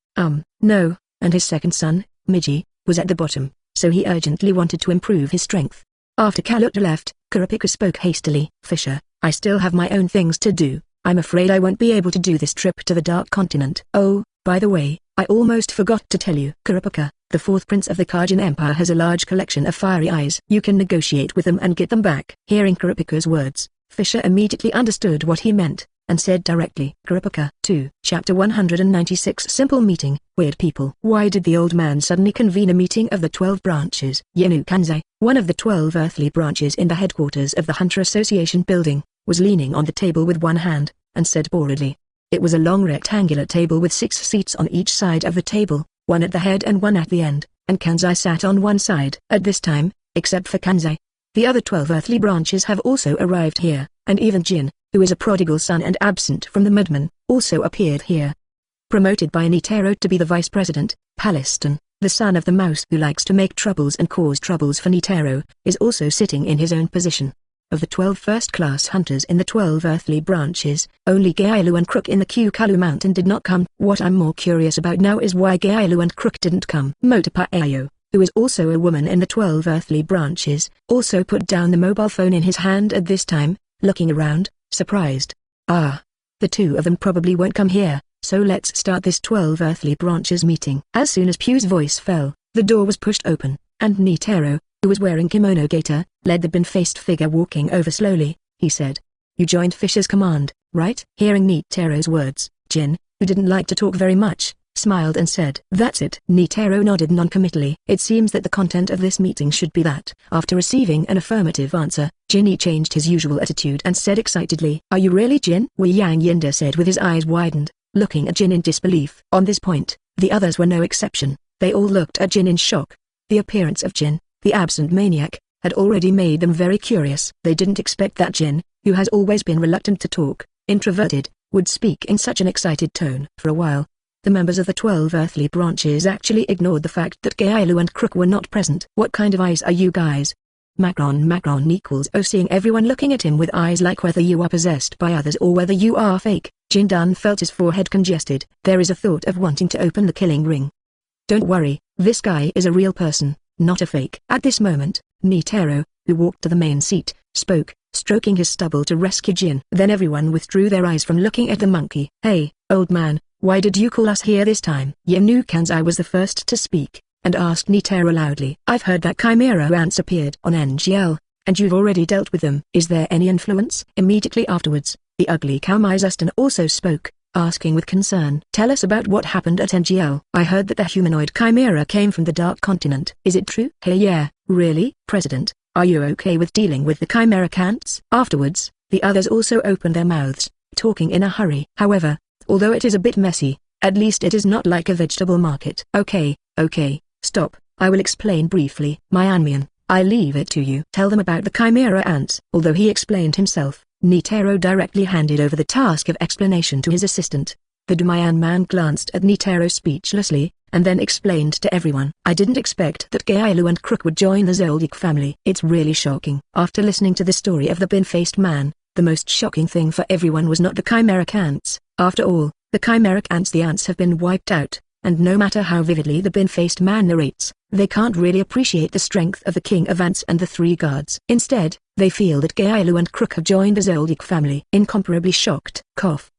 [SPEAKER 1] No, and his second son, Miji, was at the bottom, so he urgently wanted to improve his strength. After Killua left, Kurapika spoke hastily. Fischer, I still have my own things to do. I'm afraid I won't be able to do this trip to the Dark Continent. Oh, by the way, I almost forgot to tell you. Kurapika, the fourth prince of the Kajin Empire, has a large collection of fiery eyes. You can negotiate with them and get them back. Hearing Kurapika's words, Fischer immediately understood what he meant, and said directly. Kurapika 2. Chapter 196. Simple meeting, weird people. Why did the old man suddenly convene a meeting of the 12 branches? Conceit, one of the 12 earthly branches in the headquarters of the Hunter Association building, was leaning on the table with one hand, and said boredly. It was a long rectangular table with 6 seats on each side of the table, one at the head and one at the end, and Conceit sat on one side. At this time, except for Conceit, the other 12 earthly branches have also arrived here, and even Jin, who is a prodigal son and absent from the Mudman, also appeared here. Promoted by Netero to be the vice president, Palestine, the son of the mouse who likes to make troubles and cause troubles for Netero, is also sitting in his own position. Of the 12 first-class hunters in the 12 earthly branches, only Gailu and Crook in the Kukalu Mountain did not come. What I'm more curious about now is why Gailu and Crook didn't come. Motapa Ayo, who is also a woman in the 12 earthly branches, also put down the mobile phone in his hand at this time, looking around, surprised. The two of them probably won't come here, so let's start this 12 earthly branches meeting. As soon as Pugh's voice fell, the door was pushed open, and Netero, who was wearing kimono gaiter, led the bin-faced figure walking over slowly. He said, "You joined Fischer's command, right?" Hearing Netero's words, Jin, who didn't like to talk very much, smiled and said, "That's it." Netero nodded non-committally. It seems that the content of this meeting should be that. After receiving an affirmative answer, Jinny changed his usual attitude and said excitedly, "Are you really Jin?" Wei Yang Yinda said with his eyes widened, looking at Jin in disbelief. On this point, the others were no exception. They all looked at Jin in shock. The appearance of Jin, the absent maniac, had already made them very curious. They didn't expect that Jin, who has always been reluctant to talk, introverted, would speak in such an excited tone. For a while, the members of the 12 earthly branches actually ignored the fact that Gailu and Crook were not present. "What kind of eyes are you guys?" Macron equals O. Seeing everyone looking at him with eyes like whether you are possessed by others or whether you are fake, Jin Dun felt his forehead congested. There is a thought of wanting to open the killing ring. "Don't worry, this guy is a real person, not a fake." At this moment, Netero, who walked to the main seat, spoke, stroking his stubble to rescue Jin. Then everyone withdrew their eyes from looking at the monkey. "Hey, old man, why did you call us here this time?" Conceit was the first to speak, and asked Netero loudly. "I've heard that chimera ants appeared on NGL, and you've already dealt with them. Is there any influence?" Immediately afterwards, the ugly cow Mizuston also spoke, asking with concern, "Tell us about what happened at NGL. I heard that the humanoid chimera came from the Dark Continent. Is it true?" "Hey, yeah, really, President, are you okay with dealing with the chimera ants?" Afterwards, the others also opened their mouths, talking in a hurry. However, although it is a bit messy, at least it is not like a vegetable market. Okay, stop, I will explain briefly. Myanmar, I leave it to you. Tell them about the chimera ants." Although he explained himself, Netero directly handed over the task of explanation to his assistant. The Dumayan man glanced at Netero speechlessly, and then explained to everyone, "I didn't expect that Gailu and Crook would join the Zoldyck family. It's really shocking." After listening to the story of the bin-faced man, the most shocking thing for everyone was not the chimeric ants. After all, the chimeric ants have been wiped out, and no matter how vividly the bin-faced man narrates, they can't really appreciate the strength of the king of ants and the 3 guards. Instead, they feel that Gailu and Crook have joined the Zoldyck family. Incomparably shocked. Cough.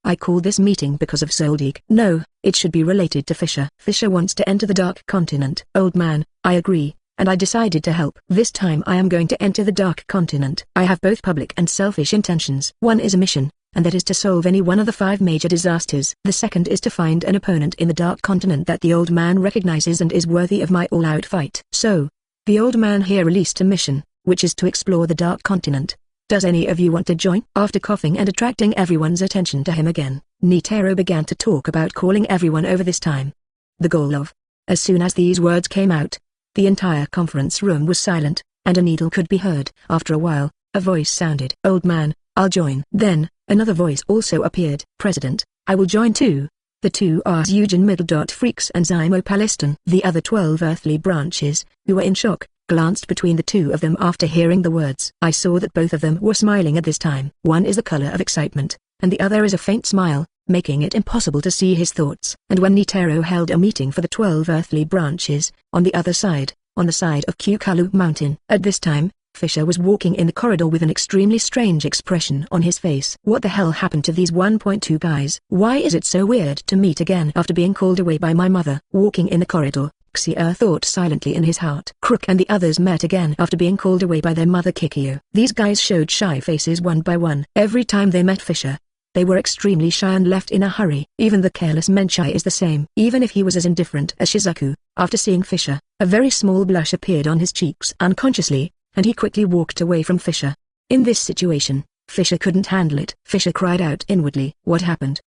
[SPEAKER 1] I called this meeting because of Zoldyck. No, it should be related to Fischer. Fischer wants to enter the Dark Continent. Old man, I agree, and I decided to help. This time I am going to enter the Dark Continent. I have both public and selfish intentions. One is a mission, and that is to solve any one of the 5 major disasters. The second is to find an opponent in the Dark Continent that the old man recognizes and is worthy of my all-out fight. So, the old man here released a mission, which is to explore the Dark Continent. Does any of you want to join? After coughing and attracting everyone's attention to him again, Netero began to talk about calling everyone over this time. The goal of. As soon as these words came out, the entire conference room was silent, and a needle could be heard. After a while, a voice sounded. "Old man, I'll join." Then, another voice also appeared. "President, I will join too." The two are Eugen Freaks and Zymo Palestine. The other 12 earthly branches, who were in shock, glanced between the two of them after hearing the words. I saw that both of them were smiling at this time. One is the color of excitement, and the other is a faint smile, making it impossible to see his thoughts. And when Netero held a meeting for the 12 earthly branches, on the other side, on the side of Kukulu Mountain. At this time, Fischer was walking in the corridor with an extremely strange expression on his face. What the hell happened to these 1.2 guys? Why is it so weird to meet again after being called away by my mother? Walking in the corridor, Xia thought silently in his heart. Crook and the others met again after being called away by their mother Kikyo. These guys showed shy faces one by one. Every time they met Fischer, they were extremely shy and left in a hurry. Even the careless Menchai is the same. Even if he was as indifferent as Shizuku, after seeing Fischer, a very small blush appeared on his cheeks unconsciously, and he quickly walked away from Fischer. In this situation, Fischer couldn't handle it. Fischer cried out inwardly. What happened?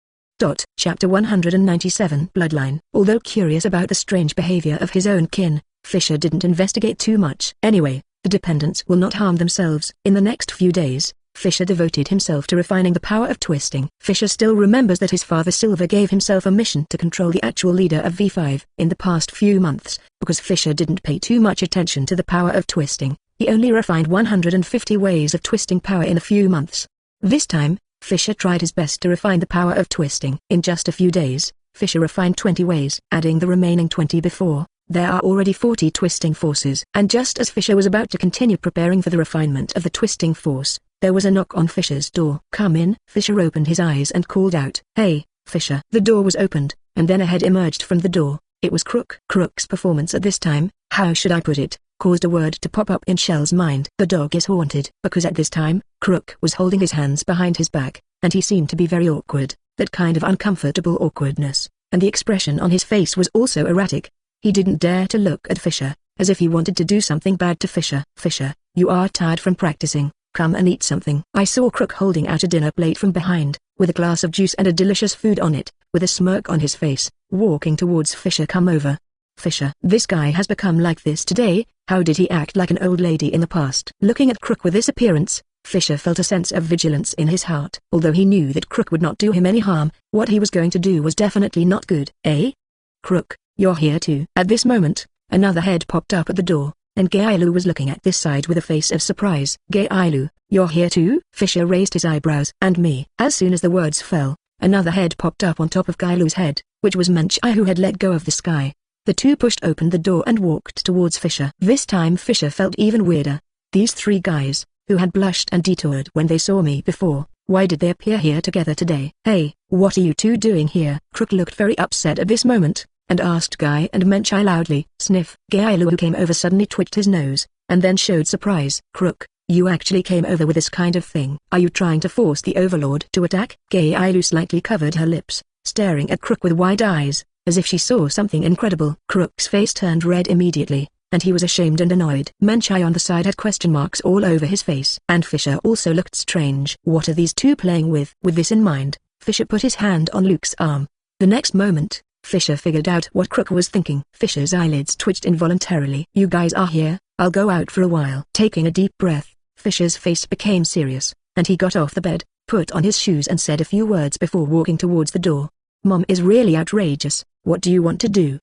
[SPEAKER 1] Chapter 197 Bloodline. Although curious about the strange behavior of his own kin, Fischer didn't investigate too much. Anyway, the dependents will not harm themselves. In the next few days, Fischer devoted himself to refining the power of twisting. Fischer still remembers that his father Silver gave himself a mission to control the actual leader of V5. In the past few months, because Fischer didn't pay too much attention to the power of twisting, he only refined 150 ways of twisting power in a few months. This time, Fischer tried his best to refine the power of twisting. In just a few days, Fischer refined 20 ways. Adding the remaining 20 before, there are already 40 twisting forces. And just as Fischer was about to continue preparing for the refinement of the twisting force, there was a knock on Fischer's door. Come in. Fischer opened his eyes and called out. Hey, Fischer. The door was opened, and then a head emerged from the door. It was Crook. Crook's performance at this time, how should I put it, caused a word to pop up in Shell's mind. The dog is haunted. Because at this time, Crook was holding his hands behind his back, and he seemed to be very awkward, that kind of uncomfortable awkwardness, and the expression on his face was also erratic. He didn't dare to look at Fischer, as if he wanted to do something bad to Fischer. Fischer, you are tired from practicing. Come and eat something. I saw Crook holding out a dinner plate from behind, with a glass of juice and a delicious food on it, with a smirk on his face, walking towards Fischer. Come over. Fischer, this guy has become like this today. How did he act like an old lady in the past? Looking at Crook with this appearance, Fischer felt a sense of vigilance in his heart. Although he knew that Crook would not do him any harm, what he was going to do was definitely not good. Eh? Crook, you're here too. At this moment, another head popped up at the door, and Gailu was looking at this side with a face of surprise. Gailu, you're here too? Fischer raised his eyebrows. And me. As soon as the words fell, another head popped up on top of Gailu's head, which was Menchai, who had let go of the sky. The two pushed open the door and walked towards Fischer. This time Fischer felt even weirder. These three guys, who had blushed and detoured when they saw me before, why did they appear here together today? Hey, what are you two doing here? Crook looked very upset at this moment, and asked Guy and Menchai loudly. Sniff. Gailu, who came over, suddenly twitched his nose, and then showed surprise. Crook, you actually came over with this kind of thing. Are you trying to force the Overlord to attack? Gailu slightly covered her lips, staring at Crook with wide eyes, as if she saw something incredible. Crook's face turned red immediately, and he was ashamed and annoyed. Menchai on the side had question marks all over his face. And Fischer also looked strange. What are these two playing with? With this in mind, Fischer put his hand on Luke's arm. The next moment, Fischer figured out what Crook was thinking. Fischer's eyelids twitched involuntarily. You guys are here, I'll go out for a while. Taking a deep breath, Fischer's face became serious, and he got off the bed, put on his shoes and said a few words before walking towards the door. Mom is really outrageous. What do you want to do?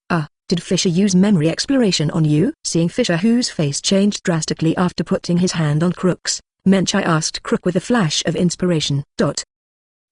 [SPEAKER 1] Did Fischer use memory exploration on you? Seeing Fischer, whose face changed drastically after putting his hand on Crook's, Menchai asked Crook with a flash of inspiration.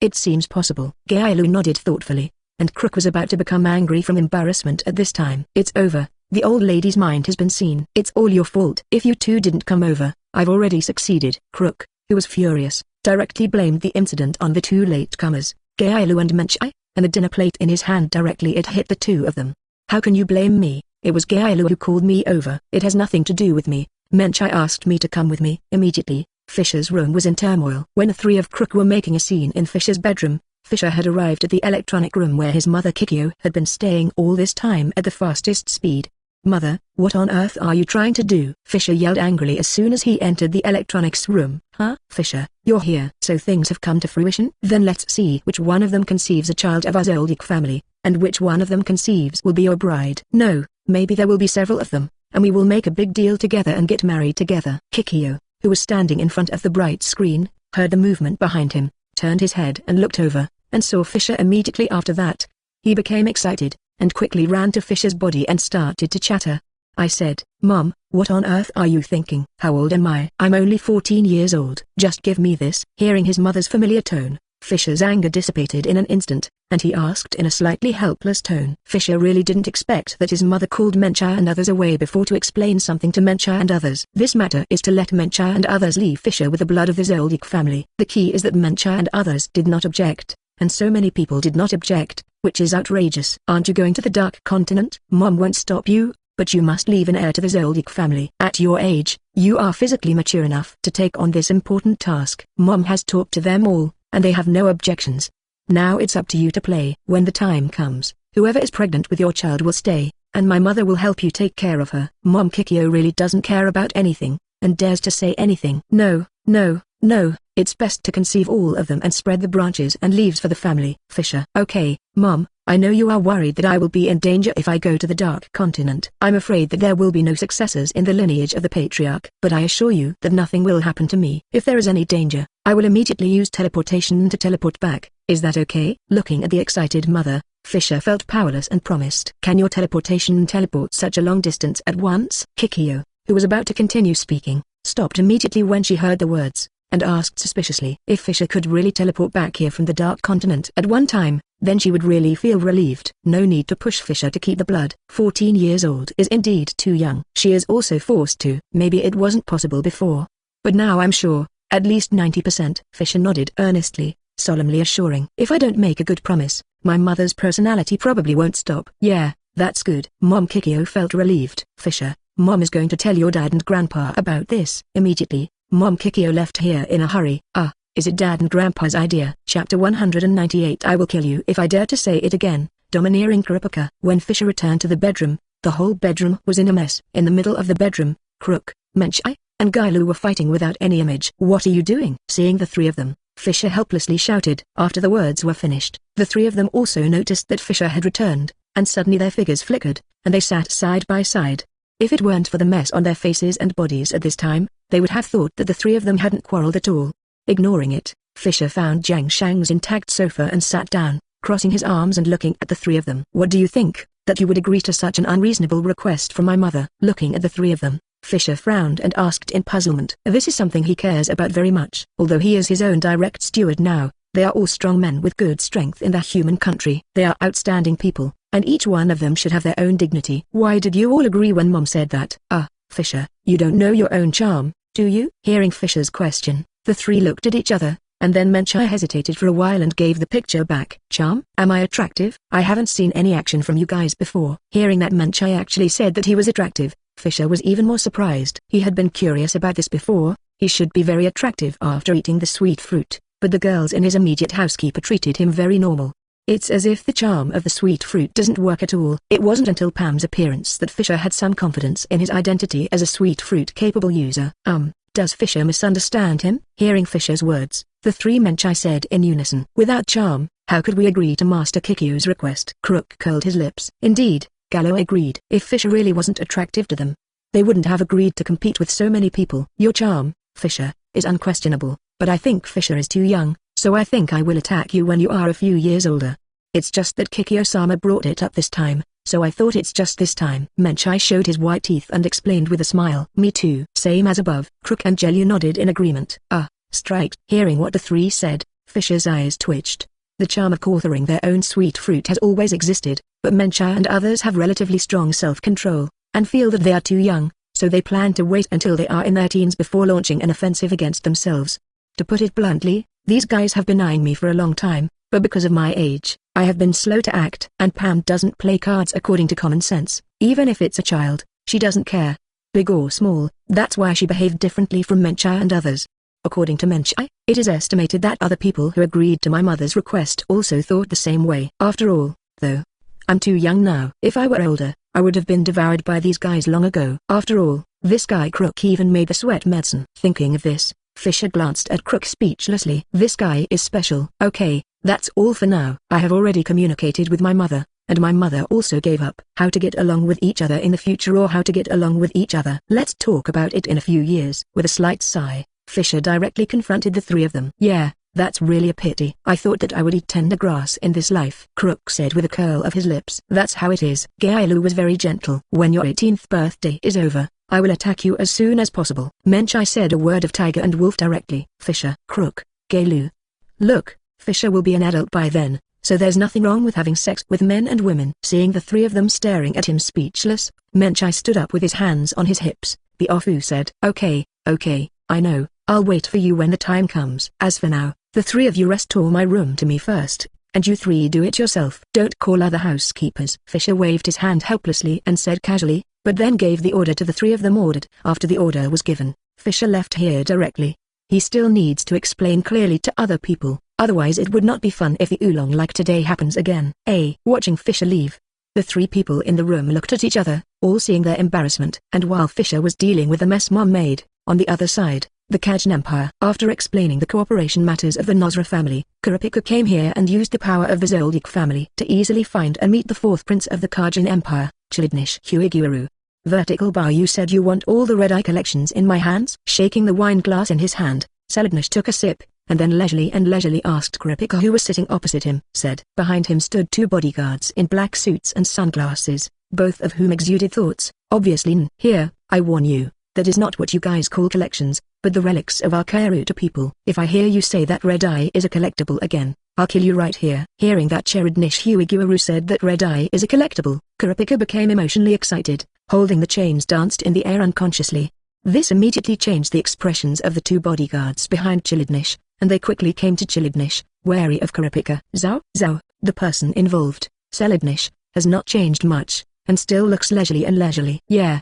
[SPEAKER 1] It seems possible. Gailu nodded thoughtfully, and Crook was about to become angry from embarrassment at this time. It's over. The old lady's mind has been seen. It's all your fault. If you two didn't come over, I've already succeeded. Crook, who was furious, directly blamed the incident on the two latecomers, Gailu and Menchai, and the dinner plate in his hand directly it hit the two of them. How can you blame me? It was Gailu who called me over. It has nothing to do with me. Menchai asked me to come with me. Immediately, Fischer's room was in turmoil. When the three of Crook were making a scene in Fischer's bedroom, Fischer had arrived at the electronic room where his mother Kikyo had been staying all this time at the fastest speed. Mother, what on earth are you trying to do? Fischer yelled angrily as soon as he entered the electronics room. Huh? Fischer, you're here. So things have come to fruition? Then let's see which one of them conceives a child of our Zoldyck family, and which one of them conceives will be your bride. No, maybe there will be several of them, and we will make a big deal together and get married together. Kikyo, who was standing in front of the bright screen, heard the movement behind him, turned his head and looked over, and saw Fischer immediately after that. He became excited, and quickly ran to Fischer's body and started to chatter. I said, Mom, what on earth are you thinking? How old am I? I'm only 14 years old. Just give me this. Hearing his mother's familiar tone, Fischer's anger dissipated in an instant, and he asked in a slightly helpless tone. Fischer really didn't expect that his mother called Mencha and others away before to explain something to Mencha and others. This matter is to let Mencha and others leave Fischer with the blood of the Zoldyck family. The key is that Mencha and others did not object, and so many people did not object, which is outrageous. Aren't you going to the Dark Continent? Mom won't stop you, but you must leave an heir to the Zoldyck family. At your age, you are physically mature enough to take on this important task. Mom has talked to them all, and they have no objections. Now it's up to you to play. When the time comes, whoever is pregnant with your child will stay, and my mother will help you take care of her. Mom Kikyo really doesn't care about anything, and dares to say anything. No, no, no, it's best to conceive all of them and spread the branches and leaves for the family. Fischer. Okay, Mom, I know you are worried that I will be in danger if I go to the Dark Continent. I'm afraid that there will be no successors in the lineage of the Patriarch, but I assure you that nothing will happen to me. If there is any danger, I will immediately use teleportation to teleport back. Is that okay? Looking at the excited mother, Fischer felt powerless and promised. Can your teleportation teleport such a long distance at once? Kikyo, who was about to continue speaking, stopped immediately when she heard the words, and asked suspiciously. If Fischer could really teleport back here from the Dark Continent at one time, then she would really feel relieved. No need to push Fischer to keep the blood. 14 years old is indeed too young. She is also forced to. Maybe it wasn't possible before, but now I'm sure, at least 90%. Fischer nodded earnestly, solemnly assuring. If I don't make a good promise, my mother's personality probably won't stop. Yeah, that's good. Mom Kikyo felt relieved. Fischer, Mom is going to tell your dad and grandpa about this. Immediately, Mom Kikyo left here in a hurry. Is it Dad and Grandpa's idea? Chapter 198. I will kill you if I dare to say it again. Domineering Kurapika. When Fischer returned to the bedroom, the whole bedroom was in a mess. In the middle of the bedroom, Crook, Menchai, and Killua were fighting without any image. What are you doing? Seeing the three of them, Fischer helplessly shouted. After the words were finished, the three of them also noticed that Fischer had returned, and suddenly their figures flickered, and they sat side by side. If it weren't for the mess on their faces and bodies at this time, they would have thought that the three of them hadn't quarreled at all. Ignoring it, Fischer found Jiang Shang's intact sofa and sat down, crossing his arms and looking at the three of them. What do you think, that you would agree to such an unreasonable request from my mother? Looking at the three of them, Fischer frowned and asked in puzzlement. This is something he cares about very much. Although he is his own direct steward now, they are all strong men with good strength in their human country. They are outstanding people, and each one of them should have their own dignity. Why did you all agree when Mom said that? Fischer, you don't know your own charm, do you? Hearing Fischer's question, the three looked at each other, and then Menchai hesitated for a while and gave the picture back. Charm? Am I attractive? I haven't seen any action from you guys before. Hearing that Menchai actually said that he was attractive, Fischer was even more surprised. He had been curious about this before. He should be very attractive after eating the sweet fruit, but the girls in his immediate housekeeper treated him very normal. It's as if the charm of the sweet fruit doesn't work at all. It wasn't until Pam's appearance that Fischer had some confidence in his identity as a sweet fruit-capable user. Does Fischer misunderstand him? Hearing Fischer's words, the three Menchai said in unison. Without charm, how could we agree to Master Kikyo's request? Crook curled his lips. Indeed, Killua agreed. If Fischer really wasn't attractive to them, they wouldn't have agreed to compete with so many people. Your charm, Fischer, is unquestionable, but I think Fischer is too young, so I think I will attack you when you are a few years older. It's just that Kikyo-sama brought it up this time, so I thought it's just this time. Menchai showed his white teeth and explained with a smile. Me too. Same as above. Crook and Killua nodded in agreement. Striked. Hearing what the three said, Fischer's eyes twitched. The charm of authoring their own sweet fruit has always existed, but Menchai and others have relatively strong self-control, and feel that they are too young, so they plan to wait until they are in their teens before launching an offensive against themselves. To put it bluntly, these guys have been eyeing me for a long time, but because of my age, I have been slow to act. And Pam doesn't play cards according to common sense. Even if it's a child, she doesn't care. Big or small, that's why she behaved differently from Menchai and others. According to Menchai, it is estimated that other people who agreed to my mother's request also thought the same way. After all, though, I'm too young now. If I were older, I would have been devoured by these guys long ago. After all, this guy Crook even made the sweat medicine. Thinking of this, Fischer glanced at Crook speechlessly. This guy is special. Okay, that's all for now. I have already communicated with my mother, and my mother also gave up how to get along with each other in the future or how to get along with each other. Let's talk about it in a few years. With a slight sigh, Fischer directly confronted the three of them. Yeah, That's really a pity. I thought that I would eat tender grass in this life, Crook said with a curl of his lips. That's how it is. Gailu was very gentle. When your 18th birthday is over, I will attack you as soon as possible. Menchai said a word of tiger and wolf directly. Fischer, Crook, Gailu. Look, Fischer will be an adult by then, so there's nothing wrong with having sex with men and women. Seeing the three of them staring at him speechless, Menchai stood up with his hands on his hips. The Ofu said, Okay, I know, I'll wait for you when the time comes. As for now, the three of you restore my room to me first, and you three do it yourself. Don't call other housekeepers. Fischer waved his hand helplessly and said casually, but then gave the order to the three of them ordered. After the order was given, Fischer left here directly. He still needs to explain clearly to other people, otherwise it would not be fun if the oolong like today happens again. Watching Fischer leave, the three people in the room looked at each other, all seeing their embarrassment. And while Fischer was dealing with the mess Mom made, on the other side, the Kajin Empire. After explaining the cooperation matters of the Nozra family, Kurapika came here and used the power of the Zoldyck family to easily find and meet the fourth prince of the Kajin Empire, Chilidnish Huiguru. Vertical bar. You said you want all the red-eye collections in my hands? Shaking the wine glass in his hand, Chilidnish took a sip, and then leisurely asked Kurapika, who was sitting opposite him, said. Behind him stood two bodyguards in black suits and sunglasses, both of whom exuded thoughts. Obviously, here, I warn you, that is not what you guys call collections, but the relics of our Kairuta people. If I hear you say that red eye is a collectible again, I'll kill you right here. Hearing that, Chilidnish Huiguru said that red eye is a collectible, Kurapika became emotionally excited, holding the chains danced in the air unconsciously. This immediately changed the expressions of the two bodyguards behind Chilidnish, and they quickly came to Chilidnish, wary of Kurapika. Zhao, the person involved, Chilidnish, has not changed much, and still looks leisurely. Yeah,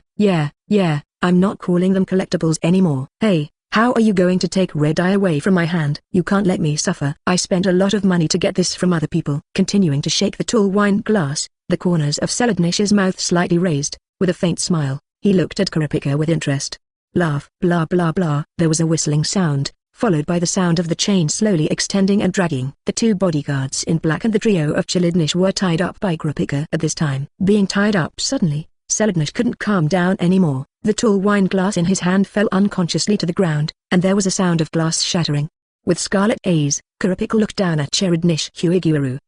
[SPEAKER 1] I'm not calling them collectibles anymore. Hey, how are you going to take red eye away from my hand? You can't let me suffer. I spent a lot of money to get this from other people. Continuing to shake the tall wine glass, the corners of Chilidnish's mouth slightly raised, with a faint smile, he looked at Kurapika with interest. Laugh, blah blah blah. There was a whistling sound, followed by the sound of the chain slowly extending and dragging. The two bodyguards in black and the trio of Chilidnish were tied up by Kurapika at this time. Being tied up suddenly, Chilidnish couldn't calm down anymore. The tall wine glass in his hand fell unconsciously to the ground, and there was a sound of glass shattering. With scarlet eyes, Kurapika looked down at Chilidnish Huiguru.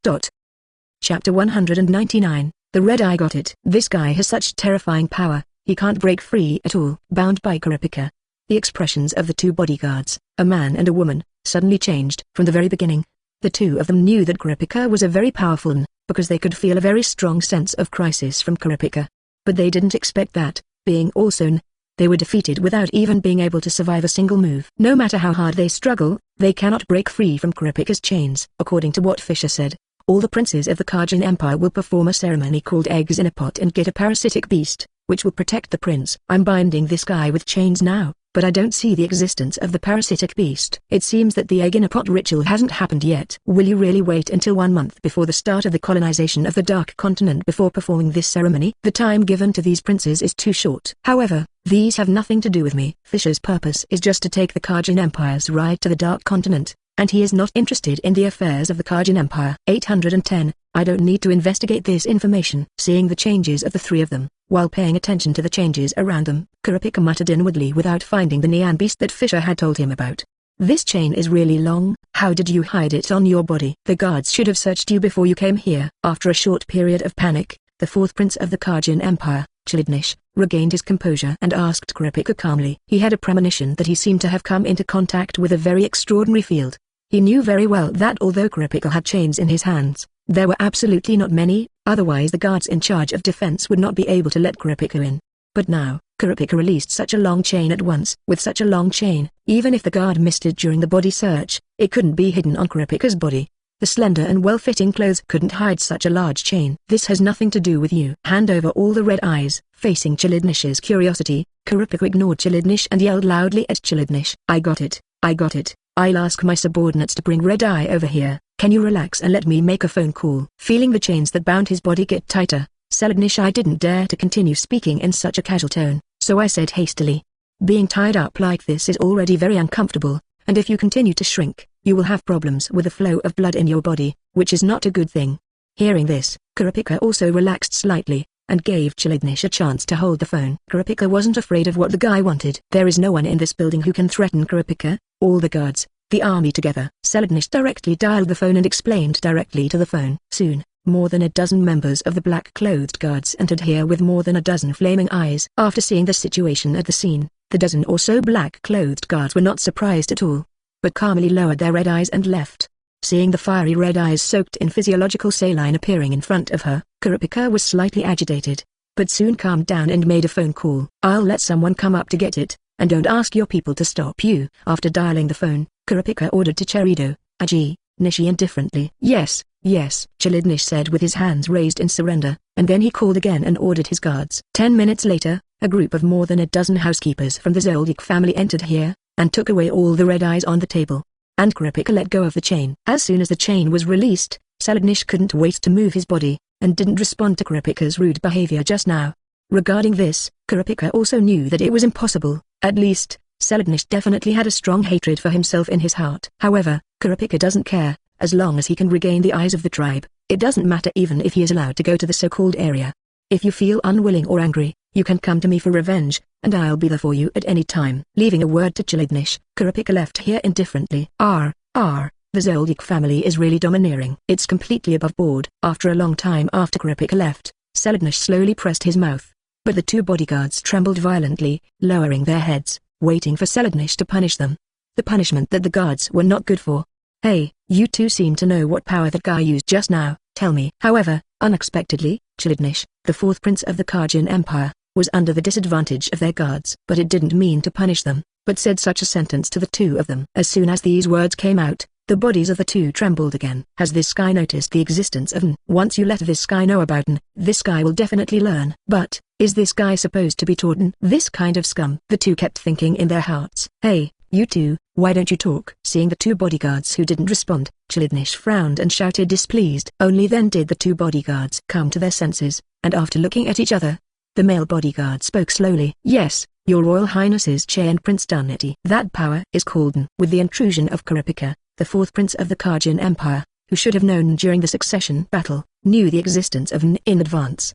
[SPEAKER 1] Chapter 199, The Red Eye got it. This guy has such terrifying power, he can't break free at all. Bound by Kurapika. The expressions of the two bodyguards, a man and a woman, suddenly changed. From the very beginning, the two of them knew that Kurapika was a very powerful N, because they could feel a very strong sense of crisis from Kurapika. But they didn't expect that, being also N, they were defeated without even being able to survive a single move. No matter how hard they struggle, they cannot break free from Kurapika's chains. According to what Fischer said, all the princes of the Kajin Empire will perform a ceremony called eggs in a pot and get a parasitic beast, which will protect the prince. I'm binding this guy with chains now, but I don't see the existence of the parasitic beast. It seems that the egg in a pot ritual hasn't happened yet. Will you really wait until 1 month before the start of the colonization of the Dark Continent before performing this ceremony? The time given to these princes is too short. However, these have nothing to do with me. Fischer's purpose is just to take the Kajin Empire's ride to the Dark Continent, and he is not interested in the affairs of the Kajin Empire. 810, I don't need to investigate this information. Seeing the changes of the three of them, while paying attention to the changes around them, Kurapika muttered inwardly without finding the Nean beast that Fischer had told him about. This chain is really long. How did you hide it on your body? The guards should have searched you before you came here. After a short period of panic, the fourth prince of the Kajin Empire, Chilidnish, regained his composure and asked Kurapika calmly. He had a premonition that he seemed to have come into contact with a very extraordinary field. He knew very well that although Kurapika had chains in his hands, there were absolutely not many, otherwise the guards in charge of defense would not be able to let Kurapika in. But now, Kurapika released such a long chain at once. With such a long chain, even if the guard missed it during the body search, it couldn't be hidden on Kurapika's body. The slender and well-fitting clothes couldn't hide such a large chain. This has nothing to do with you. Hand over all the red eyes. Facing Chilidnish's curiosity, Kurapika ignored Chilidnish and yelled loudly at Chilidnish. I got it. I'll ask my subordinates to bring red eye over here. Can you relax and let me make a phone call? Feeling the chains that bound his body get tighter, Chilidnish I didn't dare to continue speaking in such a casual tone, so I said hastily. Being tied up like this is already very uncomfortable, and if you continue to shrink, you will have problems with the flow of blood in your body, which is not a good thing. Hearing this, Kurapika also relaxed slightly, and gave Chilidnish a chance to hold the phone. Kurapika wasn't afraid of what the guy wanted. There is no one in this building who can threaten Kurapika. All the guards, the army together. Selidnish directly dialed the phone and explained directly to the phone. Soon, more than a dozen members of the black-clothed guards entered here with more than a dozen flaming eyes. After seeing the situation at the scene, the dozen or so black-clothed guards were not surprised at all, but calmly lowered their red eyes and left. Seeing the fiery red eyes soaked in physiological saline appearing in front of her, Kurapika was slightly agitated, but soon calmed down and made a phone call. "I'll let someone come up to get it, and don't ask your people to stop you." After dialing the phone, Kurapika ordered to Cherido, Aji, Nishi indifferently. "Yes, yes," Chilidnish said with his hands raised in surrender, and then he called again and ordered his guards. 10 minutes later, a group of more than a dozen housekeepers from the Zoldyck family entered here, and took away all the red eyes on the table. And Kurapika let go of the chain. As soon as the chain was released, Selidnish couldn't wait to move his body, and didn't respond to Kurapika's rude behavior just now. Regarding this, Kurapika also knew that it was impossible. At least, Selidnish definitely had a strong hatred for himself in his heart. However, Kurapika doesn't care, as long as he can regain the eyes of the tribe. It doesn't matter even if he is allowed to go to the so-called area. If you feel unwilling or angry, you can come to me for revenge, and I'll be there for you at any time. Leaving a word to Chilidnish, Kurapika left here indifferently. The Zoldyck family is really domineering. It's completely above board. After a long time after Kurapika left, Selidnish slowly pressed his mouth. But the two bodyguards trembled violently, lowering their heads, waiting for Selidnish to punish them. The punishment that the guards were not good for. "Hey, you two seem to know what power that guy used just now, tell me." However, unexpectedly, Chilidnish, the fourth prince of the Khajian Empire, was under the disadvantage of their guards. But it didn't mean to punish them, but said such a sentence to the two of them. As soon as these words came out, the bodies of the two trembled again. Has this guy noticed the existence of N? Once you let this guy know about N, this guy will definitely learn. But, is this guy supposed to be taught N? This kind of scum? The two kept thinking in their hearts. "Hey, you two, why don't you talk?" Seeing the two bodyguards who didn't respond, Chilidnish frowned and shouted displeased. Only then did the two bodyguards come to their senses, and after looking at each other, the male bodyguard spoke slowly. "Yes, Your Royal Highnesses Che and Prince Duneti. That power is called N." With the intrusion of Kurapika, the fourth prince of the Khajian Empire, who should have known during the succession battle, knew the existence of N in advance.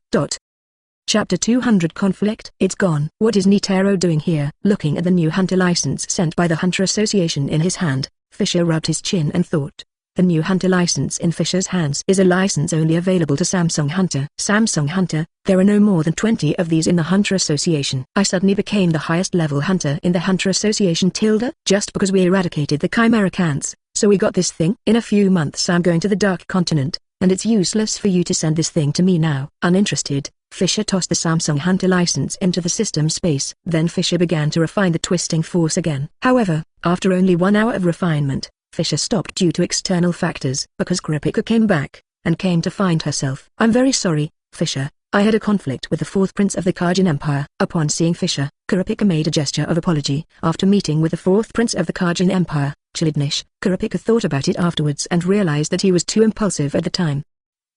[SPEAKER 1] Chapter 200 Conflict. It's gone. What is Netero doing here? Looking at the new hunter license sent by the Hunter Association in his hand, Fischer rubbed his chin and thought. The new hunter license in Fischer's hands is a license only available to Samsung Hunter. Samsung Hunter, there are no more than 20 of these in the Hunter Association. I suddenly became the highest level hunter in the Hunter Association just because we eradicated the Chimera Cants, so we got this thing. In a few months I'm going to the Dark Continent, and it's useless for you to send this thing to me now. Uninterested, Fischer tossed the Samsung Hunter license into the system space. Then Fischer began to refine the twisting force again. However, after only 1 hour of refinement, Fischer stopped due to external factors. Because Kurapika came back, and came to find herself. "I'm very sorry, Fischer, I had a conflict with the fourth prince of the Khajian Empire." Upon seeing Fischer, Kurapika made a gesture of apology. After meeting with the fourth prince of the Khajian Empire, Chilidnish, Kurapika thought about it afterwards and realized that he was too impulsive at the time.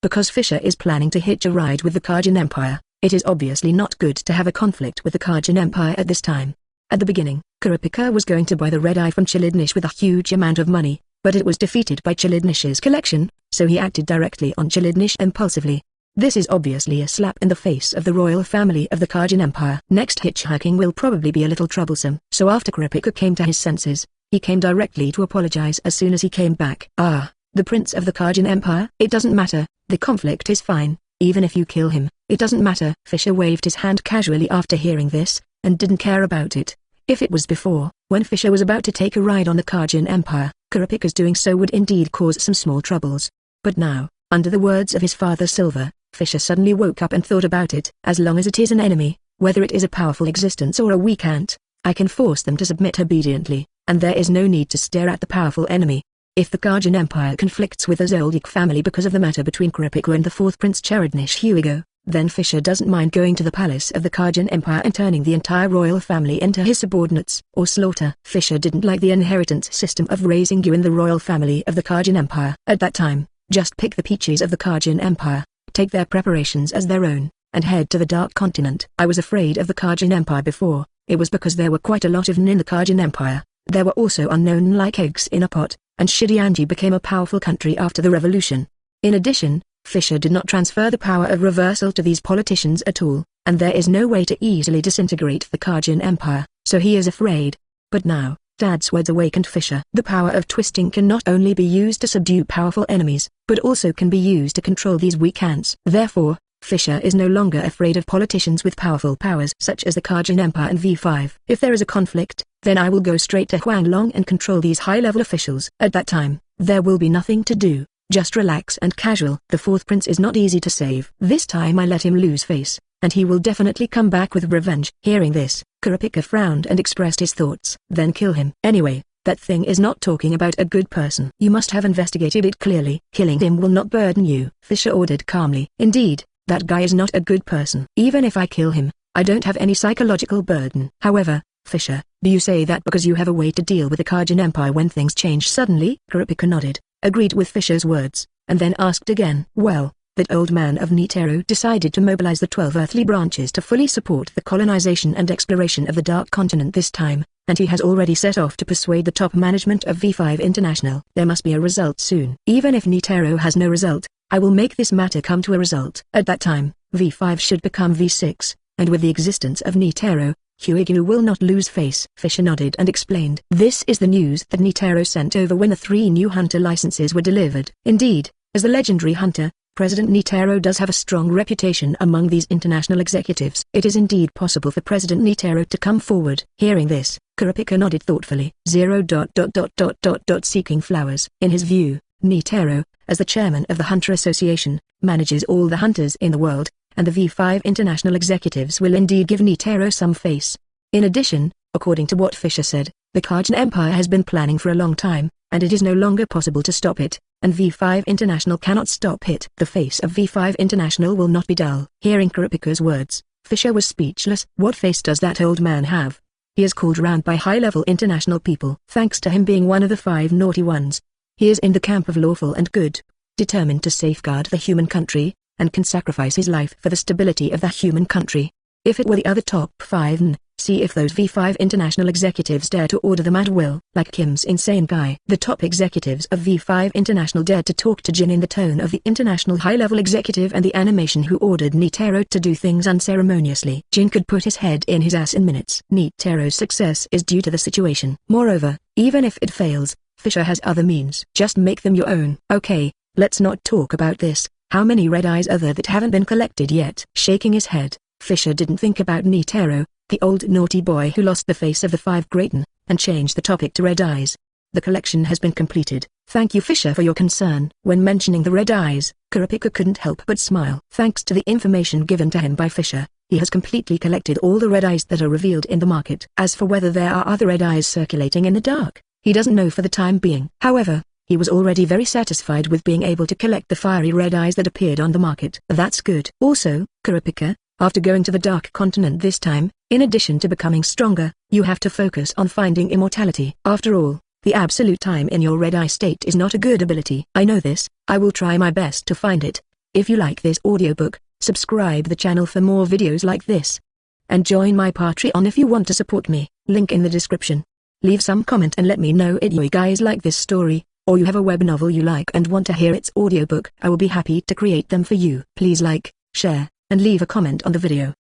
[SPEAKER 1] Because Fischer is planning to hitch a ride with the Khajian Empire, it is obviously not good to have a conflict with the Khajian Empire at this time. At the beginning, Kurapika was going to buy the red eye from Chilidnish with a huge amount of money, but it was defeated by Chilidnish's collection, so he acted directly on Chilidnish impulsively. This is obviously a slap in the face of the royal family of the Khajian Empire. Next hitchhiking will probably be a little troublesome. So after Kurapika came to his senses, he came directly to apologize as soon as he came back. The prince of the Khajian Empire? It doesn't matter, the conflict is fine, even if you kill him, it doesn't matter. Fischer waved his hand casually after hearing this, and didn't care about it. If it was before, when Fischer was about to take a ride on the Khajian Empire, Kurapika's doing so would indeed cause some small troubles. But now, under the words of his father Silver, Fischer suddenly woke up and thought about it. As long as it is an enemy, whether it is a powerful existence or a weak ant, I can force them to submit obediently, and there is no need to stare at the powerful enemy. If the Khajian Empire conflicts with the Zoldyck family because of the matter between Kurapika and the fourth prince Chilidnish Huigo, then Fischer doesn't mind going to the palace of the Khajian Empire and turning the entire royal family into his subordinates or slaughter. Fischer didn't like the inheritance system of raising you in the royal family of the Khajian Empire. At that time, just pick the peaches of the Khajian Empire, take their preparations as their own, and head to the Dark Continent. I was afraid of the Khajian Empire before, it was because there were quite a lot of N in the Khajian Empire. There were also unknown like eggs in a pot, and Shidianji became a powerful country after the revolution. In addition, Fischer did not transfer the power of reversal to these politicians at all, and there is no way to easily disintegrate the Khajian Empire, so he is afraid. But now, Dad's words awakened Fischer. The power of twisting can not only be used to subdue powerful enemies, but also can be used to control these weak ants. Therefore, Fischer is no longer afraid of politicians with powerful powers such as the Kajin Empire and V5. If there is a conflict, then I will go straight to Huanglong and control these high-level officials. At that time, there will be nothing to do, just relax and casual. The fourth prince is not easy to save. This time I let him lose face, and he will definitely come back with revenge. Hearing this, Kurapika frowned and expressed his thoughts. Then kill him. Anyway, that thing is not talking about a good person. You must have investigated it clearly. Killing him will not burden you, Fischer ordered calmly. Indeed, that guy is not a good person. Even if I kill him, I don't have any psychological burden. However, Fischer, do you say that because you have a way to deal with the Kajin Empire when things change suddenly? Kurapika nodded, agreed with Fischer's words, and then asked again. Well, that old man of Netero decided to mobilize the 12 earthly branches to fully support the colonization and exploration of the Dark Continent this time, and he has already set off to persuade the top management of V5 International. There must be a result soon. Even if Netero has no result, I will make this matter come to a result. At that time, V5 should become V6, and with the existence of Netero, Huigyu will not lose face. Fischer nodded and explained. This is the news that Netero sent over when the 3 new hunter licenses were delivered. Indeed, as the legendary hunter, President Netero does have a strong reputation among these international executives. It is indeed possible for President Netero to come forward. Hearing this, Kurapika nodded thoughtfully. Seeking flowers. In his view, Netero, as the chairman of the Hunter Association, manages all the hunters in the world, and the V5 international executives will indeed give Netero some face. In addition, according to what Fischer said, the Kajin Empire has been planning for a long time, and it is no longer possible to stop it, and V5 International cannot stop it. The face of V5 International will not be dull. Hearing Kurapika's words, Fischer was speechless. What face does that old man have? He is called round by high-level international people. Thanks to him being one of the 5 naughty ones, he is in the camp of lawful and good, determined to safeguard the human country, and can sacrifice his life for the stability of the human country. If it were the other top 5, see if those V5 international executives dare to order them at will. Like Kim's insane guy. The top executives of V5 International dared to talk to Jin in the tone of the international high-level executive and the animation who ordered Netero to do things unceremoniously. Jin could put his head in his ass in minutes. Netero's success is due to the situation. Moreover, even if it fails, Fischer has other means. Just make them your own. Okay, let's not talk about this. How many red eyes are there that haven't been collected yet? Shaking his head, Fischer didn't think about Netero, the old naughty boy who lost the face of the 5 Greaten, and changed the topic to red eyes. The collection has been completed. Thank you, Fischer, for your concern. When mentioning the red eyes, Kurapika couldn't help but smile. Thanks to the information given to him by Fischer, he has completely collected all the red eyes that are revealed in the market. As for whether there are other red eyes circulating in the dark, he doesn't know for the time being. However, he was already very satisfied with being able to collect the fiery red eyes that appeared on the market. That's good. Also, Kurapika, after going to the Dark Continent this time, in addition to becoming stronger, you have to focus on finding immortality. After all, the absolute time in your red eye state is not a good ability. I know this. I will try my best to find it. If you like this audiobook, subscribe the channel for more videos like this. And join my Patreon if you want to support me. Link in the description. Leave some comment and let me know if you guys like this story, or you have a web novel you like and want to hear its audiobook. I will be happy to create them for you. Please like, share, and leave a comment on the video.